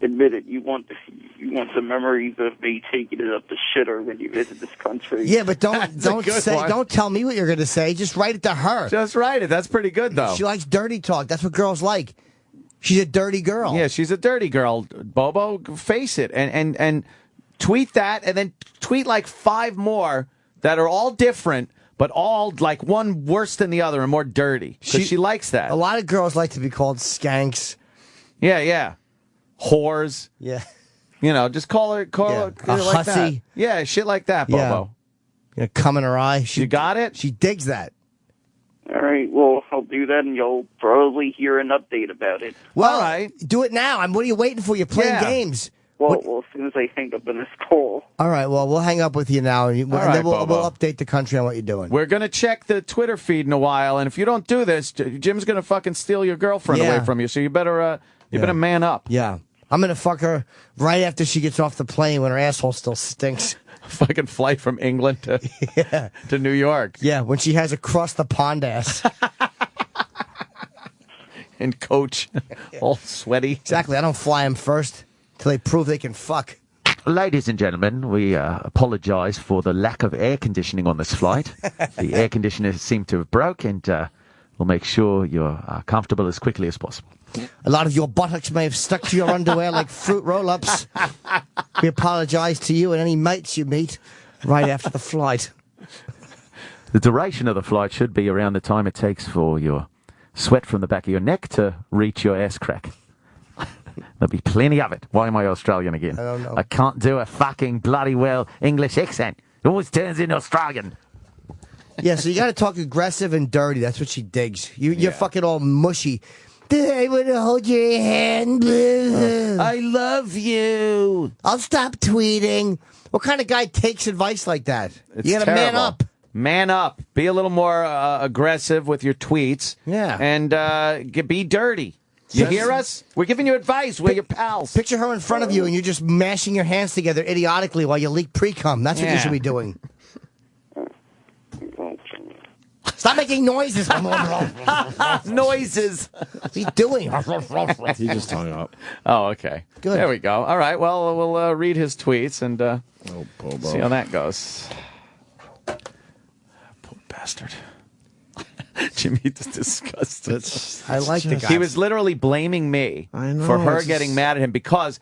Admit it. You want the memories of me taking it up the shitter when you visit this country. Yeah, but don't tell me what you're going to say. Just write it to her. Just write it. That's pretty good, though. She likes dirty talk. That's what girls like. She's a dirty girl. Yeah, she's a dirty girl. Bobo, face it. And tweet that, and then tweet like 5 more that are all different, but all like one worse than the other and more dirty. Because she likes that. A lot of girls like to be called skanks. Yeah. Whores. Yeah. Just call her a like hussy. that. Yeah, shit like that, Bobo. Yeah. Cum in her eye. You got it? She digs that. All right, well, I'll do that, and you'll probably hear an update about it. Well, all right. Do it now. What are you waiting for? You're playing games. Well, as soon as I hang up in this call. All right, well, we'll hang up with you now, and then we'll Bobo. update the country on what you're doing. We're going to check the Twitter feed in a while, and if you don't do this, Jim's going to fucking steal your girlfriend away from you, so you better man up. Yeah. I'm going to fuck her right after she gets off the plane when her asshole still stinks. Fucking flight from England to New York. Yeah, when she has across the pond ass. And coach, all sweaty. Exactly. I don't fly them first till they prove they can fuck. Ladies and gentlemen, we apologise for the lack of air conditioning on this flight. The air conditioner seemed to have broke, and we'll make sure you're comfortable as quickly as possible. A lot of your buttocks may have stuck to your underwear like fruit roll-ups. We apologise to you and any mates you meet right after the flight. The duration of the flight should be around the time it takes for your sweat from the back of your neck to reach your ass crack. There'll be plenty of it. Why am I Australian again? I don't know. I can't do a fucking bloody well English accent. It always turns into Australian. Yeah, so you got to talk aggressive and dirty. That's what she digs. You're fucking all mushy. I want to hold your hand. I love you. I'll stop tweeting. What kind of guy takes advice like that? It's You got to man terrible. up. Man up. Be a little more aggressive with your tweets. Yeah. And be dirty. You Yes. hear us? We're giving you advice. We're your pals. Picture her in front of you and you're just mashing your hands together idiotically while you leak pre-cum. That's what you Yeah. should be doing. Stop making noises. Noises. What's he doing? He just hung up. Oh, okay. Good. There we go. All right. Well, we'll read his tweets and see how that goes. Poor bastard. Jimmy is disgusted. I like the guy. He was literally blaming me know, for her it's getting mad at him because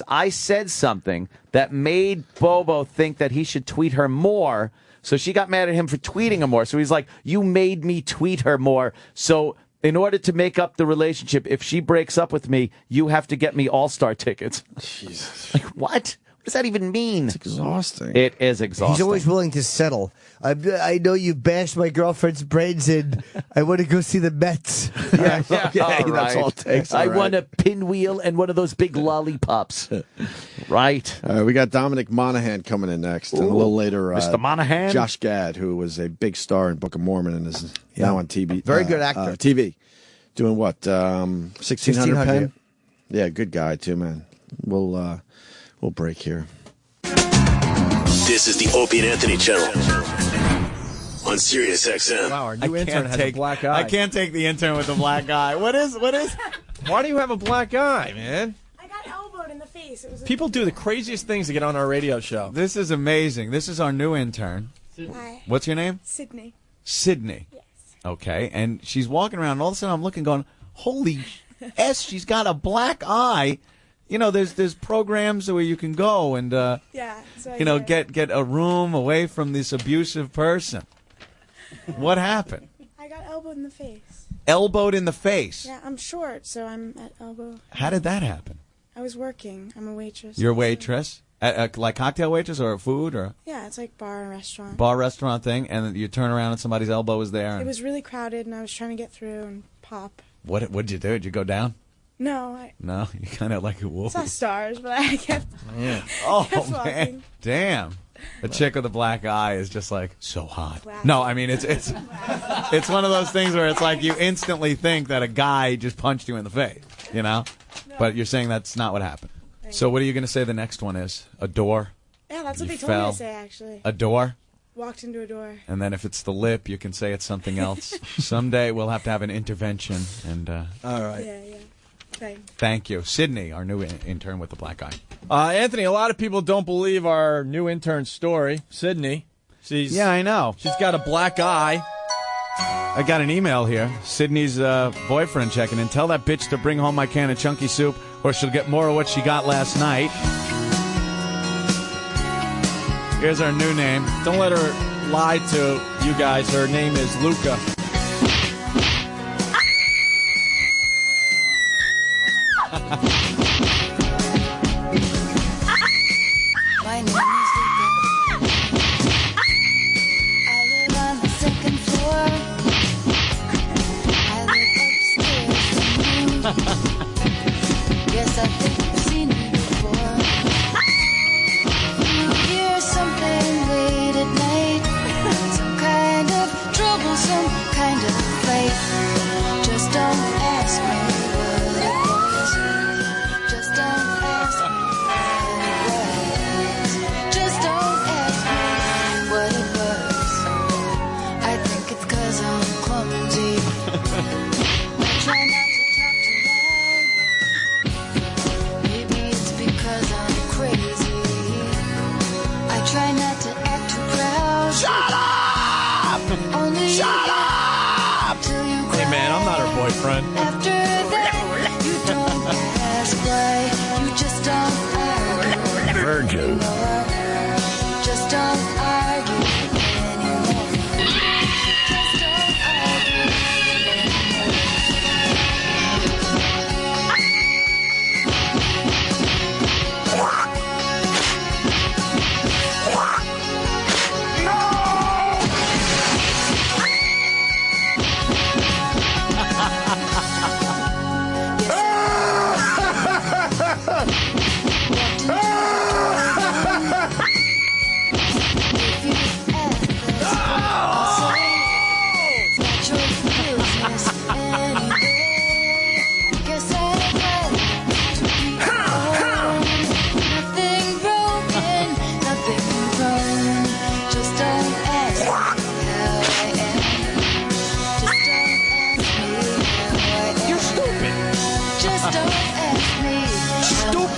I said something that made Bobo think that he should tweet her more. So she got mad at him for tweeting her more. So he's like, you made me tweet her more. So in order to make up the relationship, if she breaks up with me, you have to get me All-Star tickets. Jesus. Like, what? What does that even mean? It's exhausting. It is exhausting. He's always willing to settle. I know you bashed my girlfriend's brains in. I want to go see the Mets. Yeah, Okay, that's all it takes. I all right. want a pinwheel and one of those big lollipops. Right. We got Dominic Monaghan coming in next, and a little later, Mr. Monaghan? Josh Gad, who was a big star in Book of Mormon and is now on TV. Very good actor. TV, doing what? 1600 1600. pen. Yeah, good guy too, man. We'll break here. This is the Opie and Anthony channel on Sirius XM. Wow, our new intern has a black eye. I can't take the intern with the black eye. What is? Why do you have a black eye, man? I got elbowed in the face. It was People do the craziest things to get on our radio show. This is amazing. This is our new intern. Hi. What's your name? Sydney. Sydney. Yes. Okay, and she's walking around, and all of a sudden I'm looking, going, holy S, she's got a black eye. You know, there's programs where you can go and, Yeah. So get a room away from this abusive person. What happened? I got elbowed in the face. Elbowed in the face. Yeah, I'm short, so I'm at elbow. How did that happen? I was working. I'm a waitress. You're a waitress? Like cocktail waitress or food or Yeah, it's like bar and restaurant. bar restaurant thing, and then you turn around and somebody's elbow is there. It And was really crowded, and I was trying to get through and pop. what'd you do? Did you go down? No, I No, you kind of like a wolf. saw stars, but I kept. Oh kept man, walking. damn! The chick with the black eye is just like so hot. No, I mean it's one of those things where it's like you instantly think that a guy just punched you in the face, you know, but you're saying that's not what happened. So what are you going to say the next one is? A door? Yeah, that's what You they told me fell. to say, actually. A door? Walked into a door. And then if it's the lip, you can say it's something else. Someday we'll have to have an intervention. And all right. Yeah. Thanks. Thank you, Sydney, our new intern with the black eye. Anthony, a lot of people don't believe our new intern's story. Sydney. Yeah, I know. She's got a black eye. I got an email here. Sydney's boyfriend checking in. Tell that bitch to bring home my can of chunky soup, or she'll get more of what she got last night. Here's our new name. Don't let her lie to you guys. Her name is Luca. My name is Luca. I live on the second floor. I live upstairs from you. Yes, I think you've seen me before. You hear something late at night, some kind of troublesome kind of fight. Just don't ask me what it was. Just don't ask me what it was. Just don't ask me what it was. I think it's 'cause I'm clumsy. I try not to talk too loud. Maybe it's because I'm crazy. I try not to act too proud. Shut up! Only Shut up! till you Hey, man, I'm not her boyfriend. after that, you don't ask why. You just don't argue. Virgin. Just don't argue anymore.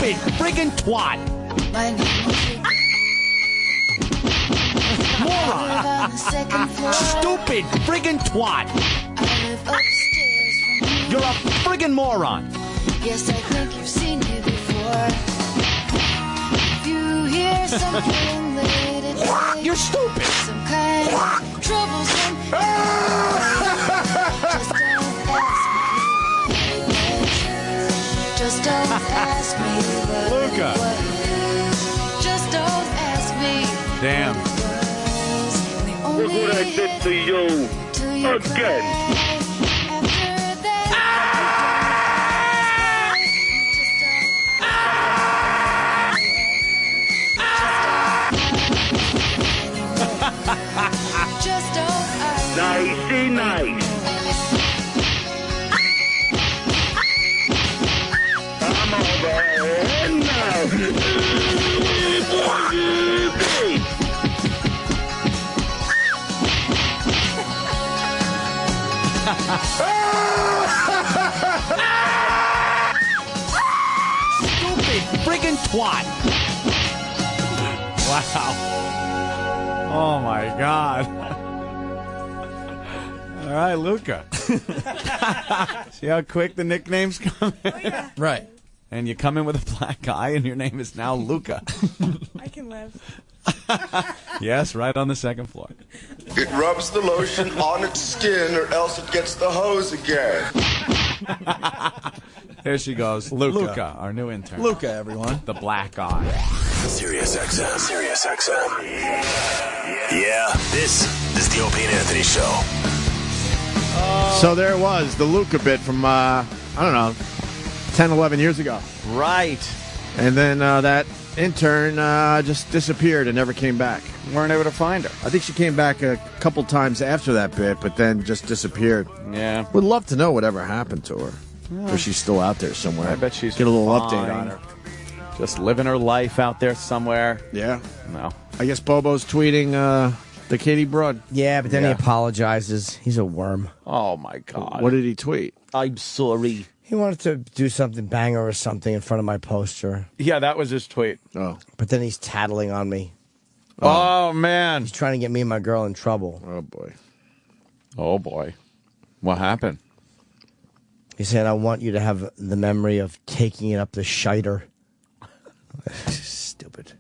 Stupid friggin' twat. My name is Moron. on the second floor. Stupid friggin' twat. I live upstairs from you. You're a friggin' moron. Yes, I think you've seen me before. If you hear something late at night, You're stupid. some kind of troublesome. Just don't ask me what Luca. it was. Just don't ask me. Damn. Look what I did to you again. Just don't ask me. Nicey nice. I'm over here now. Stupid friggin' twat. Wow. Oh my God. All right, Luca. See how quick the nicknames come in? Right. And you come in with a black eye, and your name is now Luca. I can live. Yes, right on the second floor. It rubs the lotion on its skin or else it gets the hose again. There she goes. Luca, our new intern. Luca, everyone. The black eye. Sirius XM. Sirius XM. Yeah, this is the Opie and Anthony Show. So there it was, the Luca bit from, I don't know, 10, 11 years ago. Right. And then that intern just disappeared and never came back. Weren't able to find her. I think she came back a couple times after that bit, but then just disappeared. Yeah. Would love to know whatever happened to her. Yeah. Or she's still out there somewhere. I bet she's Get a little fine. update on her. Just living her life out there somewhere. Yeah. No. I guess Bobo's tweeting the Katie Broad. Yeah, but then he apologizes. He's a worm. Oh, my God. What did he tweet? I'm sorry. He wanted to do something banger or something in front of my poster. Yeah, that was his tweet. Oh. But then he's tattling on me. Oh, man. He's trying to get me and my girl in trouble. Oh, boy. Oh, boy. What happened? He said, I want you to have the memory of taking it up the shiter. Stupid.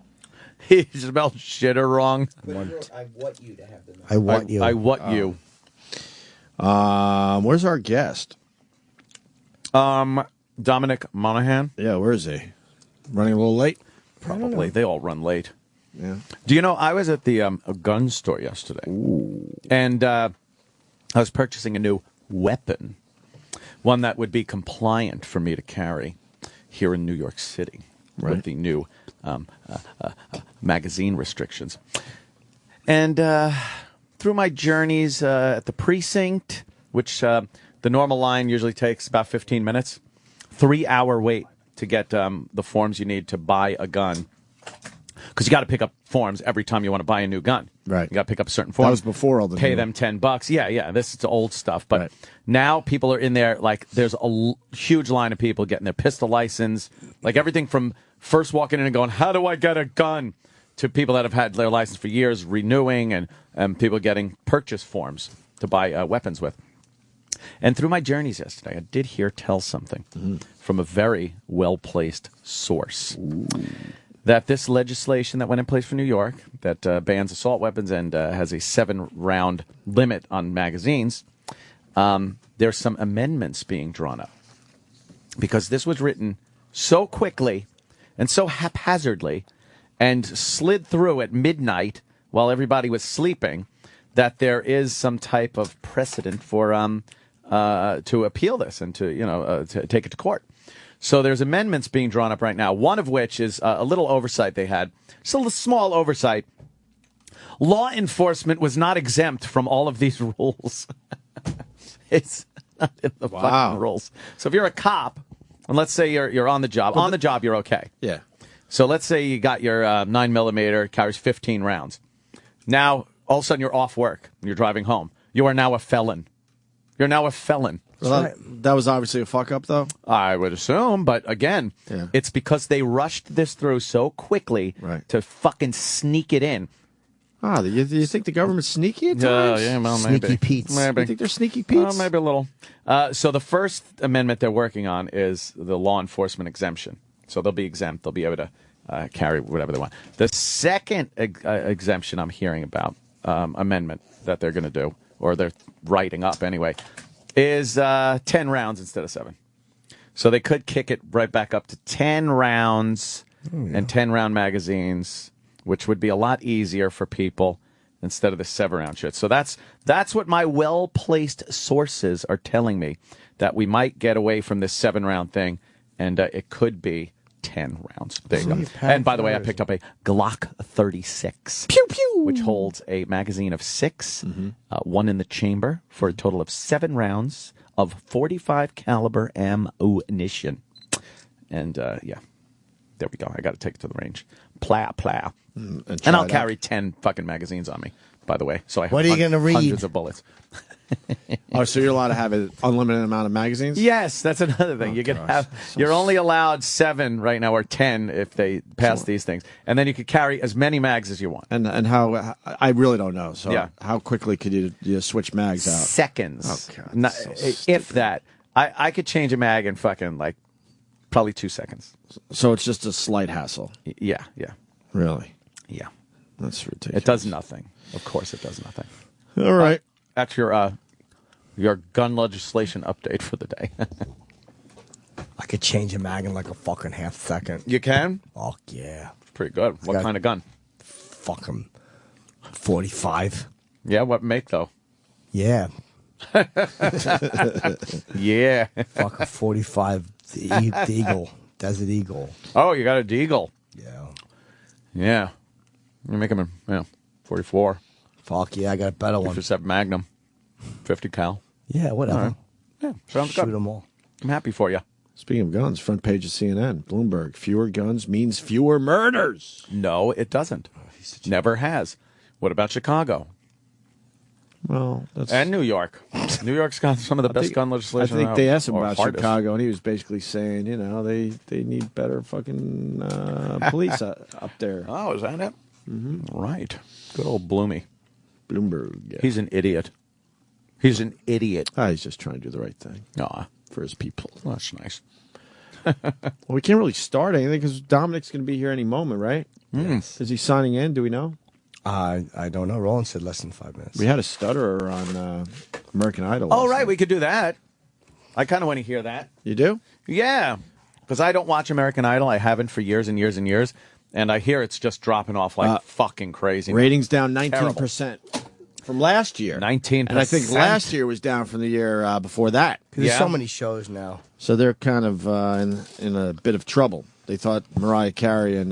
He spelled shitter wrong. I want you to have the memory. I want you. I want you. Where's our guest? Dominic Monaghan. Yeah, where is he? Running a little late? Probably. They all run late. Yeah. Do you know, I was at the a gun store yesterday. And I was purchasing a new weapon. One that would be compliant for me to carry here in New York City with the new magazine restrictions. And through my journeys at the precinct, which the normal line usually takes about 15 minutes, 3-hour wait to get the forms you need to buy a gun. Because you got to pick up forms every time you want to buy a new gun. Right. You got to pick up a certain form. That was before all the pay new- them $10. Yeah. This is old stuff. But now people are in there. Like there's a huge line of people getting their pistol license. Like everything from first walking in and going, "How do I get a gun?" to people that have had their license for years renewing, and people getting purchase forms to buy weapons with. And through my journeys yesterday, I did hear tell something from a very well-placed source. That this legislation that went in place for New York that bans assault weapons and has a 7-round limit on magazines, there's some amendments being drawn up. Because this was written so quickly and so haphazardly and slid through at midnight while everybody was sleeping that there is some type of precedent for to appeal this and to take it to court. So there's amendments being drawn up right now, one of which is a little oversight they had. Just a small oversight. Law enforcement was not exempt from all of these rules. It's not in the fucking rules. So if you're a cop, and let's say you're on the job. On the job, you're okay. Yeah. So let's say you got your 9mm, carries 15 rounds. Now, all of a sudden, you're off work. You're driving home. You are now a felon. You're now a felon. Well, that was obviously a fuck up, though. I would assume, but again, it's because they rushed this through so quickly to fucking sneak it in. Ah, do you think the government's sneaky at times? Yeah, well, Sneaky maybe. Pete's. Maybe. You think they're sneaky Pete's? Maybe a little. So the first amendment they're working on is the law enforcement exemption. So they'll be exempt. They'll be able to carry whatever they want. The second exemption I'm hearing about, amendment that they're going to do, or they're writing up anyway, is 10 rounds instead of 7. So they could kick it right back up to 10 rounds and 10-round magazines, which would be a lot easier for people instead of the 7-round shit. So that's what my well-placed sources are telling me, that we might get away from this 7-round thing, and it could be 10 rounds. There you go. And by the way, I picked up a Glock 36, pew pew, which holds a magazine of 6, one in the chamber, for a total of 7 rounds of 45 caliber ammunition. And yeah, there we go. I got to take it to the range. Plow, plow. And I'll carry 10 fucking magazines on me, by the way. So I have What are you gonna read? hundreds of bullets. Oh, so you're allowed to have an unlimited amount of magazines? Yes, that's another thing. You can have. You're only allowed 7 right now, or 10 if they pass these things, and then you could carry as many mags as you want. And how? I really don't know. So how quickly could you switch mags out? Seconds. Oh, God, Not- so if that, I could change a mag in fucking like probably 2 seconds. So it's just a slight hassle. Yeah, yeah, Really? yeah. That's ridiculous. It does nothing. Of course, it does nothing. All right. That's your gun legislation update for the day. I could change a mag in like a fucking half second. You can? Oh, yeah. Pretty good. What kind of gun? Fucking 45. Yeah, what make though? Yeah. Yeah. Fucking 45. The Eagle. Desert Eagle. Oh, you got a Deagle. Yeah. Yeah. You make them in 44. Fuck yeah, I got a better one. 57 Magnum. 50 cal. Yeah, whatever. All right. Yeah, sounds Shoot good. them all. I'm happy for you. Speaking of guns, front page of CNN, Bloomberg, fewer guns means fewer murders. No, it doesn't. Never has. What about Chicago? Well, that's... And New York. New York's got some of the best gun legislation. I think they asked him or about hardest. Chicago, and he was basically saying, they need better fucking police up there. Oh, is that it? Mm-hmm. Right. Good old Bloomy. Bloomberg. Yeah. He's an idiot. He's an idiot. He's just trying to do the right thing. For his people. Well, that's nice. Well, we can't really start anything because Dominic's going to be here any moment, right? Yes. Is he signing in? Do we know? I don't know. Roland said less than 5 minutes. We had a stutterer on American Idol. Oh, last right. night. We could do that. I kind of want to hear that. You do? Yeah. Because I don't watch American Idol. I haven't for years and years and years. And I hear it's just dropping off like fucking crazy. Ratings down 19%. Terrible. From last year. 19%. And I think last year was down from the year before that. There's so many shows now. So they're kind of in a bit of trouble. They thought Mariah Carey and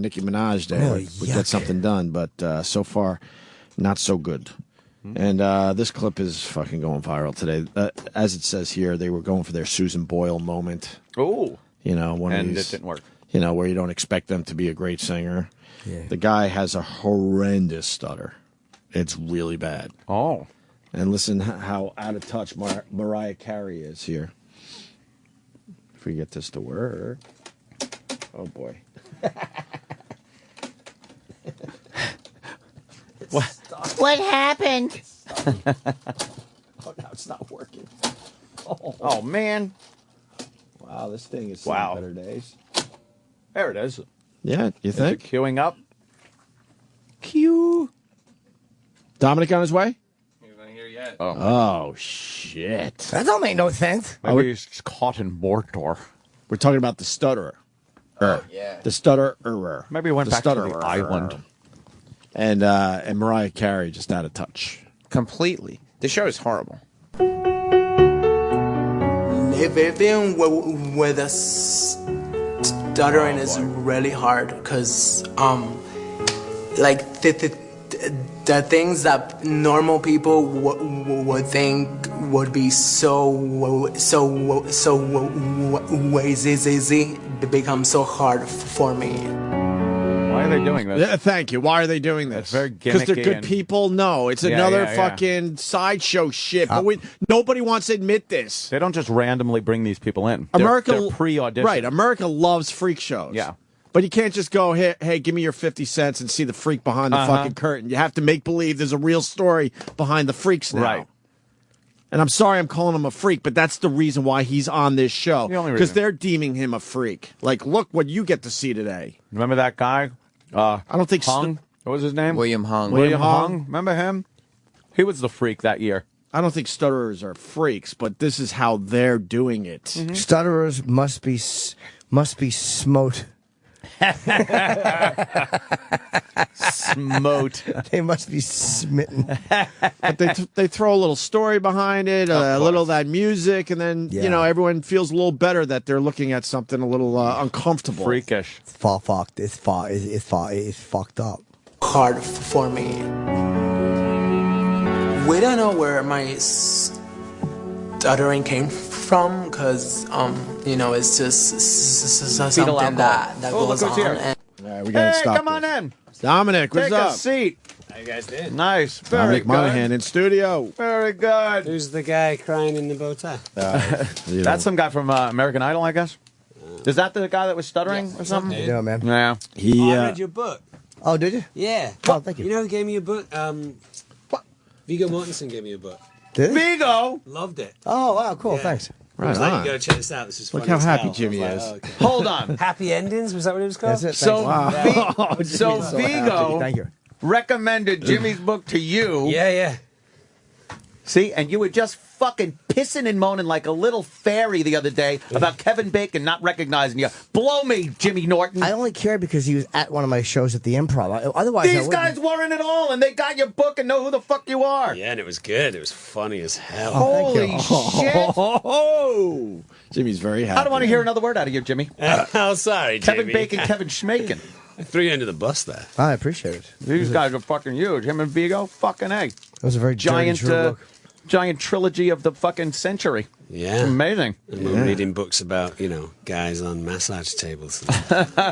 Nicki Minaj there would get something done, but so far, not so good. And this clip is fucking going viral today. As it says here, they were going for their Susan Boyle moment. Oh. One of And these, it didn't work. Where you don't expect them to be a great singer. Yeah. The guy has a horrendous stutter. It's really bad. Oh. And listen how out of touch Mariah Carey is here. If we get this to work. Oh, boy. What happened? Oh, no, it's not working. Oh, man. Wow, this thing is seeing better days. There it is. Yeah, you Is think? it queuing up? Cue. Dominic on his way? He's not here yet. Oh, shit. That don't make no sense. Maybe he's caught in Mordor. We're talking about the stutterer. Yeah. The stutterer. Maybe he went back to the island. And Mariah Carey just out of touch. Completely. The show is horrible. Living with a stuttering is really hard because, like the things that normal people would think would be so easy become so hard for me. Why are they doing this? Yeah, thank you. Why are they doing this? It's very Because they're gimmicky good and- people? No, it's another fucking sideshow shit. But nobody wants to admit this. They don't just randomly bring these people in. America, they're pre-audition. Right, America loves freak shows. Yeah. But you can't just go, hey, give me your 50 cents and see the freak behind the fucking curtain. You have to make believe there's a real story behind the freaks now. Right. And I'm sorry I'm calling him a freak, but that's the reason why he's on this show. The only Because reason. they're deeming him a freak. Like, look what you get to see today. Remember that guy? I don't think Hung. What was his name? William Hung. William Hung. Remember him? He was the freak that year. I don't think stutterers are freaks, but this is how they're doing it. Mm-hmm. Stutterers must be smote. Smote. They must be smitten. But they throw a little story behind it, a little of that music, and then everyone feels a little better that they're looking at something a little uncomfortable. Freakish. It's fucked. It's fucked up. Hard for me. We don't know where my stuttering came from, because it's just something that goes on. And All right, we gotta stop. Come on in. Dominic, what's Take up? a seat. How you guys did? Nice. Very Dominic good. Monaghan in studio. Very good. Who's the guy crying in the bow tie? That's some guy from American Idol, I guess. Is that the guy that was stuttering or something? Yeah, man. Yeah. I read your book. Oh, did you? Yeah. Oh, thank you. You know who gave me a book? Viggo Mortensen gave me a book. Did he? Vigo. Loved it. Oh, wow, cool. Yeah. Thanks. He was Right like, on. you gotta check this out. This is Look funny how as happy hell. Jimmy I was is. like, okay. Hold on. Happy Endings? Was that what it was called? That's it. So Thanks. so So Vigo happy. Thank you. recommended Jimmy's book to you. Yeah. See, and you were just fucking pissing and moaning like a little fairy the other day about Kevin Bacon not recognizing you. Blow me, Jimmy Norton. I only cared because he was at one of my shows at the Improv. Otherwise, I These wouldn't. guys weren't at all, and they got your book and know who the fuck you are. Yeah, and it was good. It was funny as hell. Holy shit. Oh, Jimmy's very happy. I don't want to hear another word out of you, Jimmy. Oh, sorry, Jimmy. Kevin Bacon, Kevin Schmaken. I threw you under the bus there. I appreciate it. These guys are fucking huge. Him and Vigo, fucking A. It was a very Giant, dirty, true book. giant trilogy of the fucking century. Yeah. Amazing. And we're reading books about, guys on massage tables.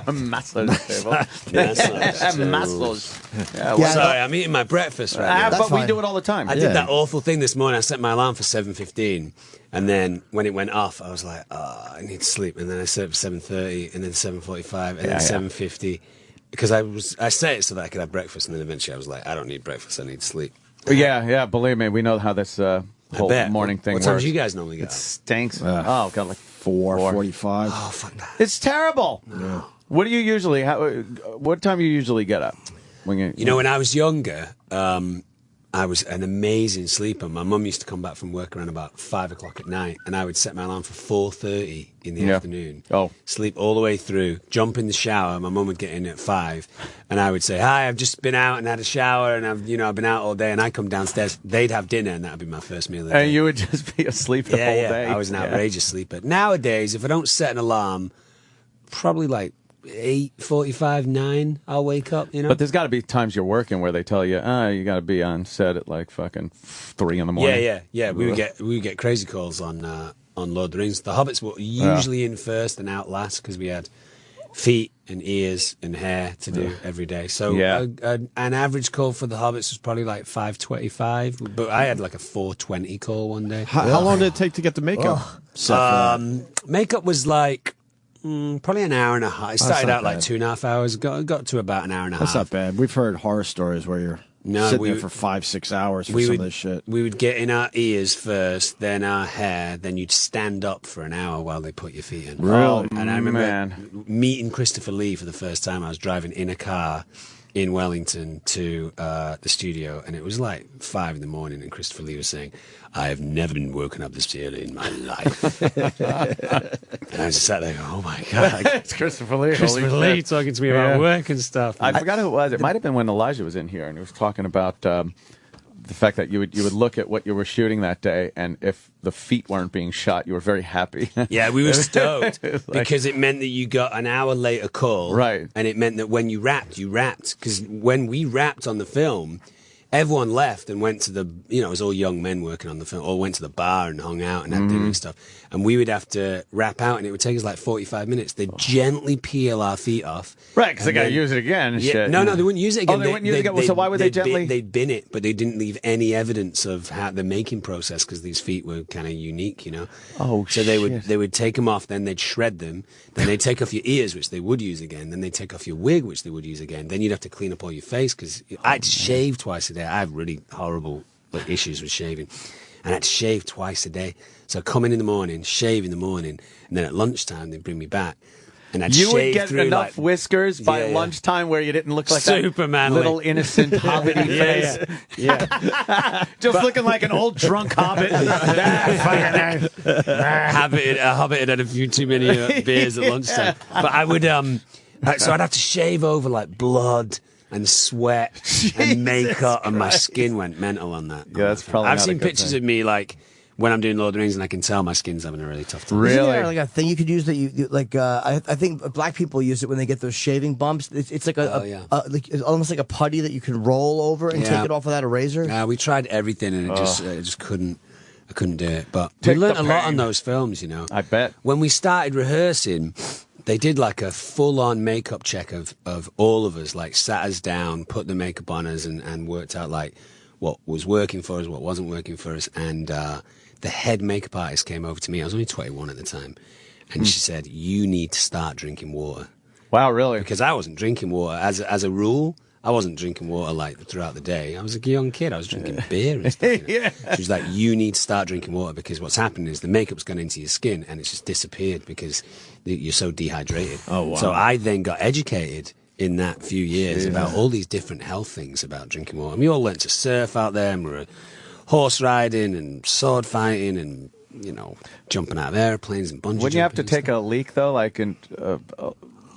Massage table. Massage Massage. Yeah, Yeah, Sorry, I'm eating my breakfast right now. but That's we fine. do it all the time. I did that awful thing this morning. I set my alarm for 7:15, and then when it went off, I was like, I need to sleep. And then I set it for 7:30, and then 7:45, and then 7:50, because I set it so that I could have breakfast, and then eventually I was like, I don't need breakfast, I need sleep. Yeah, believe me, we know how this whole bet. morning thing What works. time do you guys normally get It up? stinks. Oh, God, like 4:45. Oh, fuck that. It's terrible. What do you usually? What time do you usually get up? When When I was younger, I was an amazing sleeper. My mum used to come back from work around about 5 o'clock at night, and I would set my alarm for 4:30 in the afternoon. Oh. Sleep all the way through, jump in the shower. My mum would get in at 5, and I would say, "Hi, I've just been out and had a shower, and I've been out all day." And I come downstairs, they'd have dinner, and that would be my first meal of the day. And you would just be asleep the whole day. I was an outrageous sleeper. Nowadays, if I don't set an alarm, probably like 8:45, 9, I'll wake up. But there's got to be times you're working where they tell you, you got to be on set at like fucking 3 in the morning. Yeah. We would get crazy calls on Lord of the Rings. The Hobbits were usually in first and out last because we had feet and ears and hair to do every day. So an average call for the Hobbits was probably like 5:25. But I had like a 4:20 call one day. How long did it take to get the makeup set for that? Makeup was like probably an hour and a half. It started not out like bad. 2.5 hours. Got to about an hour and a That's half. not bad. We've heard horror stories where you're sitting there for 5-6 hours for some of this shit. We would get in our ears first, then our hair, then you'd stand up for an hour while they put your feet in. Really? And I remember meeting Christopher Lee for the first time. I was driving in a car in Wellington to the studio, and it was like 5 in the morning, and Christopher Lee was saying, "I have never been woken up this early in my life." And I just sat there going, oh my God. It's Christopher Lee. Christopher Lee talking to me about work and stuff. I forgot who it was. It might have been when Elijah was in here, and he was talking about the fact that you would look at what you were shooting that day, and if the feet weren't being shot, you were very happy. Yeah, we were stoked Like- because it meant that you got an hour later call. Right. And it meant that when you wrapped. Because when we wrapped on the film, everyone left and went to the, it was all young men working on the film, all went to the bar and hung out and had dinner and stuff. And we would have to wrap out, and it would take us like 45 minutes. They'd gently peel our feet off. Right, because they got to use it again. And shit. No, they wouldn't use it again. Oh, they wouldn't use it again. So why would they gently? They'd bin it, but they didn't leave any evidence of how the making process, because these feet were kind of unique, Oh, so they would take them off, then they'd shred them, then they'd take off your ears, which they would use again, then they'd take off your wig, which they would use again. Then you'd have to clean up all your face, because I had to shave twice a day. I have really horrible issues with shaving, and I had to shave twice a day. So I'd come in the morning, shave in the morning, and then at lunchtime they'd bring me back. And I'd you would shave get through, enough whiskers by lunchtime where you didn't look like Superman, that little innocent hobbity face. Yeah. Just looking like an old drunk hobbit. A hobbit had a few too many beers at lunchtime. But I would, so I'd have to shave over like blood and sweat and makeup, and my skin went mental on that. Yeah, that's probably I've not seen a good pictures thing. of me like when I'm doing Lord of the Rings, and I can tell my skin's having a really tough time. Isn't there like a thing you could use that you like? I think black people use it when they get those shaving bumps. It's like it's almost like a putty that you can roll over and take it off without a razor. Yeah, we tried everything, and it just couldn't. I couldn't do it. But Take we learned the a lot pain. on those films. I bet. When we started rehearsing, they did like a full-on makeup check of all of us, like sat us down, put the makeup on us, and worked out like what was working for us, what wasn't working for us. And the head makeup artist came over to me. I was only 21 at the time, and she said, "You need to start drinking water." Wow, really? Because I wasn't drinking water as a rule. I wasn't drinking water like throughout the day. I was a young kid. I was drinking beer and stuff. She was like, "You need to start drinking water, because what's happening is the makeup's gone into your skin and it's just disappeared because you're so dehydrated." Oh, wow. So I then got educated in that few years about all these different health things about drinking water. And we all learned to surf out there, and we were horse riding and sword fighting and, jumping out of airplanes and bungee Wouldn't you have to jumping and take a leak, though, like in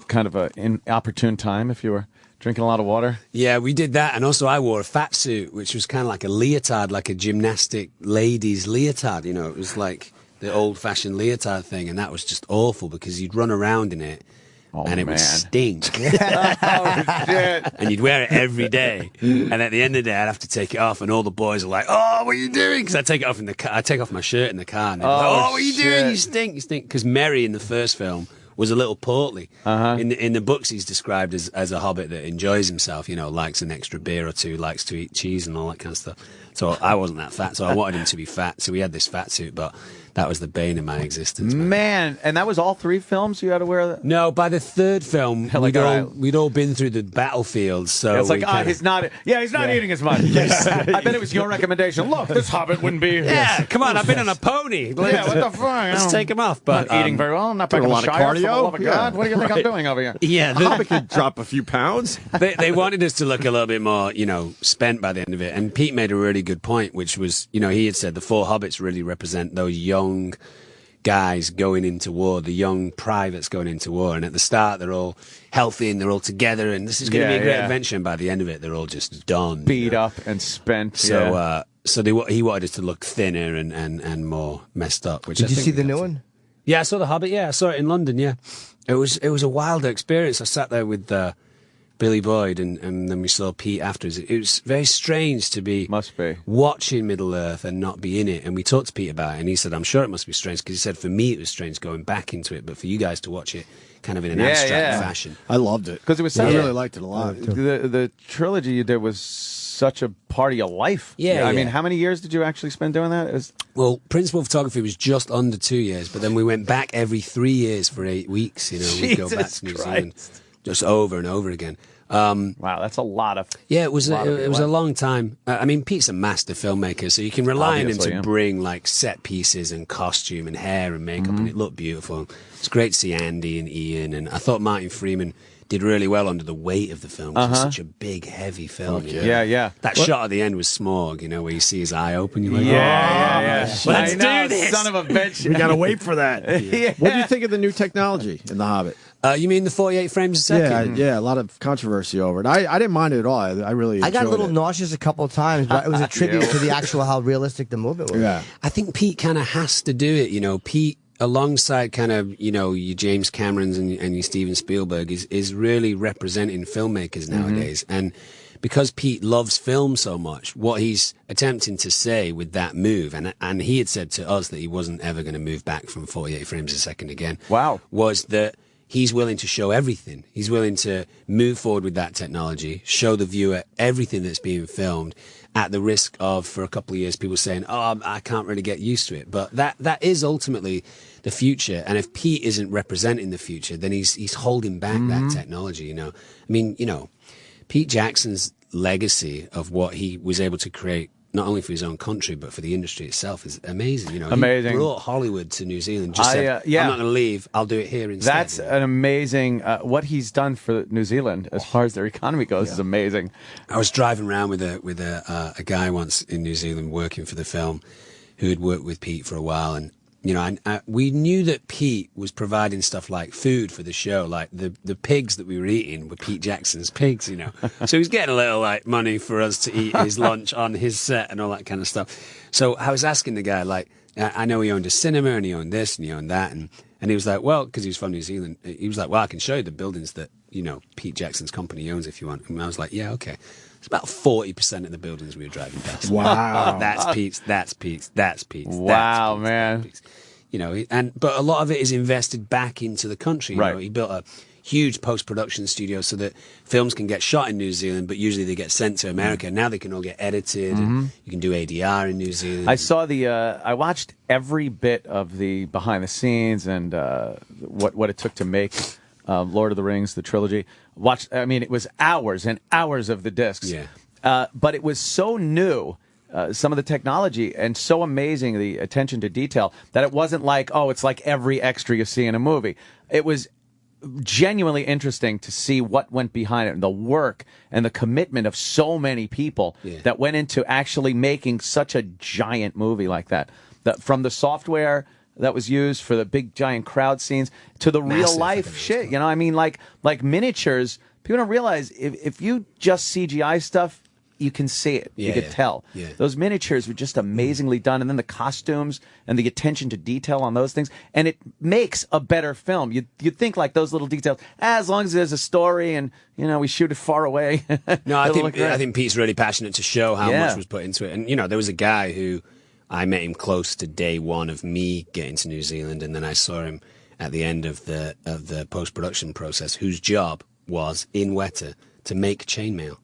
kind of an inopportune time if you were drinking a lot of water? Yeah, we did that. And also I wore a fat suit, which was kind of like a leotard, like a gymnastic ladies leotard. It was like the old-fashioned leotard thing, and that was just awful because you'd run around in it, and it would stink. Oh, shit. And you'd wear it every day. And at the end of the day, I'd have to take it off, and all the boys are like, "Oh, what are you doing?" Because I take it off in the car. I take off my shirt in the car, and they're like, "Oh, what are you doing? You stink, you stink." Because Merry in the first film was a little portly. In the books, he's described as a hobbit that enjoys himself, likes an extra beer or two, likes to eat cheese and all that kind of stuff. So I wasn't that fat, so I wanted him to be fat. So we had this fat suit, but that was the bane of my existence. Man, and that was all 3 films you had to wear that? No, by the third film, we'd all been through the battlefield. So it's like, he's not eating as much. I bet it was your recommendation. Look, this hobbit wouldn't be. Yeah, come on, I've been on a pony. What the fuck? Let's take him off. But not eating very well. I'm not picking a lot of cardio. For God, what do you think I'm doing over here? Yeah, the hobbit could drop a few pounds. They wanted us to look a little bit more, spent by the end of it. And Pete made a really good point, which was, he had said the 4 hobbits really represent those young guys going into war, the young privates going into war. And at the start, they're all healthy and they're all together, and this is going to be a great adventure. And by the end of it, they're all just done, beat up and spent. So, he wanted us to look thinner and more messed up. Which Did you see the new one? Yeah, I saw The Hobbit. Yeah, I saw it in London. Yeah, it was a wilder experience. I sat there with Billy Boyd, and then we saw Pete afterwards. It was very strange to be watching Middle Earth and not be in it. And we talked to Pete about it, and he said, "I'm sure it must be strange," because he said, "For me, it was strange going back into it, but for you guys to watch it kind of in an abstract fashion." I loved it because it was. I really liked it a lot. The trilogy you did was such a part of your life. I mean, how many years did you actually spend doing that? Well, principal photography was just under 2 years, but then we went back every 3 years for 8 weeks. We'd go back to New Zealand just over and over again. Wow, that's a lot of. Yeah, it was a long time. I mean, Pete's a master filmmaker, so you can rely on him to bring like set pieces and costume and hair and makeup, and it looked beautiful. It's great to see Andy and Ian, and I thought Martin Freeman did really well under the weight of the film. It's such a big, heavy film. Yeah. That shot at the end was Smaug, where you see his eye open. You're like, yeah. Let's do this. Son of a bitch. We gotta wait for that. What do you think of the new technology in The Hobbit? You mean the 48 frames a second? Yeah, a lot of controversy over it. I didn't mind it at all. I really I got a little enjoyed it. nauseous a couple of times, but it was a tribute to the actual how realistic the movement was. Yeah. I think Pete kind of has to do it. Pete, alongside kind of, your James Camerons and your Steven Spielberg, is really representing filmmakers nowadays. And because Pete loves film so much, what he's attempting to say with that move, and he had said to us that he wasn't ever going to move back from 48 frames a second again. Wow. Was that he's willing to show everything. He's willing to move forward with that technology, show the viewer everything that's being filmed, at the risk of, for a couple of years, people saying, "Oh, I can't really get used to it." But that is ultimately the future. And if Pete isn't representing the future, then he's holding back that technology. You know, I mean, you know, Pete Jackson's legacy of what he was able to create, not only for his own country but for the industry itself, is amazing. You know, amazing. He brought Hollywood to New Zealand. Just said, "I'm not going to leave. I'll do it here instead." That's an amazing. What he's done for New Zealand as far as their economy goes is amazing. I was driving around with a guy once in New Zealand working for the film, who had worked with Pete for a while, and you know, we knew that Pete was providing stuff like food for the show, like the pigs that we were eating were Pete Jackson's pigs, you know. So he was getting a little like money for us to eat his lunch on his set and all that kind of stuff. So I was asking the guy, like, I know he owned a cinema and he owned this and he owned that, and he was like, well, because he was from New Zealand, he was like, well, I can show you the buildings that, you know, Pete Jackson's company owns if you want. And I was like, yeah, okay. It's about 40% of the buildings we were driving past. Wow. That's Pete's, that's Pete's, that's Pete's. Wow, that's Pete's, man. that's Pete's. You know, but a lot of it is invested back into the country. You know, he built a huge post-production studio so that films can get shot in New Zealand, but usually they get sent to America. Now they can all get edited, and you can do ADR in New Zealand. I saw I watched every bit of the behind the scenes and what it took to make Lord of the Rings, the trilogy. I mean, it was hours and hours of the discs. Yeah. But it was so new. Some of the technology and so amazing, the attention to detail, that it wasn't like, oh, it's like every extra you see in a movie. It was genuinely interesting to see what went behind it, and the work and the commitment of so many people that went into actually making such a giant movie like that. From the software that was used for the big giant crowd scenes to the real life shit. You know, I mean, like miniatures. People don't realize if you just CGI stuff, you can see it. You could tell. Yeah. Those miniatures were just amazingly done. And then the costumes and the attention to detail on those things. And it makes a better film. You'd think like those little details, as long as there's a story and, you know, we shoot it far away. No, I think Pete's really passionate to show how much was put into it. And, you know, there was a guy who I met him close to day one of me getting to New Zealand. And then I saw him at the end of the post-production process, whose job was in Weta to make chainmail.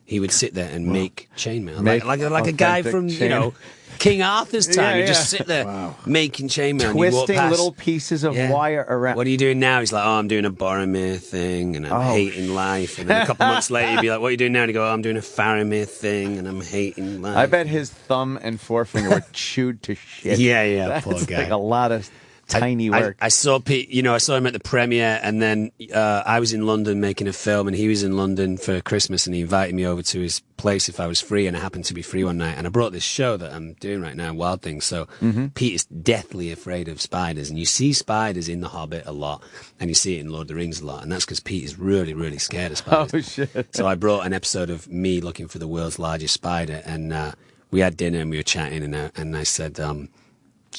He would sit there and make chainmail, like a guy from you know King Arthur's time. He'd just sit there making chainmail, twisting little pieces of wire around. What are you doing now? He's like, oh, I'm doing a Boromir thing, and I'm hating life. And then a couple months later, he'd be like, what are you doing now? And he'd go, oh, I'm doing a Faramir thing, and I'm hating life. I bet his thumb and forefinger were chewed to shit. Yeah, That's poor guy. Like a lot of tiny work. I saw Pete, you know, I saw him at the premiere, and then I was in London making a film, and he was in London for Christmas, and he invited me over to his place if I was free, and I happened to be free one night, and I brought this show that I'm doing right now, Wild Things. So Pete is deathly afraid of spiders, and you see spiders in The Hobbit a lot, and you see it in Lord of the Rings a lot, and that's because Pete is really, really scared of spiders. Oh, shit. So I brought an episode of me looking for the world's largest spider, and we had dinner, and we were chatting, and I said,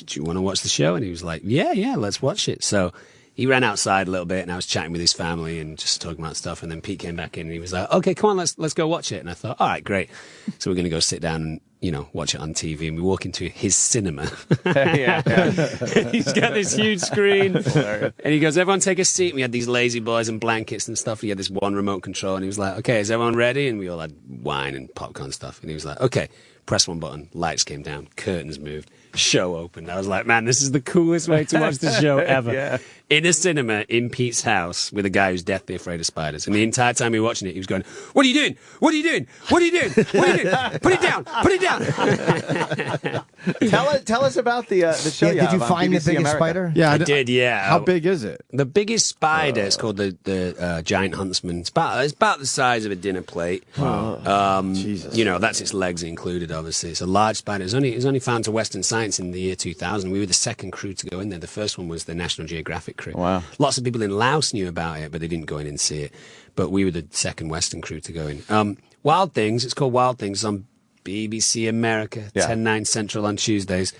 do you want to watch the show? And he was like, yeah, let's watch it. So he ran outside a little bit, and I was chatting with his family and just talking about stuff. And then Pete came back in, and he was like, okay, come on, let's go watch it. And I thought, all right, great. So we're going to go sit down and, you know, watch it on TV. And we walk into his cinema. He's got this huge screen. And he goes, everyone take a seat. And we had these lazy boys and blankets and stuff. He had this one remote control, and he was like, okay, is everyone ready? And we all had wine and popcorn stuff. And he was like, okay, press one button. Lights came down, curtains moved. Show opened. I was like, man, this is the coolest way to watch the show ever. In a cinema in Pete's house with a guy who's deathly afraid of spiders. And the entire time we were watching it, he was going, what are you doing? What are you doing? What are you doing? What are you doing? Put it down. Put it down. Tell us about the show. Did you find the biggest spider? Yeah, I did. Yeah. How big is it? The biggest spider is called the giant huntsman. It's about the size of a dinner plate. Jesus. You know, that's its legs included. Obviously, it's a large spider. It was only found to Western Science in the year 2000. We were the second crew to go in there. The first one was the National Geographic crew. Wow. Lots of people in Laos knew about it, but they didn't go in and see it. But we were the second Western crew to go in. Wild Things. It's called Wild Things. It's on BBC America, 10/9 Central on Tuesdays,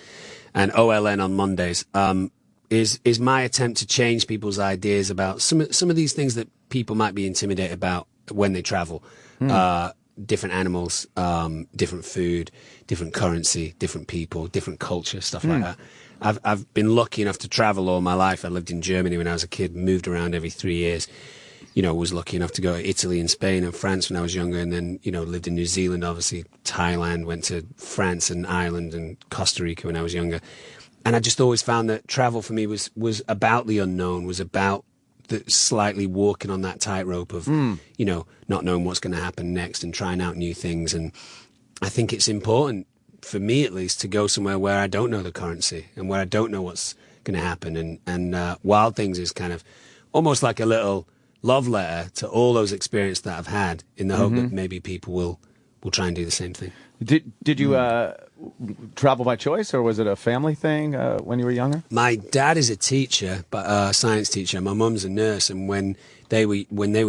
and OLN on Mondays. Is my attempt to change people's ideas about some of these things that people might be intimidated about when they travel. different animals, different food, different currency, different people, different culture, stuff like that. I've been lucky enough to travel all my life. I lived in Germany when I was a kid, moved around every 3 years. You know, was lucky enough to go to Italy and Spain and France when I was younger, and then, you know, lived in New Zealand, obviously, Thailand, went to France and Ireland and Costa Rica when I was younger. And I just always found that travel for me was about the unknown, was about the slightly walking on that tightrope of, you know, not knowing what's going to happen next and trying out new things. And I think it's important, for me at least, to go somewhere where I don't know the currency and where I don't know what's going to happen. And Wild Things is kind of almost like a little love letter to all those experiences that I've had, in the hope that maybe people will try and do the same thing. Did you travel by choice, or was it a family thing when you were younger? My dad is a teacher, but a science teacher. My mum's a nurse, and when they were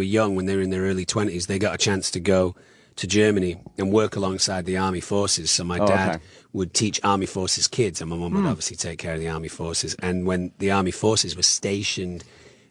young, when they were in their early 20s, they got a chance to go to Germany and work alongside the army forces. So my dad would teach army forces kids, and my mum would obviously take care of the army forces. And when the army forces were stationed,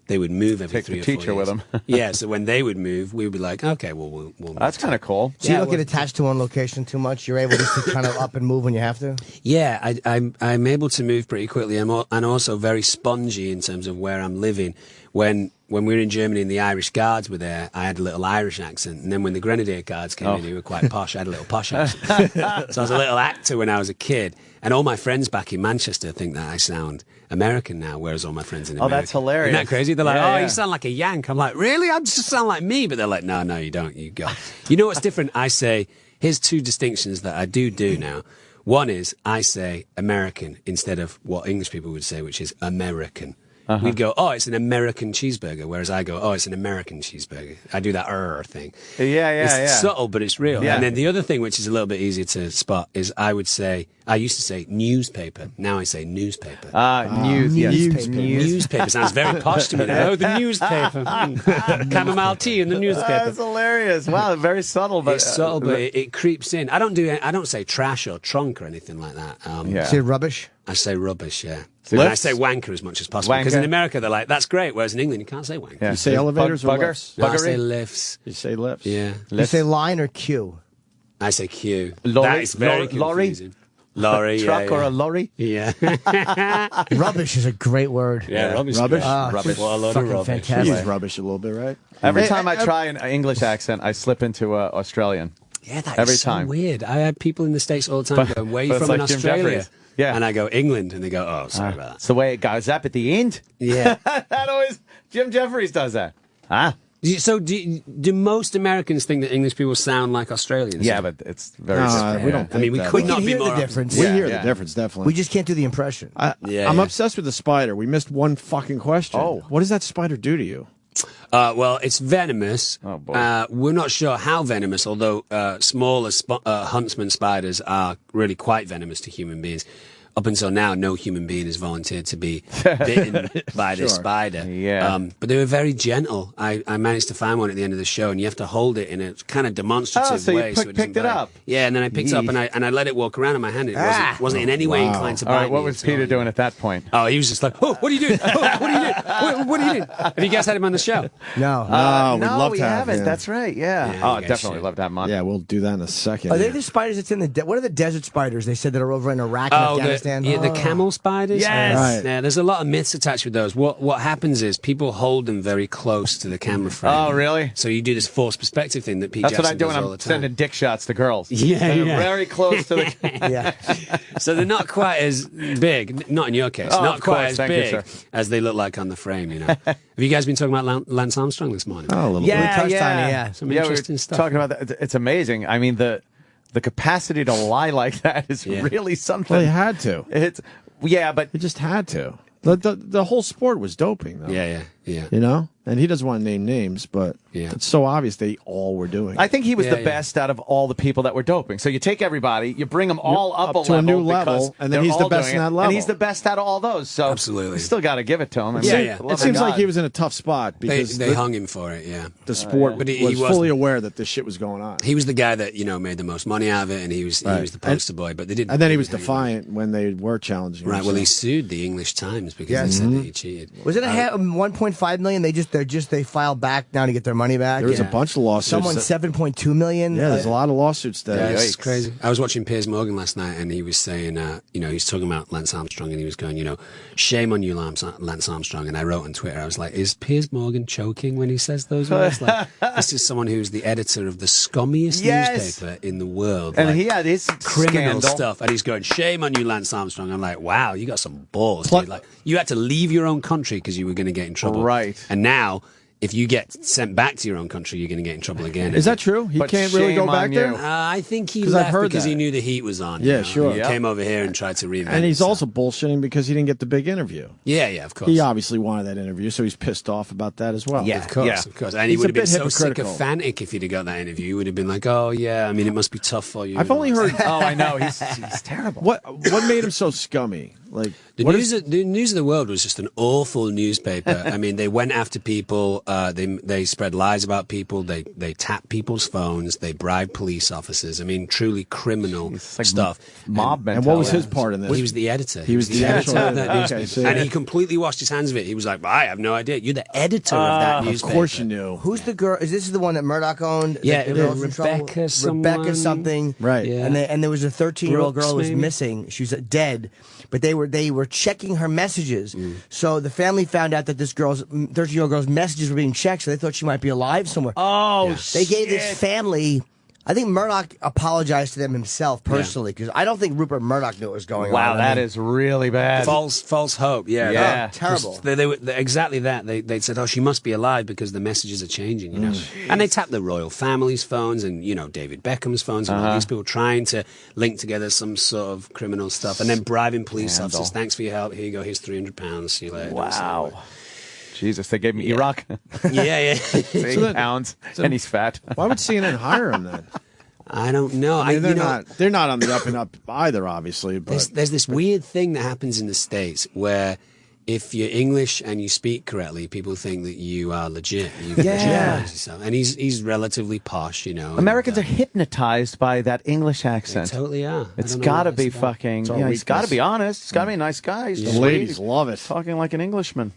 they would move every 3 or 4 years. Take the teacher with them. Yeah, so when they would move, we would be like, okay, well, we'll move. That's kind of cool. So you don't get attached to one location too much? You're able just to kind of up and move when you have to? Yeah, I'm able to move pretty quickly. I'm also very spongy in terms of where I'm living. When we were in Germany and the Irish Guards were there, I had a little Irish accent. And then when the Grenadier Guards came in, who were quite posh, I had a little posh accent. So I was a little actor when I was a kid. And all my friends back in Manchester think that I sound American now, whereas all my friends in America... Oh, that's hilarious. Isn't that crazy? They're like, you sound like a Yank. I'm like, really? I just sound like me. But they're like, no, you don't. You go. You know what's different? I say, here's two distinctions that I do now. One is I say American instead of what English people would say, which is American. We'd go, it's an American cheeseburger, whereas I go, it's an American cheeseburger. I do that thing. It's subtle, but it's real. Yeah. And then the other thing, which is a little bit easier to spot, is I used to say newspaper. Now I say newspaper. Newspaper sounds very posh to me now. Oh, the newspaper. Chamomile tea in the newspaper. That's hilarious. Wow, very subtle, but it's subtle, but it creeps in. I don't say trash or trunk or anything like that. Say rubbish? I say rubbish, yeah. And I say wanker as much as possible. Because in America, they're like, that's great. Whereas in England, you can't say wanker. You say elevators or lifts? No, I say lifts. You say lifts? Yeah. You say line or queue? I say queue. Lorry? That is very confusing. Lorry, truck or a lorry? Yeah. Rubbish is a great word. Yeah, rubbish. Rubbish? Rubbish. Well, a lot of rubbish. Fantastic. You use rubbish a little bit, right? Every time I try an English accent, I slip into Australian. Yeah, that's every so time. weird. I had people in the States all the time going, where are you from in Australia? Yeah. And I go, England. And they go, oh, sorry about that. It's the way it goes up at the end. Yeah. That always, Jim Jeffries does that. So do most Americans think that English people sound like Australians? Yeah, but it's very different. We don't think we that. could We not can be hear more the difference. We hear the difference, definitely. We just can't do the impression. I'm obsessed with the spider. We missed one fucking question. What does that spider do to you? Well, it's venomous. Oh, boy. We're not sure how venomous, although smaller huntsman spiders are really quite venomous to human beings. Up until now, no human being has volunteered to be bitten by this spider. Yeah. But they were very gentle. I managed to find one at the end of the show, and you have to hold it in a kind of demonstrative way. You picked it up. Yeah, and then I picked it up, and I let it walk around in my hand. It wasn't in any way inclined to bite All right, what me was at all. Peter doing at that point? Oh, he was just like, what are you doing? What are you doing? What are you doing? Have you guys had him on the show? No. We'd love we to have haven't. him. That's right, yeah. Yeah, I'd definitely love to have him on. Yeah, we'll do that in a second. Are they the spiders that's in the... what are the desert spiders they said that are over in Iraq and Afghanistan? The camel spiders? Yes! Right. Yeah, there's a lot of myths attached with those. What happens is people hold them very close to the camera frame. Oh, really? So you do this forced perspective thing that Pete That's Jackson what I do does when all the I'm time. sending dick shots to girls. Yeah, They're yeah. very close to the... Yeah. So they're not quite as big, not in your case, Oh, not of quite course. as Thank you, big sir. as they look like on the frame, you know. Have you guys been talking about Lance Armstrong this morning? Oh, a little bit. We touched on it, yeah. Some we interesting were stuff. talking about that. It's amazing. I mean, the capacity to lie like that is really something. Well, you had to. But You just had to. The whole sport was doping, though. Yeah. You know? And he doesn't want to name names, but it's so obvious they all were doing it. I think he was the best out of all the people that were doping. So you take everybody, you bring them all up to a new because level, and then they're he's the all best doing in it, that level. And he's the best out of all those. So Absolutely. you still got to give it to him. I mean, It seems like he was in a tough spot because They hung him for it, yeah. the sport But was he fully aware that this shit was going on. He was the guy that, made the most money out of it, and he was the poster boy, but they didn't. And then he was defiant when they were challenging him. Right, well, he sued the English Times because they said that he cheated. Was it $1.5 million? They just they filed back now to get their money back. There was a bunch of lawsuits. Someone $7.2 million. Yeah, there's a lot of lawsuits there. Yeah, it's crazy. I was watching Piers Morgan last night, and he was saying, he's talking about Lance Armstrong, and he was going, shame on you, Lance Armstrong. And I wrote on Twitter, I was like, is Piers Morgan choking when he says those words? Like, this is someone who's the editor of the scummiest newspaper in the world, and he had his criminal scandal. stuff, and he's going, shame on you, Lance Armstrong. I'm like, wow, you got some balls, dude. Like, you had to leave your own country because you were going to get in trouble, right? And now, if you get sent back to your own country, you're going to get in trouble again. Is that true? He can't really go back there? I think he 'Cause I've left heard because that. he knew the heat was on. Yeah, sure. He came over here and tried to reinvent And he's himself. also bullshitting because he didn't get the big interview. Yeah, of course. He obviously wanted that interview, so he's pissed off about that as well. Yeah, of course. And he He's would a have been bit so hypocritical. sycophantic if he'd have got that interview. He would have been like, oh, yeah, I mean, it must be tough for you. I've only heard. Oh, I know. He's terrible. What made him so scummy? Like The news of the World was just an awful newspaper. I mean, they went after people. They spread lies about people. They tapped people's phones. They bribed police officers. I mean, truly criminal stuff. Mob mentality. And what was his part in this? Well, he was the editor. He was the editor actual of that editor. newspaper. Okay, And he completely washed his hands of it. He was like, I have no idea. You're the editor of that newspaper. Of course you knew. Who's the girl? Is this the one that Murdoch owned? Yeah, The girl was in trouble? Rebecca Rebecca something. Right. Yeah. And there was a 13-year-old Brooks, girl who was maybe? missing. She was dead. But they were checking her messages. So the family found out that this 13-year-old girl's messages were being checked, so they thought she might be alive somewhere. Oh, They gave this family. I think Murdoch apologized to them himself personally because I don't think Rupert Murdoch knew what was going on. Wow, that I mean, is really bad. False hope. Yeah. Yeah. Terrible. They were exactly that. They said, "Oh, she must be alive because the messages are changing." You know, and they tapped the royal family's phones and David Beckham's phones and all these people trying to link together some sort of criminal stuff and then bribing police officers. Thanks for your help. Here you go. Here's £300. See you later. Wow. Jesus, they gave him Iraq. Yeah. £8, and he's fat. Why would CNN hire him then? I don't know. I mean, they're not on the up and up either, obviously. But There's this weird thing that happens in the States where if you're English and you speak correctly, people think that you are legit. You legitimize yourself. And he's relatively posh, Americans are hypnotized by that English accent. They totally are. It's got to be fucking. He's got to be honest. He's got to be a nice guy. He's the sweet. ladies love it. Talking like an Englishman.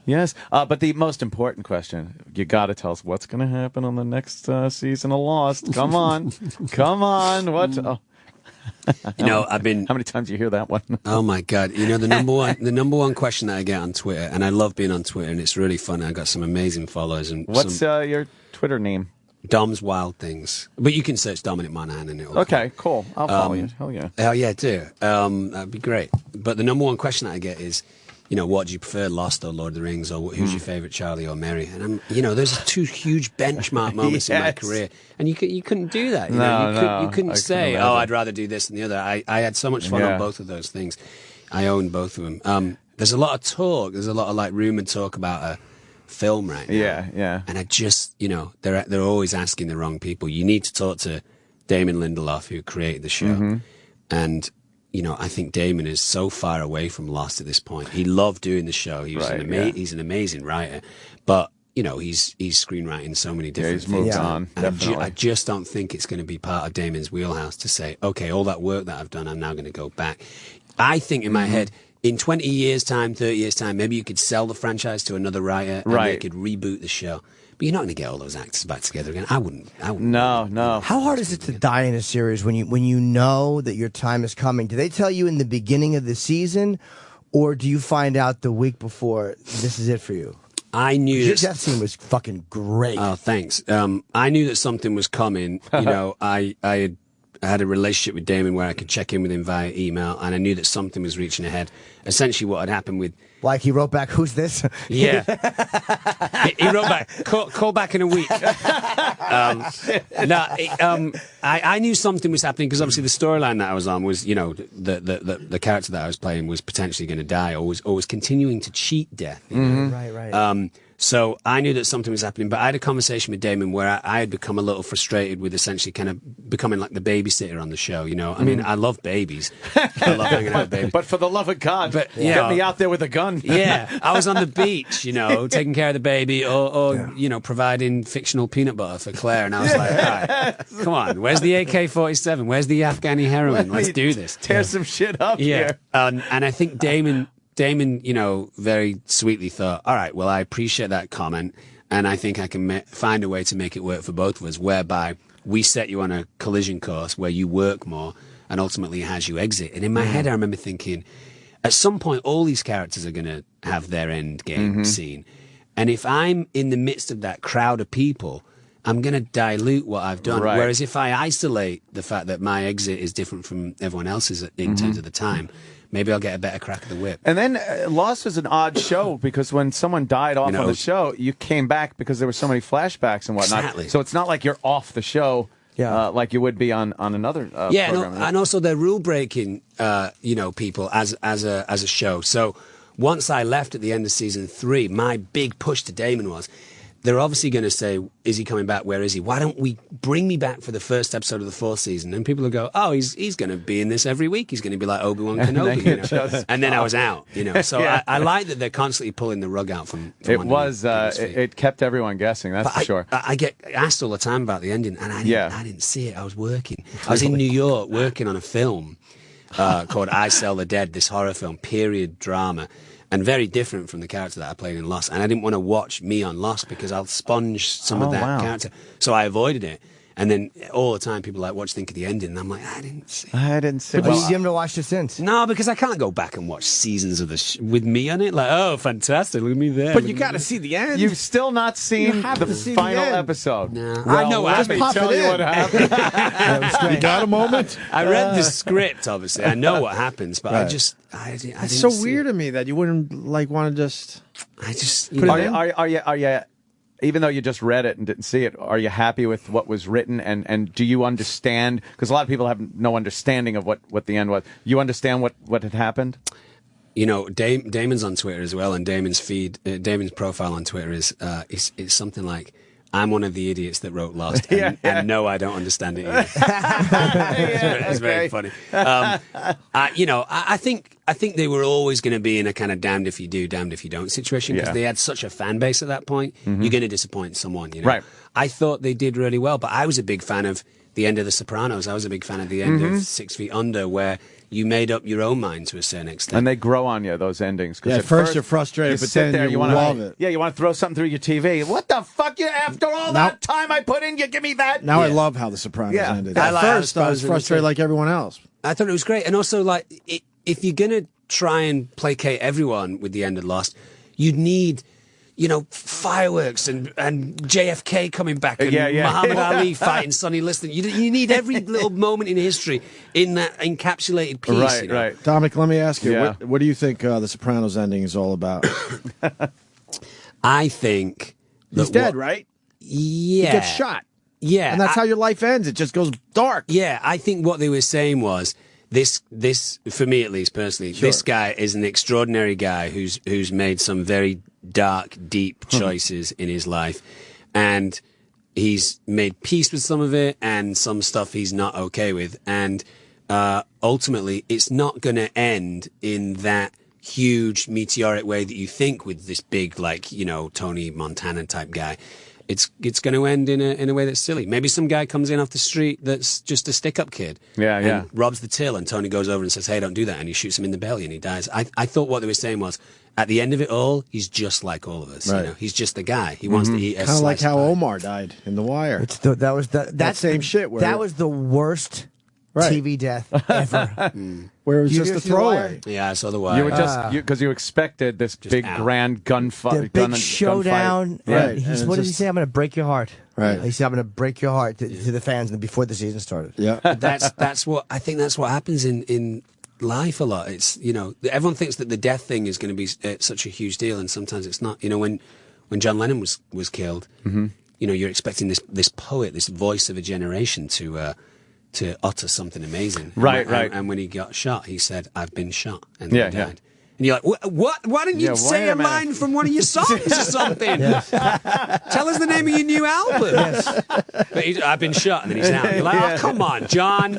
Yes. But the most important question, you got to tell us what's going to happen on the next season of Lost. Come on. Come on. What? Oh. I've been. How many times do you hear that one? Oh my God! The number one question that I get on Twitter, and I love being on Twitter, and it's really fun. I got some amazing followers. And what's your Twitter name? Dom's Wild Things, but you can search Dominic Monaghan and it'll. Okay, cool. I'll follow you. Hell yeah. Hell yeah, do. That'd be great. But the number one question that I get is, what do you prefer, Lost or Lord of the Rings, or who's your favorite, Charlie or Mary? And there's two huge benchmark moments in my career, and you couldn't do that. You couldn't say, I'd rather do this than the other. I had so much fun on both of those things. I own both of them. There's a lot of talk. There's a lot of rumored talk about a film right now. Yeah. And I just, they're always asking the wrong people. You need to talk to Damon Lindelof, who created the show, and. I think Damon is so far away from Lost at this point. He loved doing the show. He was he's an amazing writer, but he's screenwriting so many different he's things. moved on. And Definitely. I just don't think it's going to be part of Damon's wheelhouse to say, okay, all that work that I've done, I'm now going to go back. I think in my head, in 20 years' time, 30 years' time, maybe you could sell the franchise to another writer and they could reboot the show. But you're not going to get all those actors back together again. I wouldn't. No. How hard is it to die in a series when you know that your time is coming? Do they tell you in the beginning of the season, or do you find out the week before this is it for you? I knew your death scene was fucking great. Oh, thanks. I knew that something was coming. I had a relationship with Damon where I could check in with him via email, and I knew that something was reaching ahead. Essentially, what had happened with. Like he wrote back, "Who's this?" Yeah, he wrote back. Call back in a week. I knew something was happening because obviously the storyline that I was on was, the character that I was playing was potentially going to die or was continuing to cheat death. Right. So I knew that something was happening, but I had a conversation with Damon where I had become a little frustrated with essentially kind of becoming like the babysitter on the show. I mean, I love babies. I love hanging out with babies. But for the love of God, get me out there with a gun. Yeah, I was on the beach, taking care of the baby or providing fictional peanut butter for Claire. And I was like, all right, come on, where's the AK-47? Where's the Afghani heroin? Let's do this. Tear some shit up here. And I think Damon Damon, very sweetly thought, all right, well, I appreciate that comment, and I think I can find a way to make it work for both of us, whereby we set you on a collision course where you work more, and ultimately it has you exit. And in my head, I remember thinking, at some point, all these characters are going to have their end game scene. And if I'm in the midst of that crowd of people, I'm going to dilute what I've done. Right. Whereas if I isolate the fact that my exit is different from everyone else's in terms of the time, maybe I'll get a better crack of the whip. And then Lost was an odd show because when someone died off on the show, you came back because there were so many flashbacks and whatnot. Exactly. So it's not like you're off the show like you would be on another program. And also they're rule breaking, people as a show. So once I left at the end of season 3, my big push to Damon was, they're obviously going to say, is he coming back? Where is he? Why don't we bring me back for the first episode of the 4th season? And people will go, oh, he's going to be in this every week. He's going to be like Obi-Wan Kenobi. And then I was out. So I like that they're constantly pulling the rug out from it was it kept everyone guessing, that's for sure. I get asked all the time about the ending, and I didn't see it. I was working. I was in New York working on a film called I Sell the Dead, this horror film, period drama. And very different from the character that I played in Lost. And I didn't want to watch me on Lost because I'll sponge some of that character. So I avoided it. And then all the time people are like, what do you think of the ending? And I'm like, I didn't see it. But you haven't watched it since? No, because I can't go back and watch seasons of with me on it. Like, oh, fantastic, look at me there. But you got to see the end. You've still not seen the final episode. No. Well, I know let me tell you what happened. You got a moment? I read the script, obviously. I know what happens, but I didn't It's so weird to me that you wouldn't want to just... Are you even though you just read it and didn't see it, are you happy with what was written? And do you understand? Because a lot of people have no understanding of what the end was. You understand what had happened? Damon's on Twitter as well, and Damon's profile on Twitter is something like, I'm one of the idiots that wrote Lost, and no, I don't understand it either. It's very funny. I think they were always going to be in a kind of damned if you do, damned if you don't situation because they had such a fan base at that point. You're going to disappoint someone, Right. I thought they did really well, but I was a big fan of the end of The Sopranos. I was a big fan of the end of 6 Feet Under, where you made up your own mind to a certain extent. And they grow on you, those endings. Yeah, at first you're frustrated, but then you love it. Yeah, you want to throw something through your TV. What the fuck? After all that time I put in, you give me that? Now I love how The Sopranos ended. At first, I was frustrated like everyone else. I thought it was great. And also, if you're going to try and placate everyone with the end of Lost, you'd need... fireworks and JFK coming back and Muhammad Ali fighting Sonny Liston. You need every little moment in history in that encapsulated piece. Right. Dominic, let me ask you, what do you think The Sopranos ending is all about? I think... He's dead, right? Yeah. He gets shot. Yeah. And that's how your life ends. It just goes dark. Yeah, I think what they were saying was... This, for me at least personally, this guy is an extraordinary guy who's made some very dark, deep choices in his life, and he's made peace with some of it, and some stuff he's not okay with, and ultimately, it's not going to end in that huge meteoric way that you think with this big, Tony Montana type guy. It's going to end in a way that's silly. Maybe some guy comes in off the street that's just a stick-up kid. And robs the till, and Tony goes over and says, hey, don't do that, and he shoots him in the belly, and he dies. I thought what they were saying was, at the end of it all, he's just like all of us. Right. He's just the guy. He wants to eat a kind of like how pie. Omar died in The Wire. That same shit. That was the worst TV death ever. Where it was just a throwaway. Yeah, I saw The Wire. You were just because you expected this big grand gunfight, the big showdown. Right. What did he say? I'm going to break your heart. Right. He said, I'm going to break your heart to the fans before the season started. Yeah. That's what I think. That's what happens in life a lot. It's everyone thinks that the death thing is going to be such a huge deal, and sometimes it's not. When John Lennon was killed, you're expecting this poet, this voice of a generation to utter something amazing. Right. And when he got shot, he said, I've been shot. And then he died. And you're like, what? Why didn't you say a line from one of your songs or something? Tell us the name of your new album. But I've been shot, and then he's out. You're like, oh, come on, John.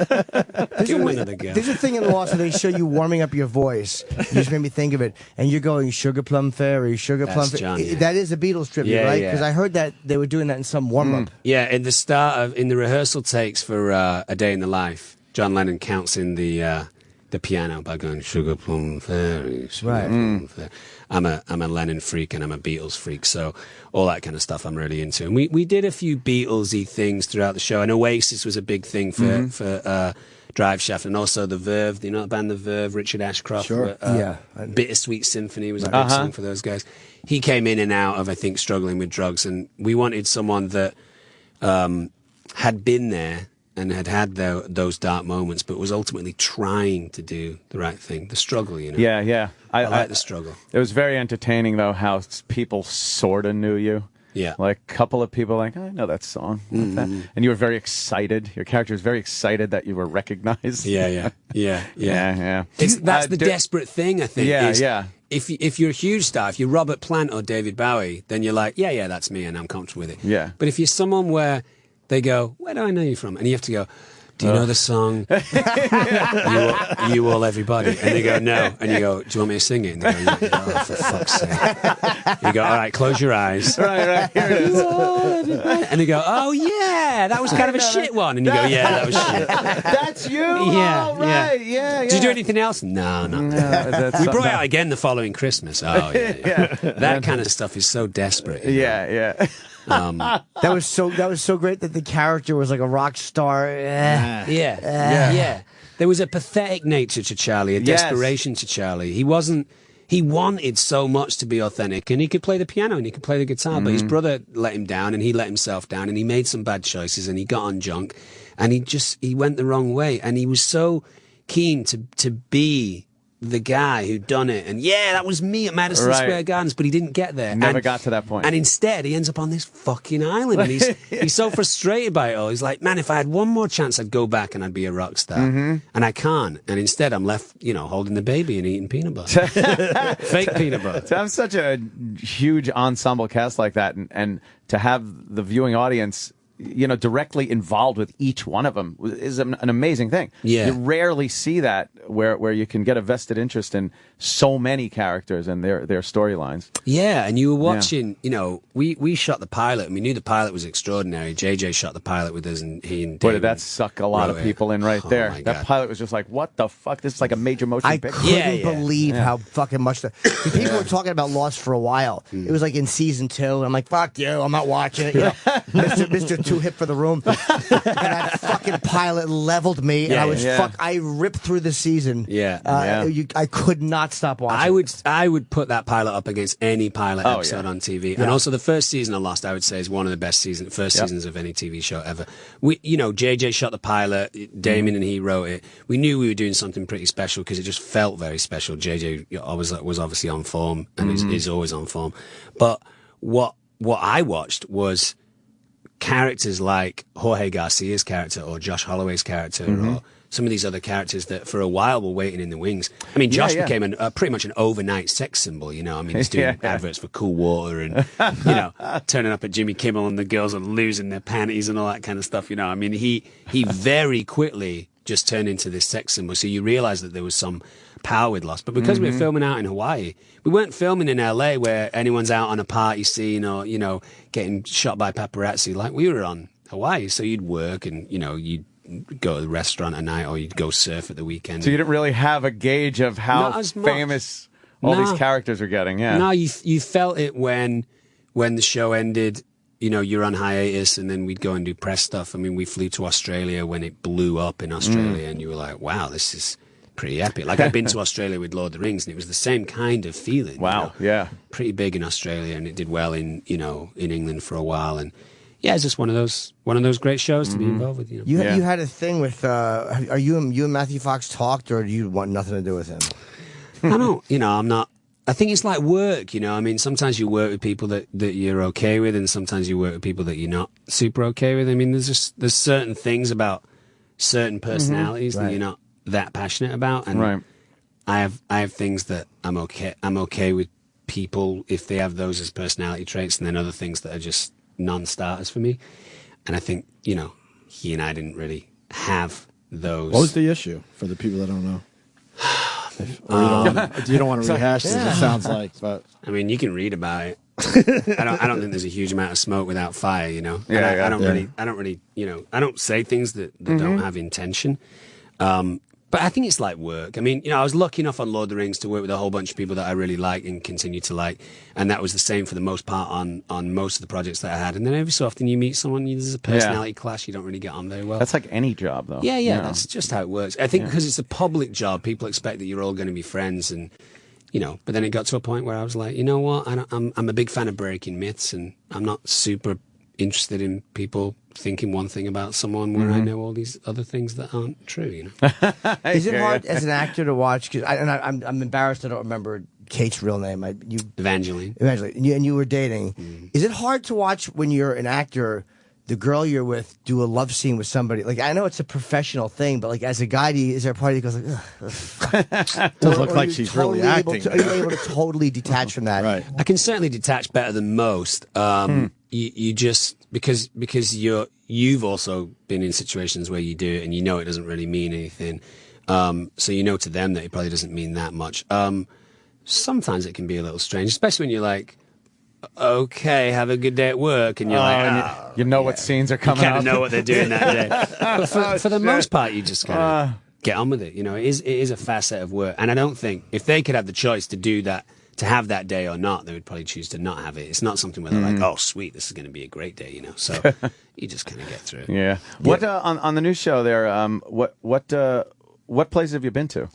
Give him another go. There's a thing in Lost where they show you warming up your voice. You just made me think of it. And you're going, Sugar Plum Fairy, Sugar Plum Fairy. John, That is a Beatles tribute, right? Because I heard that they were doing that in some warm-up. Yeah, in the rehearsal takes for A Day in the Life, John Lennon counts in the the piano by going Sugar Plum Fairy, Sugar Right. Plum Fairy. I'm a Lennon freak and I'm a Beatles freak, so all that kind of stuff I'm really into. And we did a few Beatlesy things throughout the show, and Oasis was a big thing for Drive Shaft, and also the Verve. You know the band The Verve, Richard Ashcroft. Sure. Yeah. Bittersweet Symphony was a big song for those guys. He came in and out of, I think, struggling with drugs, and we wanted someone that had been there and had those dark moments, but was ultimately trying to do the right thing. The struggle, you know. Yeah. I like the struggle. It was very entertaining, though, how people sort of knew you. Yeah. Like a couple of people like, I know that song. Like that. And you were very excited. Your character was very excited that you were recognized. Yeah. That's the desperate thing, I think. Yeah. If you're a huge star, if you're Robert Plant or David Bowie, then you're like, yeah, that's me and I'm comfortable with it. Yeah. But if you're someone where they go, where do I know you from? And you have to go, do you know the song You All Everybody? And they go, no. And you go, do you want me to sing it? And they go, yeah. Oh, for fuck's sake. You go, all right, close your eyes. Right, here it is. And they go, oh, yeah, that was kind of a shit one. And you go, yeah, that was shit. That's you? Yeah, all right. Yeah. Did you do anything else? No. We brought it out again the following Christmas. Oh, yeah. That kind of stuff is so desperate. Yeah. That was so great that the character was like a rock star. Yeah. There was a pathetic nature to Charlie, a desperation to Charlie. He wanted so much to be authentic, and he could play the piano and he could play the guitar, but his brother let him down and he let himself down and he made some bad choices and he got on junk and he went the wrong way, and he was so keen to be the guy who'd done it, and that was me at Madison Square Gardens, but he didn't get there. Never got to that point. And instead, he ends up on this fucking island, and he's so frustrated by it all. He's like, man, if I had one more chance, I'd go back and I'd be a rock star. And I can't. And instead, I'm left, holding the baby and eating peanut butter. Fake peanut butter. To have such a huge ensemble cast like that, and to have the viewing audience directly involved with each one of them is an amazing thing. Yeah. You rarely see that where you can get a vested interest in so many characters and their storylines. Yeah, and you were watching, we shot the pilot and we knew the pilot was extraordinary. JJ shot the pilot with us, and he and Boy, Damon did that suck a lot of people in right there. That pilot was just like, what the fuck? This is like a major motion I picture. couldn't believe how fucking much people were talking about Lost for a while. It was like in season 2, and I'm like, fuck you, I'm not watching it. Mr. Too Hip for the Room. And that fucking pilot leveled me, and I ripped through the season. I could not stop watching. I would put that pilot up against any pilot episode on TV. And also the first season of Lost, I would say, is one of the best seasons of any TV show ever. JJ shot the pilot, Damon and he wrote it. We knew we were doing something pretty special because it just felt very special. JJ was obviously on form and is always on form. But what I watched was characters like Jorge Garcia's character or Josh Holloway's character or some of these other characters that for a while were waiting in the wings. I mean, Josh became pretty much an overnight sex symbol, I mean, he's doing adverts for Cool Water and, turning up at Jimmy Kimmel and the girls are losing their panties and all that kind of stuff, I mean, he very quickly just turned into this sex symbol. So you realize that there was some power with Lost. But because we were filming out in Hawaii, we weren't filming in LA where anyone's out on a party scene or, getting shot by paparazzi. Like, we were on Hawaii, so you'd work and, you'd go to the restaurant at night or you'd go surf at the weekend. So you didn't really have a gauge of how famous all these characters are getting, No, you felt it when the show ended. You're on hiatus, and then we'd go and do press stuff. I mean, we flew to Australia when it blew up in Australia, and you were like, wow, this is pretty epic. Like, I'd been to Australia with Lord of the Rings, and it was the same kind of feeling. Wow, pretty big in Australia, and it did well in England for a while, and it's just one of those great shows to be involved with. You had a thing with are you and Matthew Fox talked, or do you want nothing to do with him? I don't. I'm not. I think it's like work, I mean, sometimes you work with people that you're okay with, and sometimes you work with people that you're not super okay with. I mean, there's certain things about certain personalities that you're not that passionate about, and I have things that I'm okay with people if they have those as personality traits, and then other things that are just non-starters for me. And I think he and I didn't really have those. What was the issue for the people that don't know? You don't want to rehash this, it sounds like, but I mean, you can read about it. I don't think there's a huge amount of smoke without fire, I don't really, I don't say things that don't have intention. But But I think it's like work. I mean, I was lucky enough on Lord of the Rings to work with a whole bunch of people that I really like and continue to like. And that was the same for the most part on most of the projects that I had. And then every so often you meet someone, there's a personality clash, you don't really get on very well. That's like any job, though. Yeah, that's just how it works. I think because it's a public job, people expect that you're all going to be friends and, but then it got to a point where I was like, you know what, I'm a big fan of breaking myths and I'm not super interested in people thinking one thing about someone where I know all these other things that aren't true. Is it hard as an actor to watch? Because I'm embarrassed I don't remember Kate's real name. Evangeline. And you were dating. Is it hard to watch when you're an actor, the girl you're with, do a love scene with somebody? Like, I know it's a professional thing, but like as a guy, is there a part that goes like, ugh? Doesn't look like she's really acting. Are you able to totally detach from that? Right. I can certainly detach better than most. You just because you've also been in situations where you do it and it doesn't really mean anything. So to them that it probably doesn't mean that much. Sometimes it can be a little strange, especially when you're like, okay, have a good day at work, and you're like, you know what scenes are coming. You kind up. of know what they're doing that day. But for the most part, you just kind of get on with it. It is a facet of work, and I don't think if they could have the choice to do that, to have that day or not, they would probably choose to not have it. It's not something where they're like, oh, sweet, this is going to be a great day, So you just kind of get through it. Yeah. What on the new show there? What places have you been to?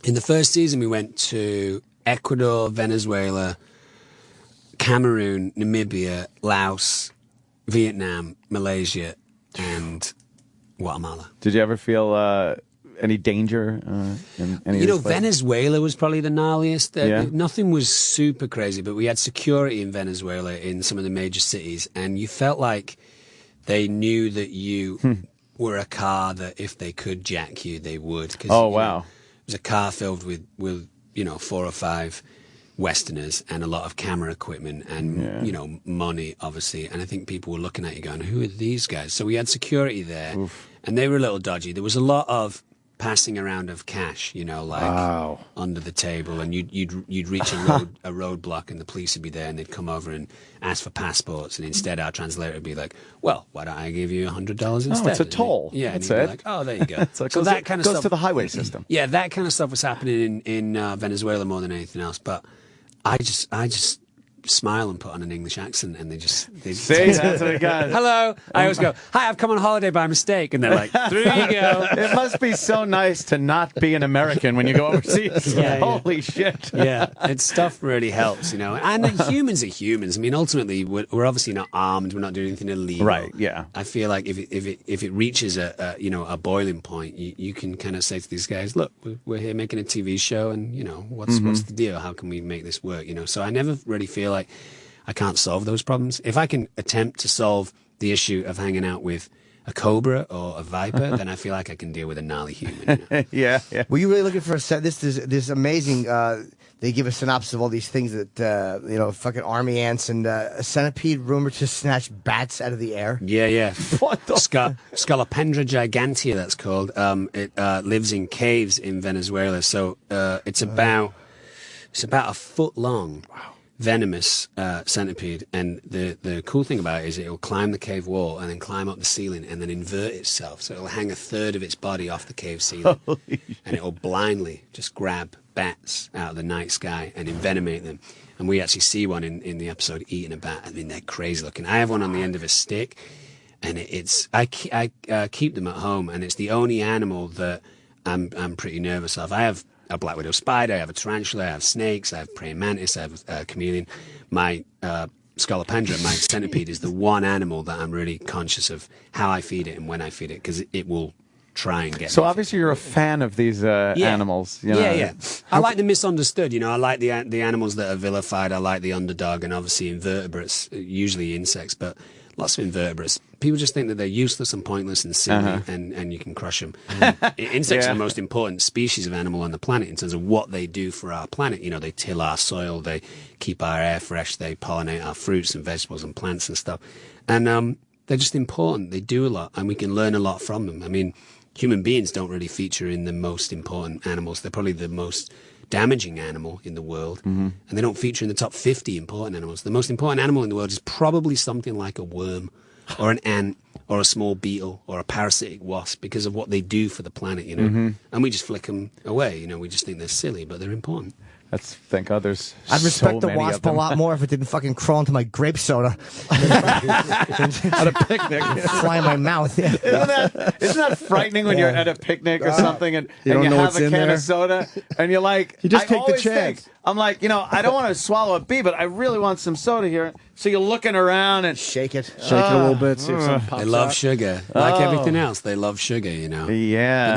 In the first season, we went to Ecuador, Venezuela, Cameroon, Namibia, Laos, Vietnam, Malaysia, and Guatemala. Did you ever feel any danger in any of these places? Venezuela was probably the gnarliest. Yeah. Nothing was super crazy, but we had security in Venezuela in some of the major cities, and you felt like they knew that you were a car that if they could jack you, they would. Wow. It was a car filled with 4 or 5 Westerners and a lot of camera equipment and, money, obviously. And I think people were looking at you going, who are these guys? So we had security there, and they were a little dodgy. There was a lot of passing around of cash, under the table, and you'd reach a roadblock, and the police would be there, and they'd come over and ask for passports, and instead our translator would be like, well, why don't I give you $100 instead? Oh, it's a toll. Yeah, that's and it. you'd be like, oh, there you go. So that kind of stuff goes to the highway system. Yeah, that kind of stuff was happening in Venezuela more than anything else, but I just smile and put on an English accent, and they see, that's what it got. Hello. I always go, hi, I've come on holiday by mistake, and they're like, through you go. It must be so nice to not be an American when you go overseas. Holy shit. Yeah, stuff really helps, And humans are humans. I mean, ultimately, we're obviously not armed. We're not doing anything illegal. Right. Yeah. I feel like if it reaches a boiling point, you can kind of say to these guys, look, we're here making a TV show, and what's the deal? How can we make this work? So I never really feel like I can't solve those problems. If I can attempt to solve the issue of hanging out with a cobra or a viper, then I feel like I can deal with a gnarly human. Yeah. Were you really looking for this amazing? They give a synopsis of all these things that fucking army ants and a centipede rumored to snatch bats out of the air. Yeah. What the Scolopendra gigantea, that's called. It lives in caves in Venezuela. So it's about a foot long. Wow. Venomous centipede, and the cool thing about it is it'll climb the cave wall and then climb up the ceiling and then invert itself, so it'll hang a third of its body off the cave ceiling, and it'll blindly just grab bats out of the night sky and envenomate them. And we actually see one in the episode eating a bat. I mean, they're crazy looking. I have one on the end of a stick, and I keep them at home, and it's the only animal that I'm pretty nervous of. I have a black widow spider, I have a tarantula, I have snakes, I have praying mantis, I have a chameleon. My Scolopendra, my centipede, is the one animal that I'm really conscious of how I feed it and when I feed it, because it will try and get. So obviously you're a fan of these animals. Yeah. I like the misunderstood. I like the animals that are vilified. I like the underdog, and obviously invertebrates, usually insects, but lots of invertebrates. People just think that they're useless and pointless and silly, and you can crush them. Insects are the most important species of animal on the planet in terms of what they do for our planet. They till our soil, they keep our air fresh, they pollinate our fruits and vegetables and plants and stuff. And they're just important. They do a lot, and we can learn a lot from them. I mean, human beings don't really feature in the most important animals. They're probably the most damaging animal in the world, and they don't feature in the top 50 important animals. The most important animal in the world is probably something like a worm. or an ant or a small beetle or a parasitic wasp because of what they do for the planet, you know. Mhm. And we just flick them away, you know. We just think they're silly, but they're important. Thank God there's I'd respect so the many of wasp a them. lot more if it didn't fucking crawl into my grape soda. At a picnic. Fly in my mouth. Yeah. Isn't that frightening when you're at a picnic or something and You don't you know have what's a in can there? of soda and you're like, You just I take the always chance. think, I'm like, I don't want to swallow a bee, but I really want some soda here. So you're looking around and shake it. Shake it a little bit, see if something pops They love out. sugar, like Oh. everything else. They love sugar, you know. Yeah.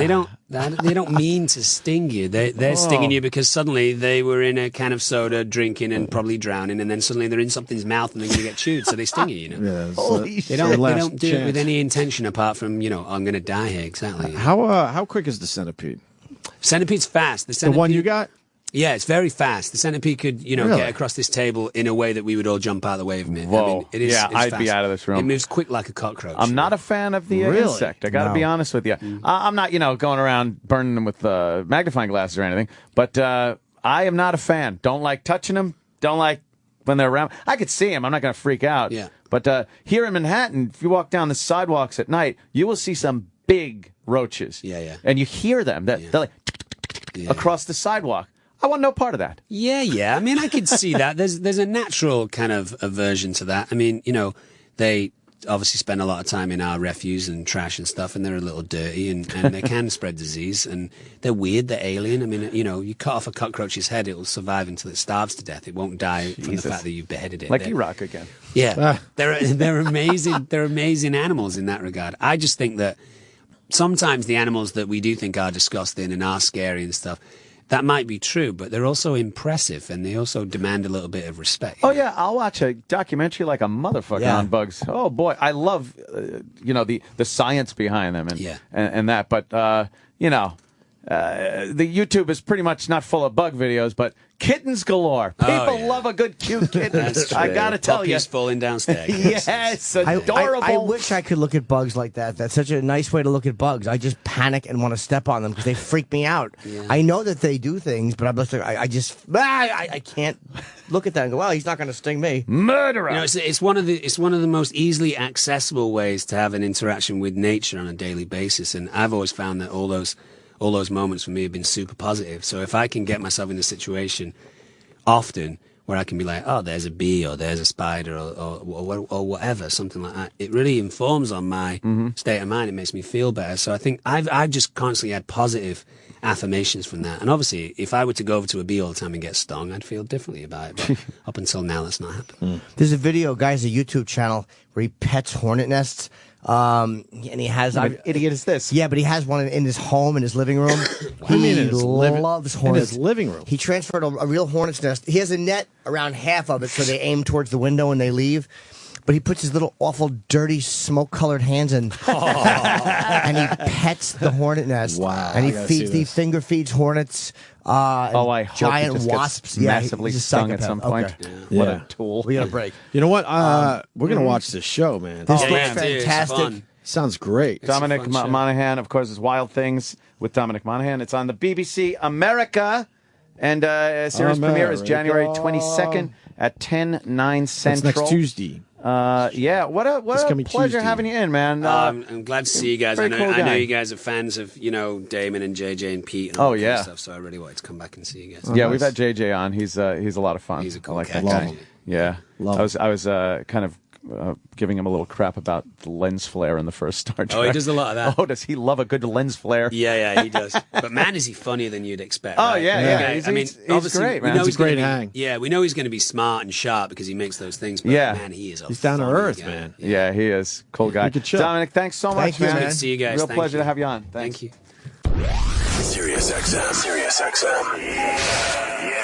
But they don't mean to sting you. They're stinging you because suddenly they were in a can of soda, drinking and probably drowning, and then suddenly they're in something's mouth and they're going to get chewed, so they sting you. You know. Yeah, it's, Holy They don't last do it with chance. any intention apart from I'm going to die here. Exactly. How quick is the centipede? Centipede's fast. The one you got? Yeah, it's very fast. The centipede could, Really? get across this table in a way that we would all jump out of the way of it. Whoa. I mean, it is. Yeah, it's I'd fast. be out of this room. It moves quick like a cockroach. I'm not a fan of the Really? insect. I got to be honest with you. I'm not, going around burning them with magnifying glasses or anything. But I am not a fan. Don't like touching them. Don't like when they're around. I could see them. I'm not going to freak out. Yeah. But here in Manhattan, if you walk down the sidewalks at night, you will see some big roaches. Yeah, yeah. And you hear them. They're like across the sidewalk. I want no part of that. Yeah. I mean, I could see that. There's a natural kind of aversion to that. I mean, they obviously spend a lot of time in our refuse and trash and stuff, and they're a little dirty, and they can spread disease, and they're weird, they're alien. I mean, you cut off a cockroach's head, it will survive until it starves to death. It won't die from the Jesus. fact that you've beheaded it. Like They're- Iraq again. Yeah, they're amazing. They're amazing animals in that regard. I just think that sometimes the animals that we do think are disgusting and are scary and stuff, that might be true, but they're also impressive and they also demand a little bit of respect. Oh yeah, I'll watch a documentary like a motherfucker on bugs. Oh boy, I love the science behind them and that. But the YouTube is pretty much not full of bug videos, but kittens galore. People love a good cute kitten. That's I true. gotta tell you, Puppies falling downstairs. yes, adorable. I wish I could look at bugs like that. That's such a nice way to look at bugs. I just panic and want to step on them because they freak me out. I know that they do things, but I'm just like, I can't look at that and go, well, he's not going to sting me. Murderer. It's one of the most easily accessible ways to have an interaction with nature on a daily basis, and I've always found that all those moments for me have been super positive. So if I can get myself in a situation often where I can be like, oh, there's a bee or there's a spider or whatever, something like that, it really informs on my state of mind. It makes me feel better. So I think I've just constantly had positive affirmations from that. And obviously, if I were to go over to a bee all the time and get stung, I'd feel differently about it. But up until now, that's not happened. There's a video, guys, a YouTube channel where he pets hornet nests. And he has What an idiot is this? Yeah, but he has one in his home, in his living room. What do you mean in his loves hornets. In his living room? He transferred a real hornet's nest. He has a net around half of it, so they aim towards the window when they leave. But he puts his little awful, dirty, smoke-colored hands in, and he pets the hornet nest. Wow! And I gotta see he this. finger feeds hornets. I hope he giant just gets wasps. massively he's a stung at psychopath. some point. Okay. What a tool. We got a break. You know what? We're gonna watch this show, man. This Yeah, looks yeah, dude, it's fantastic. fun. Sounds great. Dominic fun show. Monaghan, of course, is Wild Things with Dominic Monaghan. It's on the BBC America, and series premiere is January 22nd at 10/9 Central. That's next Tuesday. Yeah, what a coming pleasure Tuesday. having you in, man. I'm glad to see you guys. I very cool know guy. you guys are fans of Damon and JJ and Pete. And Oh, all that kind yeah. of stuff. So I really wanted to come back and see you guys. Yeah, nice. we've had JJ on. He's a lot of fun. He's a cool I like cat. that guy. Love him. Yeah, Love I was kind of giving him a little crap about the lens flare in the first Star Trek. Oh, he does a lot of that. Oh, does he love a good lens flare? Yeah, he does. But man, is he funnier than you'd expect. Oh, right? yeah, The yeah. guy- He's- I mean, he's obviously, great, man. we know It's a he's gonna great be- hang. Yeah, we know he's going to be smart and sharp because he makes those things. But Yeah. man, he is. He's down to funny earth, guy. man. Yeah, he is. Cool guy. He could chill. Dominic, thanks so Thank much, you, man. man. Good to see you guys. Real Thank pleasure you. to have you on. Thanks. Thank you. Sirius XM.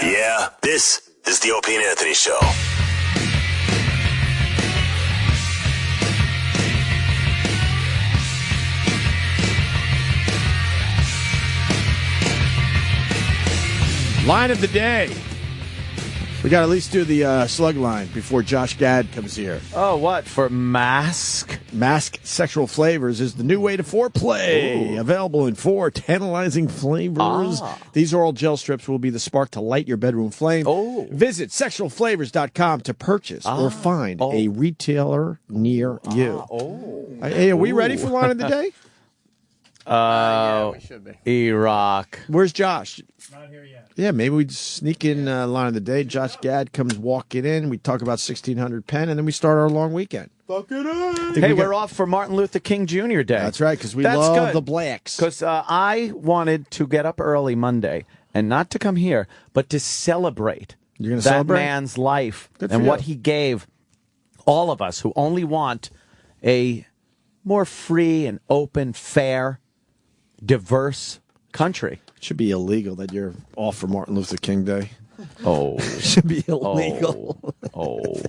Yeah, this is the Opie and Anthony Show. Line of the day. We got to at least do the slug line before Josh Gad comes here. Oh, what? For Mask? Mask Sexual Flavors is the new way to foreplay. Ooh. Available in 4 tantalizing flavors. These oral gel strips will be the spark to light your bedroom flame. Visit sexualflavors.com to purchase or find a retailer near you. Hey, are we ready for line of the day? Yeah, we should be. Iraq. Where's Josh? Not here yet. Yeah, maybe we sneak in line of the day. Josh Gad comes walking in. We talk about 1600 Penn, and then we start our long weekend. Fuck it up. Hey, we're off for Martin Luther King Jr. Day. That's right, because we love the blacks. Because I wanted to get up early Monday, and not to come here, but to celebrate You're that celebrate? man's life Good for and you. what he gave all of us who only want a more free and open, fair, diverse country. It should be illegal that you're off for Martin Luther King Day. Oh. It should be illegal. Oh.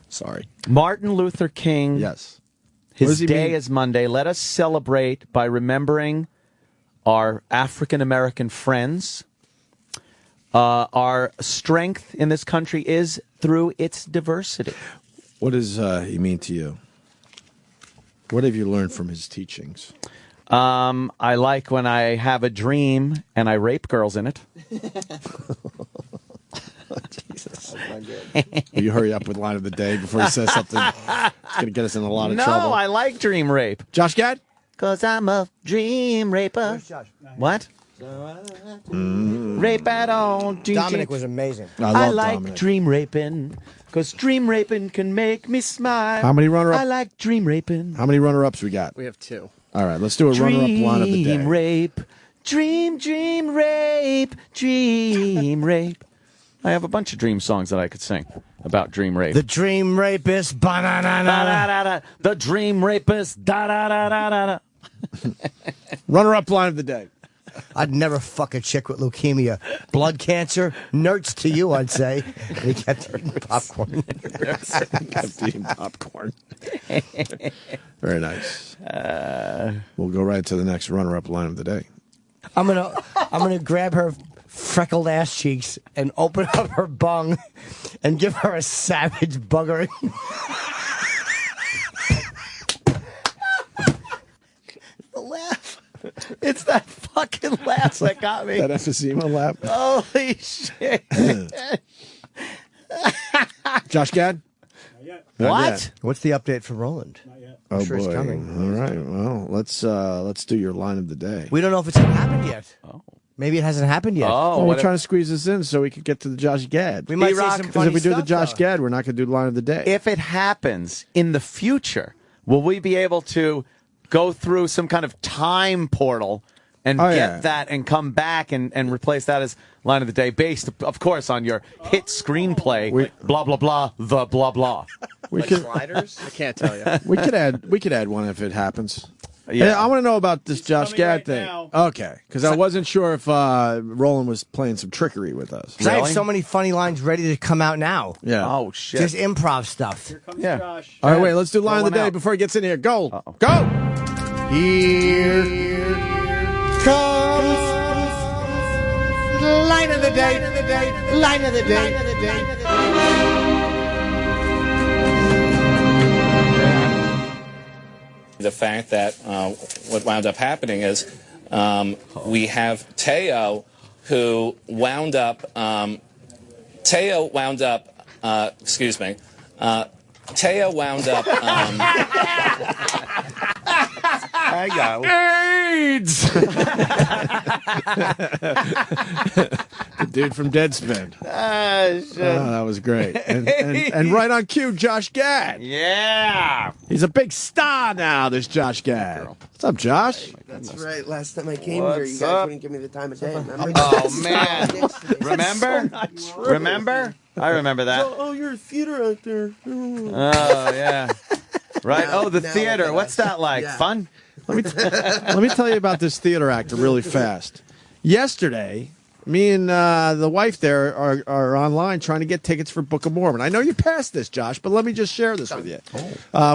Sorry. Martin Luther King. Yes. What does His he day mean? is Monday. Let us celebrate by remembering our African American friends. Our strength in this country is through its diversity. What does he mean to you? What have you learned from his teachings? I like when I have a dream and I rape girls in it. Jesus. Will you hurry up with line of the day before he says something? It's going to get us in a lot of trouble. No, I like dream rape. Josh Gad? Because I'm a dream raper. What? Rape at all. Dominic was amazing. I love like Dominic. dream raping. Because dream raping can make me smile. How many runner-up? I like dream raping. How many runner-ups we got? We have 2. All right, let's do a runner-up line of the day. Dream rape. Dream rape. Dream rape. I have a bunch of dream songs that I could sing about dream rape. The dream rapist. Ba-da-da-da-da. The dream rapist. Da-da-da-da-da. Runner-up line of the day. I'd never fuck a chick with leukemia. Blood cancer, nerds to you, I'd say. He kept eating popcorn. Kept eating popcorn. Very nice. We'll go right to the next runner-up line of the day. I'm gonna grab her freckled ass cheeks and open up her bung and give her a savage bugger. The laugh. It's that fucking laugh that got me. That emphysema laugh. Holy shit. Josh Gad? Not yet. Not yet. What's the update for Roland? Not yet. Oh, sure it's boy. coming. All right. Well, let's do your line of the day. We don't know if it's gonna happen yet. Oh. Maybe it hasn't happened yet. Oh, we're trying to squeeze this in so we could get to the Josh Gad. We might see some Because funny if we do the stuff, Josh though. Gad, we're not going to do the line of the day. If it happens in the future, will we be able to go through some kind of time portal and get that and come back and replace that as line of the day based, of course, on your hit screenplay, blah, blah, blah, the blah, blah. We could, Sliders? I can't tell you. we could add one if it happens. Yeah. Hey, I want to know about this Josh Gad right thing. now. Okay, because I wasn't sure if Roland was playing some trickery with us. 'Cause I have so many funny lines ready to come out now. Yeah. Oh, shit. Just improv stuff. Here comes Yeah. Josh. All right, wait. Let's do line of the Throw one day out. before he gets in here. Go, go. Here comes line of the day. Line of the day. The fact that what wound up happening is we have Teo, who wound up. Teo wound up. Teo wound up. I got AIDS. The dude from Deadspin. That was great. And right on cue, Josh Gad. Yeah. He's a big star now, this Josh Gad. What's up, Josh? That's right. Last time I came here, you guys wouldn't give me the time of day. Remember? Oh, man. Remember? Remember? I remember that. Oh, you're a theater actor. Oh, yeah. Right. Now- Oh, the now theater. look at What's us. that like? Yeah. Fun? Let me tell you about this theater actor really fast. Yesterday, me and the wife there are online trying to get tickets for Book of Mormon. I know you passed this, Josh, but let me just share this with you.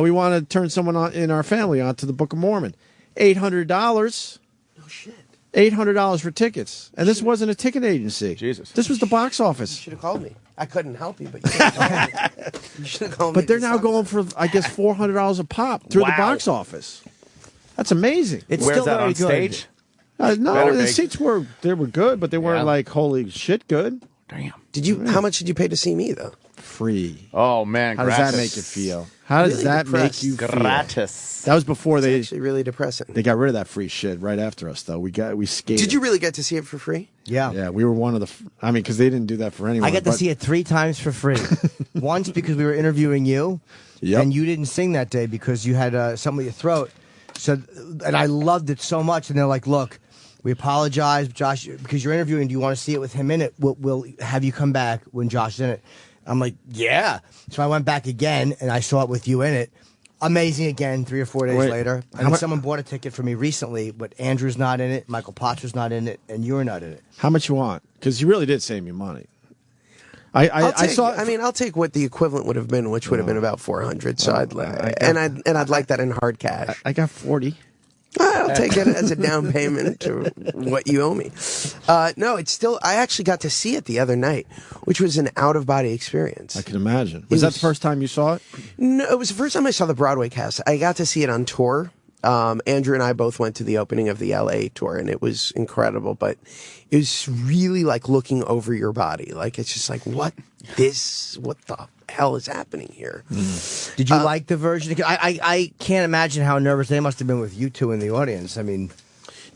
We want to turn someone in our family onto the Book of Mormon. $800. No shit. $800 for tickets, and this wasn't a ticket agency. Jesus, this was the box office. You should have called me. I couldn't help you, but you should have called me. But they're now going for, I guess, $400 a pop through the box office. That's amazing. It's Where's still that very on good. Stage? No, the seats were good, but they weren't like holy shit good. Damn. Did you? How much did you pay to see me though? Free. Oh man, how does that make you feel? How does that make you feel? Gratis. That was before they actually really depressing. They got rid of that free shit right after us, though. We skated. Did you really get to see it for free? Yeah. Yeah, we were one of the. I mean, because they didn't do that for anyone. I got to see it 3 times for free. Once because we were interviewing you, and you didn't sing that day because you had something with your throat. So, and I loved it so much. And they're like, "Look, we apologize, Josh, because you're interviewing. Do you want to see it with him in it? We'll have you come back when Josh is in it." I'm like, "Yeah." So I went back again, and I saw it with you in it. Amazing again, 3 or 4 days later. And then someone bought a ticket for me recently, but Andrew's not in it, Michael Potter's not in it, and you're not in it. How much you want? Because you really did save me money. I'll take what the equivalent would have been, which would have been about 400. So I'd like that in hard cash. I got 40. I'll take it as a down payment to what you owe me. No, it's still. I actually got to see it the other night, which was an out of body experience. I can imagine. Was that the first time you saw it? No, it was the first time I saw the Broadway cast. I got to see it on tour. Andrew and I both went to the opening of the LA tour, and it was incredible. But it was really like looking over your body. Like it's just like what the hell is happening here? Did you like the version? I can't imagine how nervous they must have been with you two in the audience. I mean,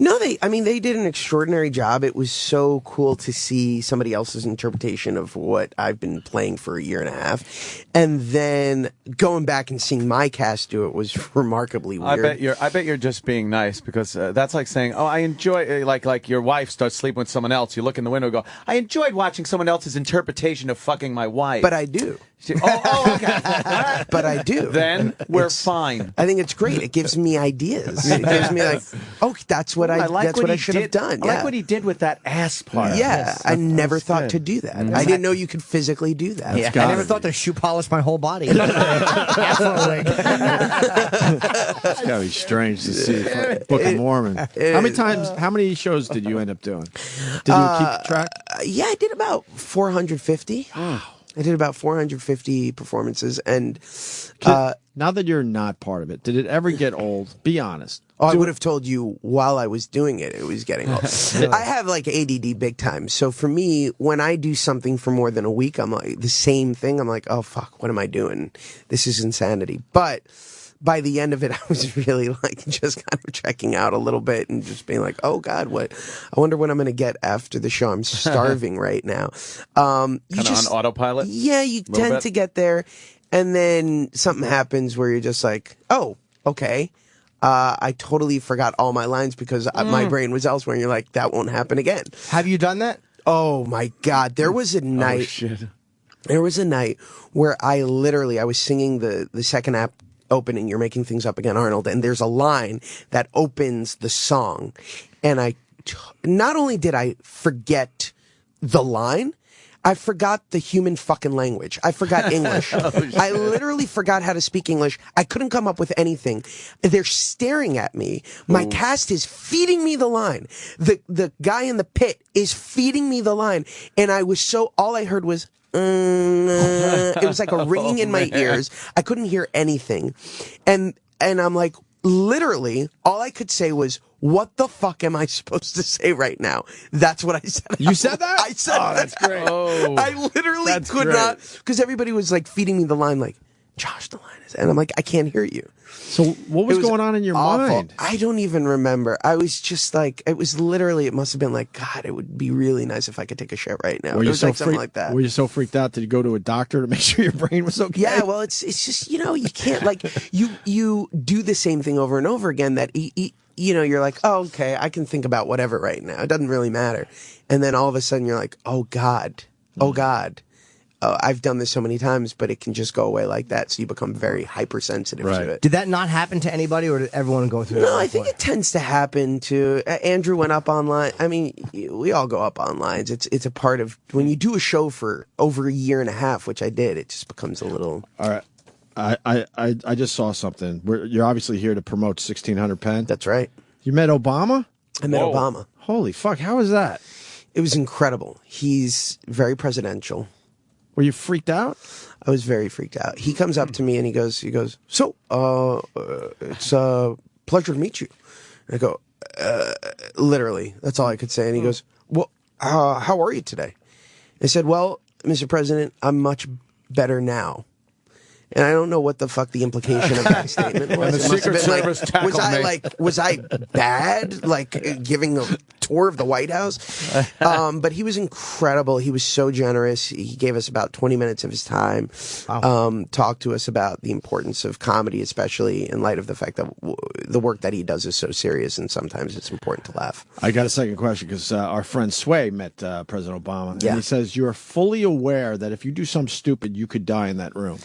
no, they did an extraordinary job. It was so cool to see somebody else's interpretation of what I've been playing for a year and a half, and then going back and seeing my cast do it was remarkably weird. I bet you're just being nice because that's like saying, "Oh, I enjoy." Like your wife starts sleeping with someone else. You look in the window and go, "I enjoyed watching someone else's interpretation of fucking my wife." But I do. Okay. But I do. Then we're fine. I think it's great. It gives me ideas. It gives me like, oh, that's what I should have done. I like what he did with that ass part. Yeah, yes, I never thought to do that. I didn't know you could physically do that. I never thought to shoe polish my whole body. It's gotta be strange to see Book of Mormon. How many shows did you end up doing? Did you keep track? Yeah, I did about 450. I did about 450 performances, and now that you're not part of it, did it ever get old? Be honest. I would have told you while I was doing it, it was getting old. I have like ADD big time. So for me, when I do something for more than a week, I'm like the same thing. I'm like, oh fuck, what am I doing? This is insanity. But by the end of it, I was really like just kind of checking out a little bit and just being like, oh God, I wonder what I'm going to get after the show. I'm starving right now. Kind of on autopilot? Yeah, you tend to get there. And then something happens where you're just like, oh, okay. I totally forgot all my lines because my brain was elsewhere. And you're like, that won't happen again. Have you done that? Oh my God. There was a night. Oh, shit. There was a night where I was singing the second act opening, You're Making Things Up Again, Arnold, and there's a line that opens the song. And not only did I forget the line, I forgot the human fucking language. I forgot English. I literally forgot how to speak English. I couldn't come up with anything. They're staring at me. My cast is feeding me the line. The guy in the pit is feeding me the line. And all I heard was, it was like a ringing in my ears. I couldn't hear anything. And I'm like, literally, all I could say was, what the fuck am I supposed to say right now? That's what I said. You said that? I said that. That's great. I literally could not, because everybody was like feeding me the line like, Josh, the line is, and I'm like, I can't hear you. So what was going on in your mind? I don't even remember. I was just like, it must have been like, God, it would be really nice if I could take a shit right now. It was like something like that. Were you so freaked out that you go to a doctor to make sure your brain was okay? Yeah, well, it's just, you can't, like, you do the same thing over and over again that, you're like, oh, okay, I can think about whatever right now. It doesn't really matter. And then all of a sudden you're like, oh, God. I've done this so many times, but it can just go away like that. So you become very hypersensitive to it. Did that not happen to anybody, or did everyone go through it? No, I think it tends to happen to Andrew went up online. I mean, we all go up online. It's a part of when you do a show for over a year and a half, which I did. It just becomes a little. All right. I just saw something. You're obviously here to promote 1600 Penn. That's right. You met Obama? I met Obama. Holy fuck! How was that? It was incredible. He's very presidential. Were you freaked out? I was very freaked out. He comes up to me and he goes, so, it's a pleasure to meet you. And I go, literally, that's all I could say. And he goes, well, how are you today? I said, well, Mr. President, I'm much better now. And I don't know what the fuck the implication of that statement was. And the It must have Secret been Service tackled me. was I bad, like giving a tour of the White House? But he was incredible. He was so generous. He gave us about 20 minutes of his time, talked to us about the importance of comedy, especially in light of the fact that the work that he does is so serious, and sometimes it's important to laugh. I got a second question because our friend Sway met President Obama, Yeah. and he says you are fully aware that if you do something stupid, you could die in that room.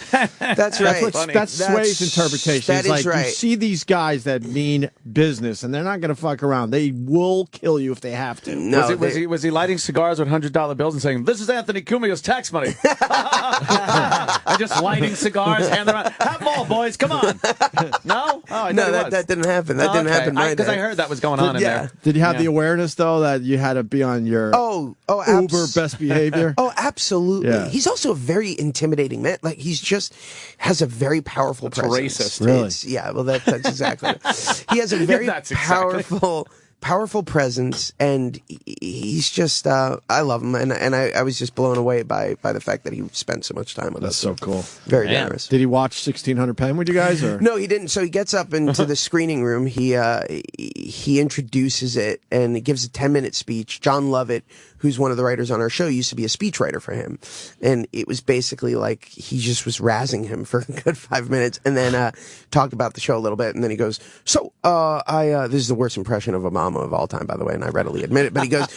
That's right. That's Sway's interpretation. That It's is like right. you see these guys that mean business, and they're not going to fuck around. They will kill you if they have to. No, was he lighting cigars with $100 bills and saying, "This is Anthony Cumia's tax money," and just lighting cigars, hand them out. Have them all, boys. Come on. No, oh, I No, thought it was. that didn't happen. That didn't happen. Because I heard that was going on in there. Did you have the awareness though that you had to be on your uber best behavior? Oh, absolutely. Yeah. He's also a very intimidating man. Like he's just has a very powerful presence. racist. Really? It's- yeah. Well, that's exactly it. He has a very That's exactly. powerful presence, and he's just I love him, and I was just blown away by the fact that he spent so much time with That's us. so cool. Very generous. Did he watch 1600 Pen with you guys? Or? No, he didn't. So he gets up into the screening room. He introduces it and he gives a 10-minute speech. John Lovett, who's one of the writers on our show, used to be a speechwriter for him, and it was basically like he just was razzing him for a good 5 minutes, and then talked about the show a little bit, and then he goes, "So, this is the worst impression of Obama of all time, by the way, and I readily admit it." But he goes,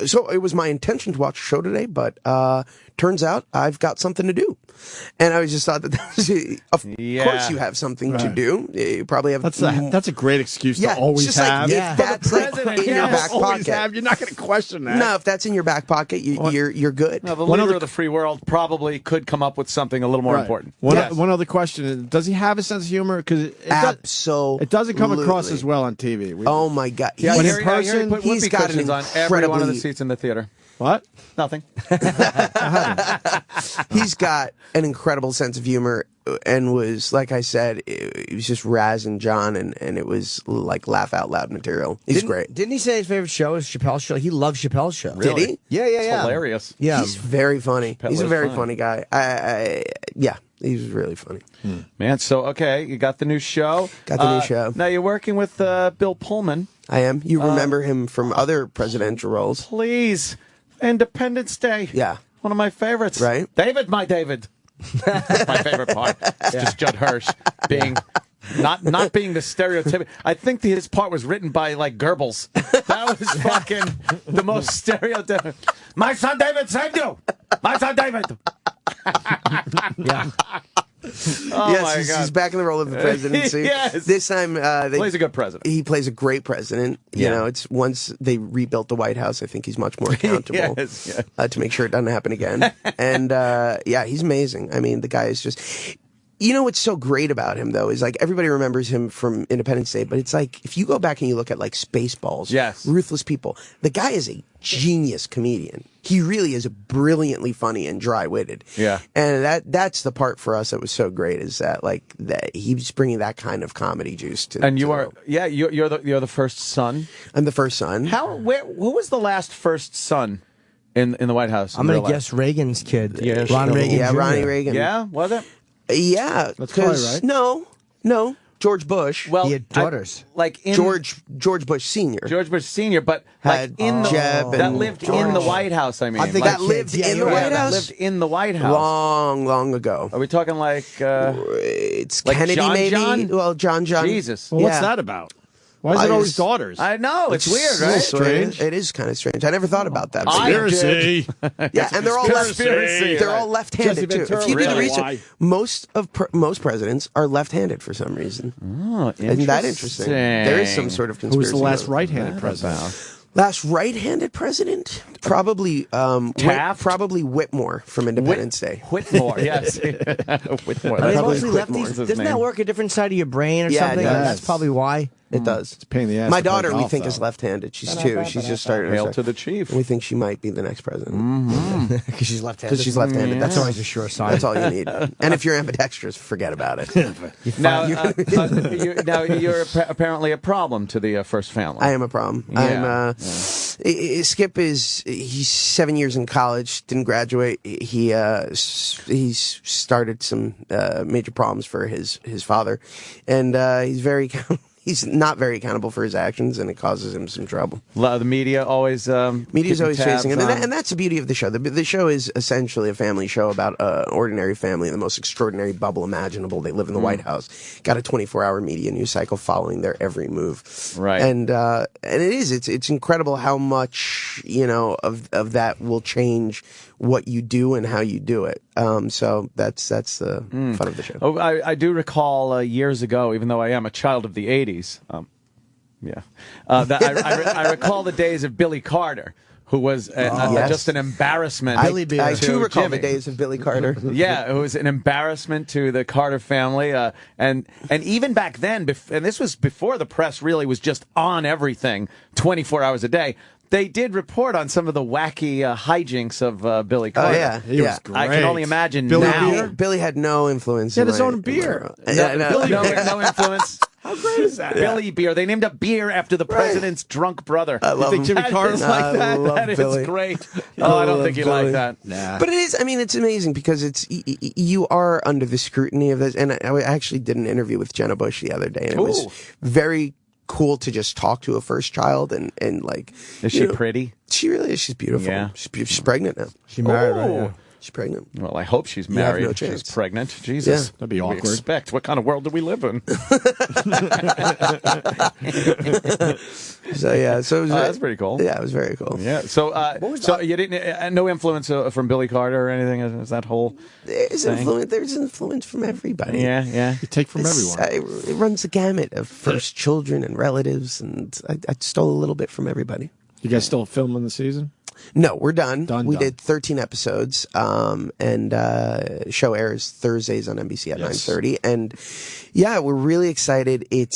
"So it was my intention to watch the show today, but turns out I've got something to do." And I just thought that was, of course you have something to Right. do. You probably have. That's a great excuse Yeah, to always it's just like, have. if that's like in your back Always pocket. have. You're not going to question that. No, if that's in your back pocket, you're good. No, the leader of the free world probably could come up with something a little more Right. important. One other question: does he have a sense of humor? Because it doesn't come across as well on TV. Oh my God! Yeah, When I in hear he person, put he's whoopee got an cushions on every one of the incredibly- seats in the theater. What? Nothing. He's got an incredible sense of humor, and was, like I said, he was just razzing John, and it was like laugh out loud material. He's great. Didn't he say his favorite show is Chappelle's Show? He loves Chappelle's Show. Did he? Yeah. It's hilarious. Yeah. He's very funny. Chappelle He's a is very funny. funny guy. Yeah, he's really funny. Man, so, okay, you got the new show. Got the new show. Now you're working with Bill Pullman. I am. You remember him from other presidential roles. Please. Independence Day. Yeah. One of my favorites. Right? David, my David. That's my favorite part. It's just Judd Hirsch being not being the stereotypical. I think his part was written by like Goebbels. That was fucking the most stereotypical. My son David saved you. My son David. Yeah. Oh yes, my God. he's back in the role of the presidency. Yes. This time, Plays a good president. He plays a great president. You Yeah. know, it's once they rebuilt the White House, I think he's much more accountable Yes, to make sure it doesn't happen again. And yeah, he's amazing. I mean, the guy is just. You know what's so great about him though is like everybody remembers him from Independence Day, but it's like if you go back and you look at like Spaceballs, Yes. Ruthless People, the guy is a genius comedian. He really is brilliantly funny and dry-witted. Yeah. And that's the part for us that was so great is that like that he's bringing that kind of comedy juice to. And you to are, you're the first son. I'm the first son. Who was the last first son in the White House? I'm going to guess Reagan's kid. Yeah, Ron Reagan. Yeah, Jr. Ronnie Reagan. Yeah, was it? Yeah, That's probably 'cause- right. No, George Bush. Well, He had daughters. like in George Bush Senior. George Bush Senior, but like Had in the Jeb that and lived in the White House. I mean, I think like, that lived Yeah, in the you're White right. that House lived in the White House. long ago. Are we talking like? It's like Kennedy, John maybe. John? Well, John. Jesus. Well, what's Yeah. that about? Why is it I always just- daughters? I know it's weird, a right? little Strange. It is kind of strange. I never thought about that. I Conspiracy. Yeah, and they're all Conspiracy. they're all left-handed Jesse too. Ventura, If you do the really? research, most presidents are left-handed for some reason. Oh, Isn't that interesting? There is some sort of Who conspiracy. was the last going on. right-handed president? Last right-handed president? Probably Taft? Probably Whitmore from Independence Day. Whitmore, yes. Whitmore. Are they Probably mostly Whitmore lefties? is his Doesn't that name. work a different side of your brain or Yeah, it something? does. That's probably why. It does. It's a pain in the ass. My to play daughter, we golf, think, though. is left-handed. She's 2. She's just started. Hail to the chief. We think she might be the next president. Because she's left-handed. Because she's left-handed. That's always a sure sign. That's all you need. And if you're ambidextrous, forget about it. Now, you're apparently a problem to the First Family. I am a problem. Yeah. Skip he's 7 years in college, didn't graduate. He's started some major problems for his father, and he's not very accountable for his actions, and it causes him some trouble. The media always media's always chasing him, on. and that's the beauty of the show. The show is essentially a family show about an ordinary family, the most extraordinary bubble imaginable. They live in the White House, got a 24-hour media news cycle following their every move. Right, and it's incredible how much of that will change what you do and how you do it. So that's the fun of the show. Oh, I do recall years ago, even though I am a child of the 80s, I recall the days of Billy Carter, who was just an embarrassment. I too recall Jimmy. the days of Billy Carter. Yeah, it was an embarrassment to the Carter family, and even back then, and this was before the press really was just on everything 24 hours a day. They did report on some of the wacky hijinks of Billy Carter. Oh, yeah. He was great. I can only imagine Billy now. Beer? Billy had no influence. He had in his my- own beer. No influence. How great is that? Billy Beer. They named a beer after the president's drunk brother. I love You think him. Jimmy Carter's like I that? love That is Billy. great. I don't think he liked Billy. that. Nah. But it is. I mean, it's amazing because you are under the scrutiny of this. And I actually did an interview with Jenna Bush the other day, and it was very cool to just talk to a first child and like. Is she pretty? She really is. She's beautiful. Yeah. She's pregnant now. She married, right? Yeah. She's pregnant. Well, I hope she's have married. no If she's chance. pregnant. Jesus. Yeah. That'd be What do we awkward. expect? What kind of world do we live in? So yeah, so it was, that's pretty cool. Yeah, it was very cool. Yeah. So, you didn't no influence from Billy Carter or anything? Is that whole? There's thing? influence. There's influence from everybody. Yeah. You take from everyone. It runs the gamut of first children and relatives, and I stole a little bit from everybody. You guys still filming the season? No, we're done. Done. Did 13 episodes, and show airs Thursdays on NBC at 9:30. And yeah, we're really excited. It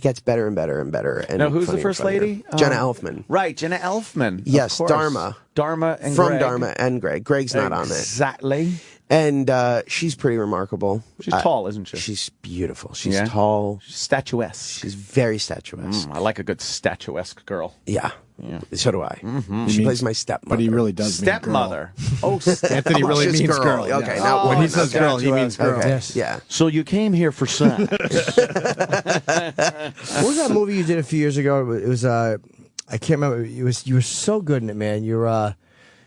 gets better and better and better. And Now, who's the funnier and first funnier. lady? Jenna Elfman. Right, Jenna Elfman. Yes, of course. Dharma. And from Greg. Dharma and Greg. Greg's not on it. Exactly. And she's pretty remarkable. She's tall, isn't she? She's beautiful. She's Yeah. tall. She's statuesque. She's very statuesque. I like a good statuesque girl. Yeah. So do I. Mm-hmm. She plays my stepmother. But he really does mean girl. Stepmother. Oh, Anthony really Just means girl. Okay, yeah. now When he says girl, he means girl. Okay. Yes. Yeah. So you came here for sex. What was that movie you did a few years ago? It was I can't remember. You were so good in it, man.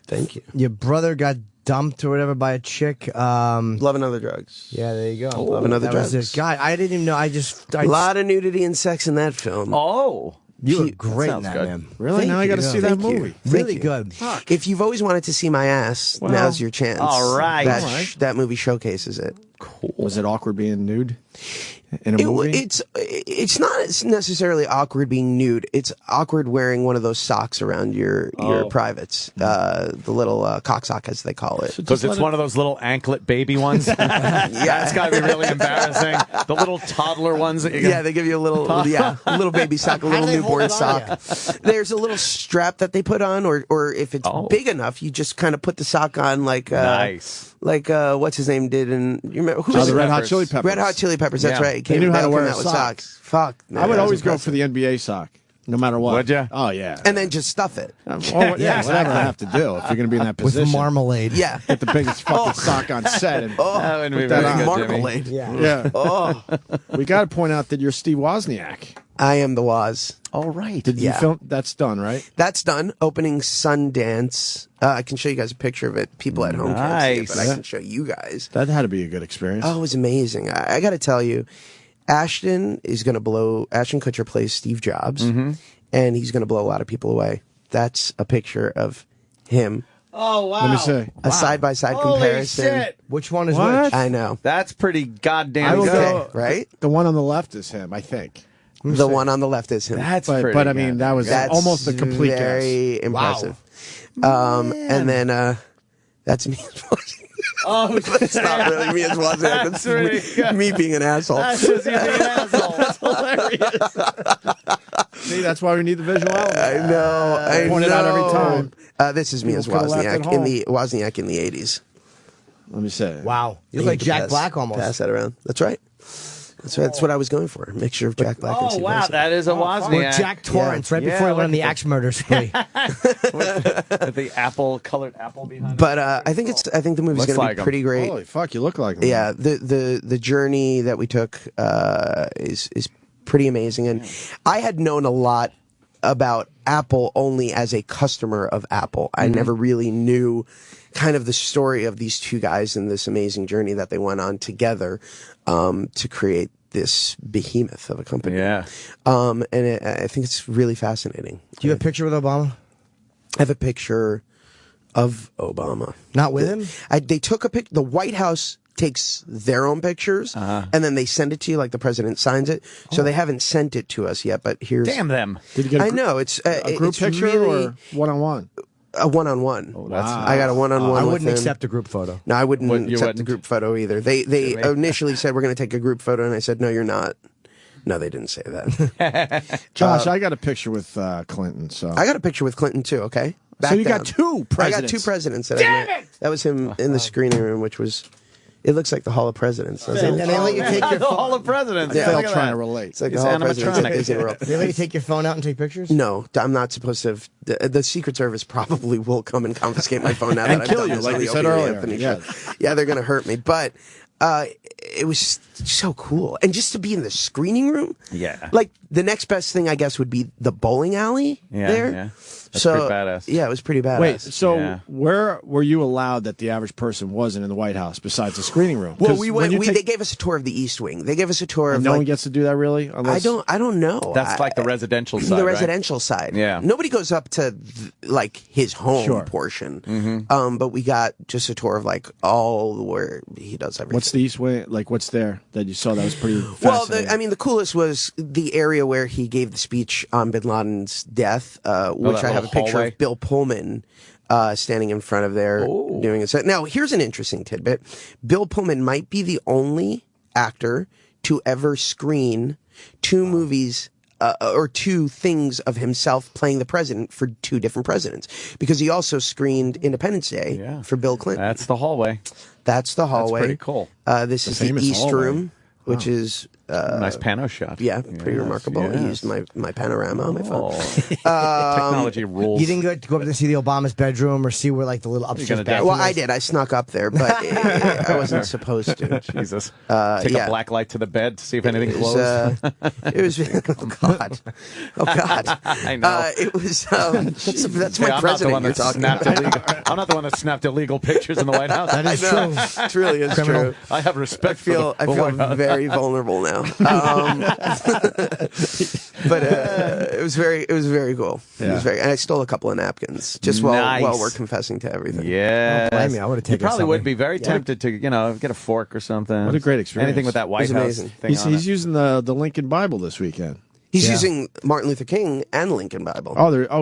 Thank you. Your brother got dumped or whatever by a chick. Love and Other Drugs. Yeah, there you go. Love and Other that Drugs. was this guy. I didn't even know. I A lot of nudity and sex in that film. Oh. You were great in sounds that, good. man. Really? Thank Now I you. got to see that Thank you. movie. Thank Really you. good. If you've always wanted to see my ass, Well, now's your chance. all right. That movie showcases it. Cool. Was it awkward being nude in a movie? It's not necessarily awkward being nude. It's awkward wearing one of those socks around your privates, the little cock sock as they call it. Because it's one of those little anklet baby ones. Yeah, that's got to be really embarrassing. The little toddler ones. That you can... Yeah, they give you a little little baby sock, a little newborn sock. There's a little strap that they put on, or if it's big enough, you just kind of put the sock on like nice. Like what's his name did, and you remember the Red Hot Chili Peppers. Red Hot Chili Peppers. That's Yeah. right. They knew how to wear out with socks. Fuck. I would that always was go for the NBA sock, no matter what. Would ya? Oh, yeah. and then just stuff it. Whatever I have to do if you're going to be in that With position. marmalade. Yeah. Get the biggest fucking sock on set. And That would be put that very on. good, Marmalade. Yeah. Yeah. Oh, We got to point out that you're Steve Wozniak. I am the Woz. All right. Did you Yeah. film? That's done, right? That's done. Opening Sundance. I can show you guys a picture of it. People at home can't see it, but I Nice. can show you guys. That had to be a good experience. Oh, it was amazing. I got to tell you, Ashton is going to blow. Ashton Kutcher plays Steve Jobs, and he's going to blow a lot of people away. That's a picture of him. Oh, wow. Let me see. A side-by-side Holy comparison. shit. Which one is What? which? I know. That's pretty goddamn I will good. go, right? The one on the left is him, I think. The one on the left is him. That's But, pretty but I mean, that was That's almost a complete very guess. impressive. And then that's me. Oh, That's not really me as Wozniak. That's me being an asshole. That's just you being an asshole. That's hilarious. See, that's why we need the visual element. I know. I point know. it out every time. This is me People as could've left at Wozniak in the 80s. Let me say. Wow. You look like Jack Black almost. Pass that around. That's right. That's right. That's what I was going for. Mixture of Jack Black and Oh, Steve wow. Harrison. That is a Wozniak. Or Jack Torrance, right before he went on the axe murder spree. With the colored apple behind But I think the movie's Looks going to like be him. pretty great. Holy fuck, you look like him. Yeah, the journey that we took is pretty amazing, and I had known a lot about Apple only as a customer of Apple. I never really knew kind of the story of these two guys and this amazing journey that they went on together to create this behemoth of a company. Yeah. And I think it's really fascinating. Do you have a picture with Obama? I have a picture of Obama. Not with him? They took a pic. The White House takes their own pictures, and then they send it to you, like the president signs it. So they haven't sent it to us yet, but here's... Damn them. Did you get I know, it's a group it's picture really, or one-on-one? A one-on-one. Oh, that's I got a one-on-one. I with wouldn't him. accept a group photo. No, I wouldn't You accept wouldn't? the group photo either. They initially said we're going to take a group photo, and I said no, you're not. No, they didn't say that. Josh, I got a picture with Clinton. So I got a picture with Clinton too. Okay, So you got two I got presidents. two presidents. That I met. That was him in the screening room, which was. It looks like the Hall of Presidents. Doesn't And it? they let you take your The Hall of Presidents. Yeah. They're Look at trying that. to relate. It's like It's the Hall of Presidents at animatronic. Disney World. They let you take your phone out and take pictures? No, I'm not supposed to. The Secret Service probably will come and confiscate my phone now that And I've kill done you, this like on you the said Opie earlier. Anthony Yeah. show. Yeah, they're going to hurt me, but it was so cool, and just to be in the screening room. Yeah. Like the next best thing, I guess, would be the bowling alley. Yeah, there. yeah. That's so pretty badass. yeah, it was pretty badass. Wait, so Yeah. where were you allowed that the average person wasn't in the White House besides the screening room? Well, 'Cause we when went. you They take- gave us a tour of the East Wing. They gave us a tour and of no like. one gets to do that really. Unless... I don't know. That's like the residential side, The right? residential side. Yeah. Nobody goes up to like his home Sure. portion. Mm-hmm. But we got just a tour of like all where he does everything. What's the East Wing? Like, what's there that you saw that was pretty Well, fascinating? the coolest was the area where he gave the speech on Bin Laden's death, which that I have a little picture hallway? of Bill Pullman standing in front of there doing it. So, now, here's an interesting tidbit. Bill Pullman might be the only actor to ever screen two movies or two things of himself playing the president for two different presidents, because he also screened Independence Day for Bill Clinton. That's the hallway. That's the hallway. Pretty cool. This The is the famous East hallway. Room, which is Nice pano shot. yeah, pretty remarkable. yes. I used my panorama on my phone. Technology rules. You didn't go up to see the Obama's bedroom or see where like the little upstairs bathroom Well, I is? did. I snuck up there, but I wasn't supposed to. Jesus. Take yeah. a black light to the bed to see if anything It glows. was, it was. Oh God. Oh God. I know. It was. That's my Yeah, I'm not the president one you're that talking snapped about. illegal. I'm not the one that snapped illegal pictures in the White House. That is I know. true. It really is Criminal. true. I have respect I for the feel White House. very vulnerable now. But it was very cool. It Yeah. was very, and I stole a couple of napkins just Nice. while we're confessing to everything. Yeah. Don't blame me. I would've You taken probably would something. be very tempted to, get a fork or something. What a great experience. Anything with that White It was House amazing. thing on He's it. using the Lincoln Bible this weekend. He's Yeah. using Martin Luther King and Lincoln Bible.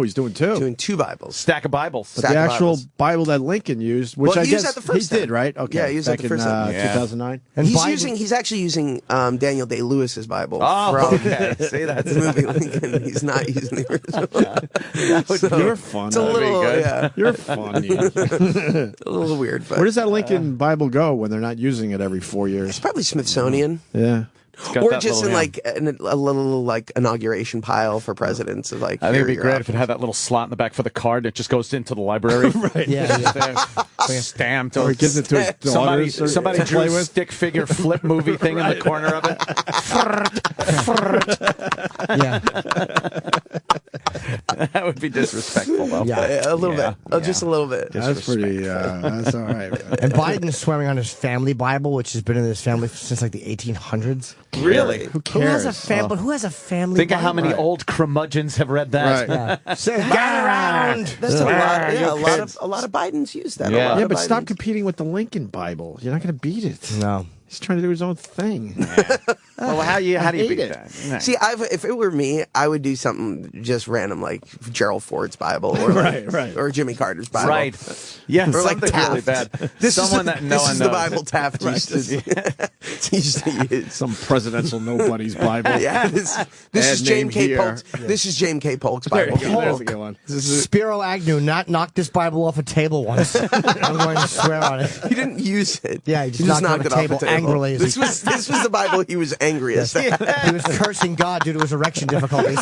He's doing two. Doing two Bibles. Stack of Bibles. But Stack the of actual Bibles. Bible that Lincoln used, which Well, I he used guess that the first he did, time. right? Okay, Yeah, he used that back the first in time. Yeah. 2009. And He's Biden- He's actually using Daniel Day-Lewis's Bible. Oh, from okay. See, that's the movie Lincoln. He's not using the original. So, You're funny. It's a little, good. yeah, You're funny. a little weird. But Where does that Lincoln Bible go when they're not using it every 4 years? it's probably Smithsonian. Yeah. It's got Or that just little, in yeah. like a little like inauguration pile for presidents. Of like, I think it'd be here, great you're if it had that little slot in the back for the card. It just goes into the library. Right. Yeah, yeah. There. Stamped. Or he gives it to his daughters or- Somebody to drew play a with. stick figure flip movie thing in the corner of it. Yeah. That would be disrespectful, though. Yeah. a little bit, just a little bit. That's pretty, that's all right. And Biden is swearing on his family Bible, which has been in his family since like the 1800s. Really? Who Who has cares? but who has a family Think of Bible? how many old curmudgeons have read that. Right. Yeah. Say, get around. That's a lot. Yeah, you a lot of Bidens use that. Yeah. A lot Yeah, of but stop Bidens. competing with the Lincoln Bible. You're not going to beat it. No. He's trying to do his own thing. Well, how do you beat it. that? See, if it were me, I would do something just random, like Gerald Ford's Bible, or or Jimmy Carter's Bible, Right. Yeah, or like something Taft. really bad. This Someone is that no one the knows. Bible Taft used to use. Some presidential nobody's Bible. Yeah, this is James K. Polk's. This is James K. Polk's Bible. There's a good one. Spiro Agnew knocked this Bible off a table once. I'm going to swear on it. He didn't use it. Yeah, he just knocked it off the table angrily. This was the Bible he was angriest at. He was cursing God due to his erection difficulties.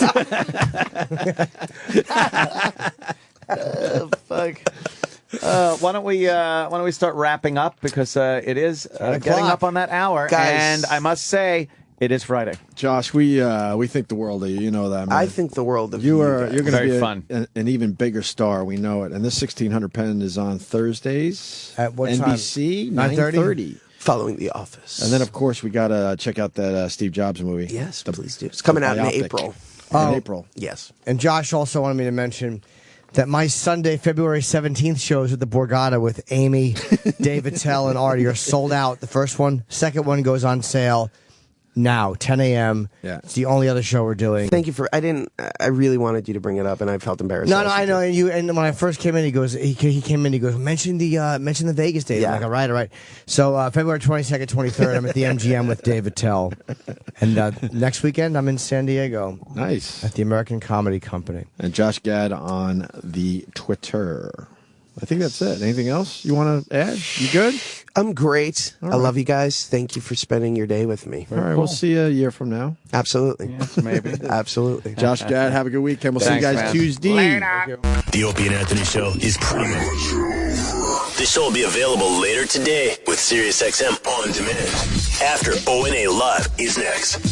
Fuck. Why don't we start wrapping up, because it is getting up on that hour, Guys. and I must say it is Friday. Josh, we think the world of you. You know that, man. I think the world of you're guys. going to be fun. an even bigger star. We know it. And this 1600 Pen is on Thursdays at what NBC time? 9:30. Following The Office. And then, of course, we got to check out that Steve Jobs movie. Yes, please do. It's coming out in Biopic. April. In April. Yes. And Josh also wanted me to mention that my Sunday, February 17th shows at the Borgata with Amy, Dave Attell, and Artie are sold out. The first one. Second one goes on sale now, 10 a.m. Yeah. It's the only other show we're doing. Thank you I really wanted you to bring it up, and I felt embarrassed. No, I know. And when I first came in, he came in, he goes, mention the Vegas date. Yeah. I'm like, all right. So February 22nd, 23rd, I'm at the MGM with Dave Attell. And next weekend, I'm in San Diego. Nice. At the American Comedy Company. And Josh Gad on the Twitter. I think that's it. Anything else you want to add? You good? I'm great. All I right. love you guys. Thank you for spending your day with me. All right, we'll see you a year from now. Absolutely. Yes, maybe. Absolutely. Josh Gad, have a good weekend. We'll see you Thanks, guys man. Tuesday. The Opie and Anthony Show is premium. This show will be available later today with SiriusXM On Demand. After O&A Live is next.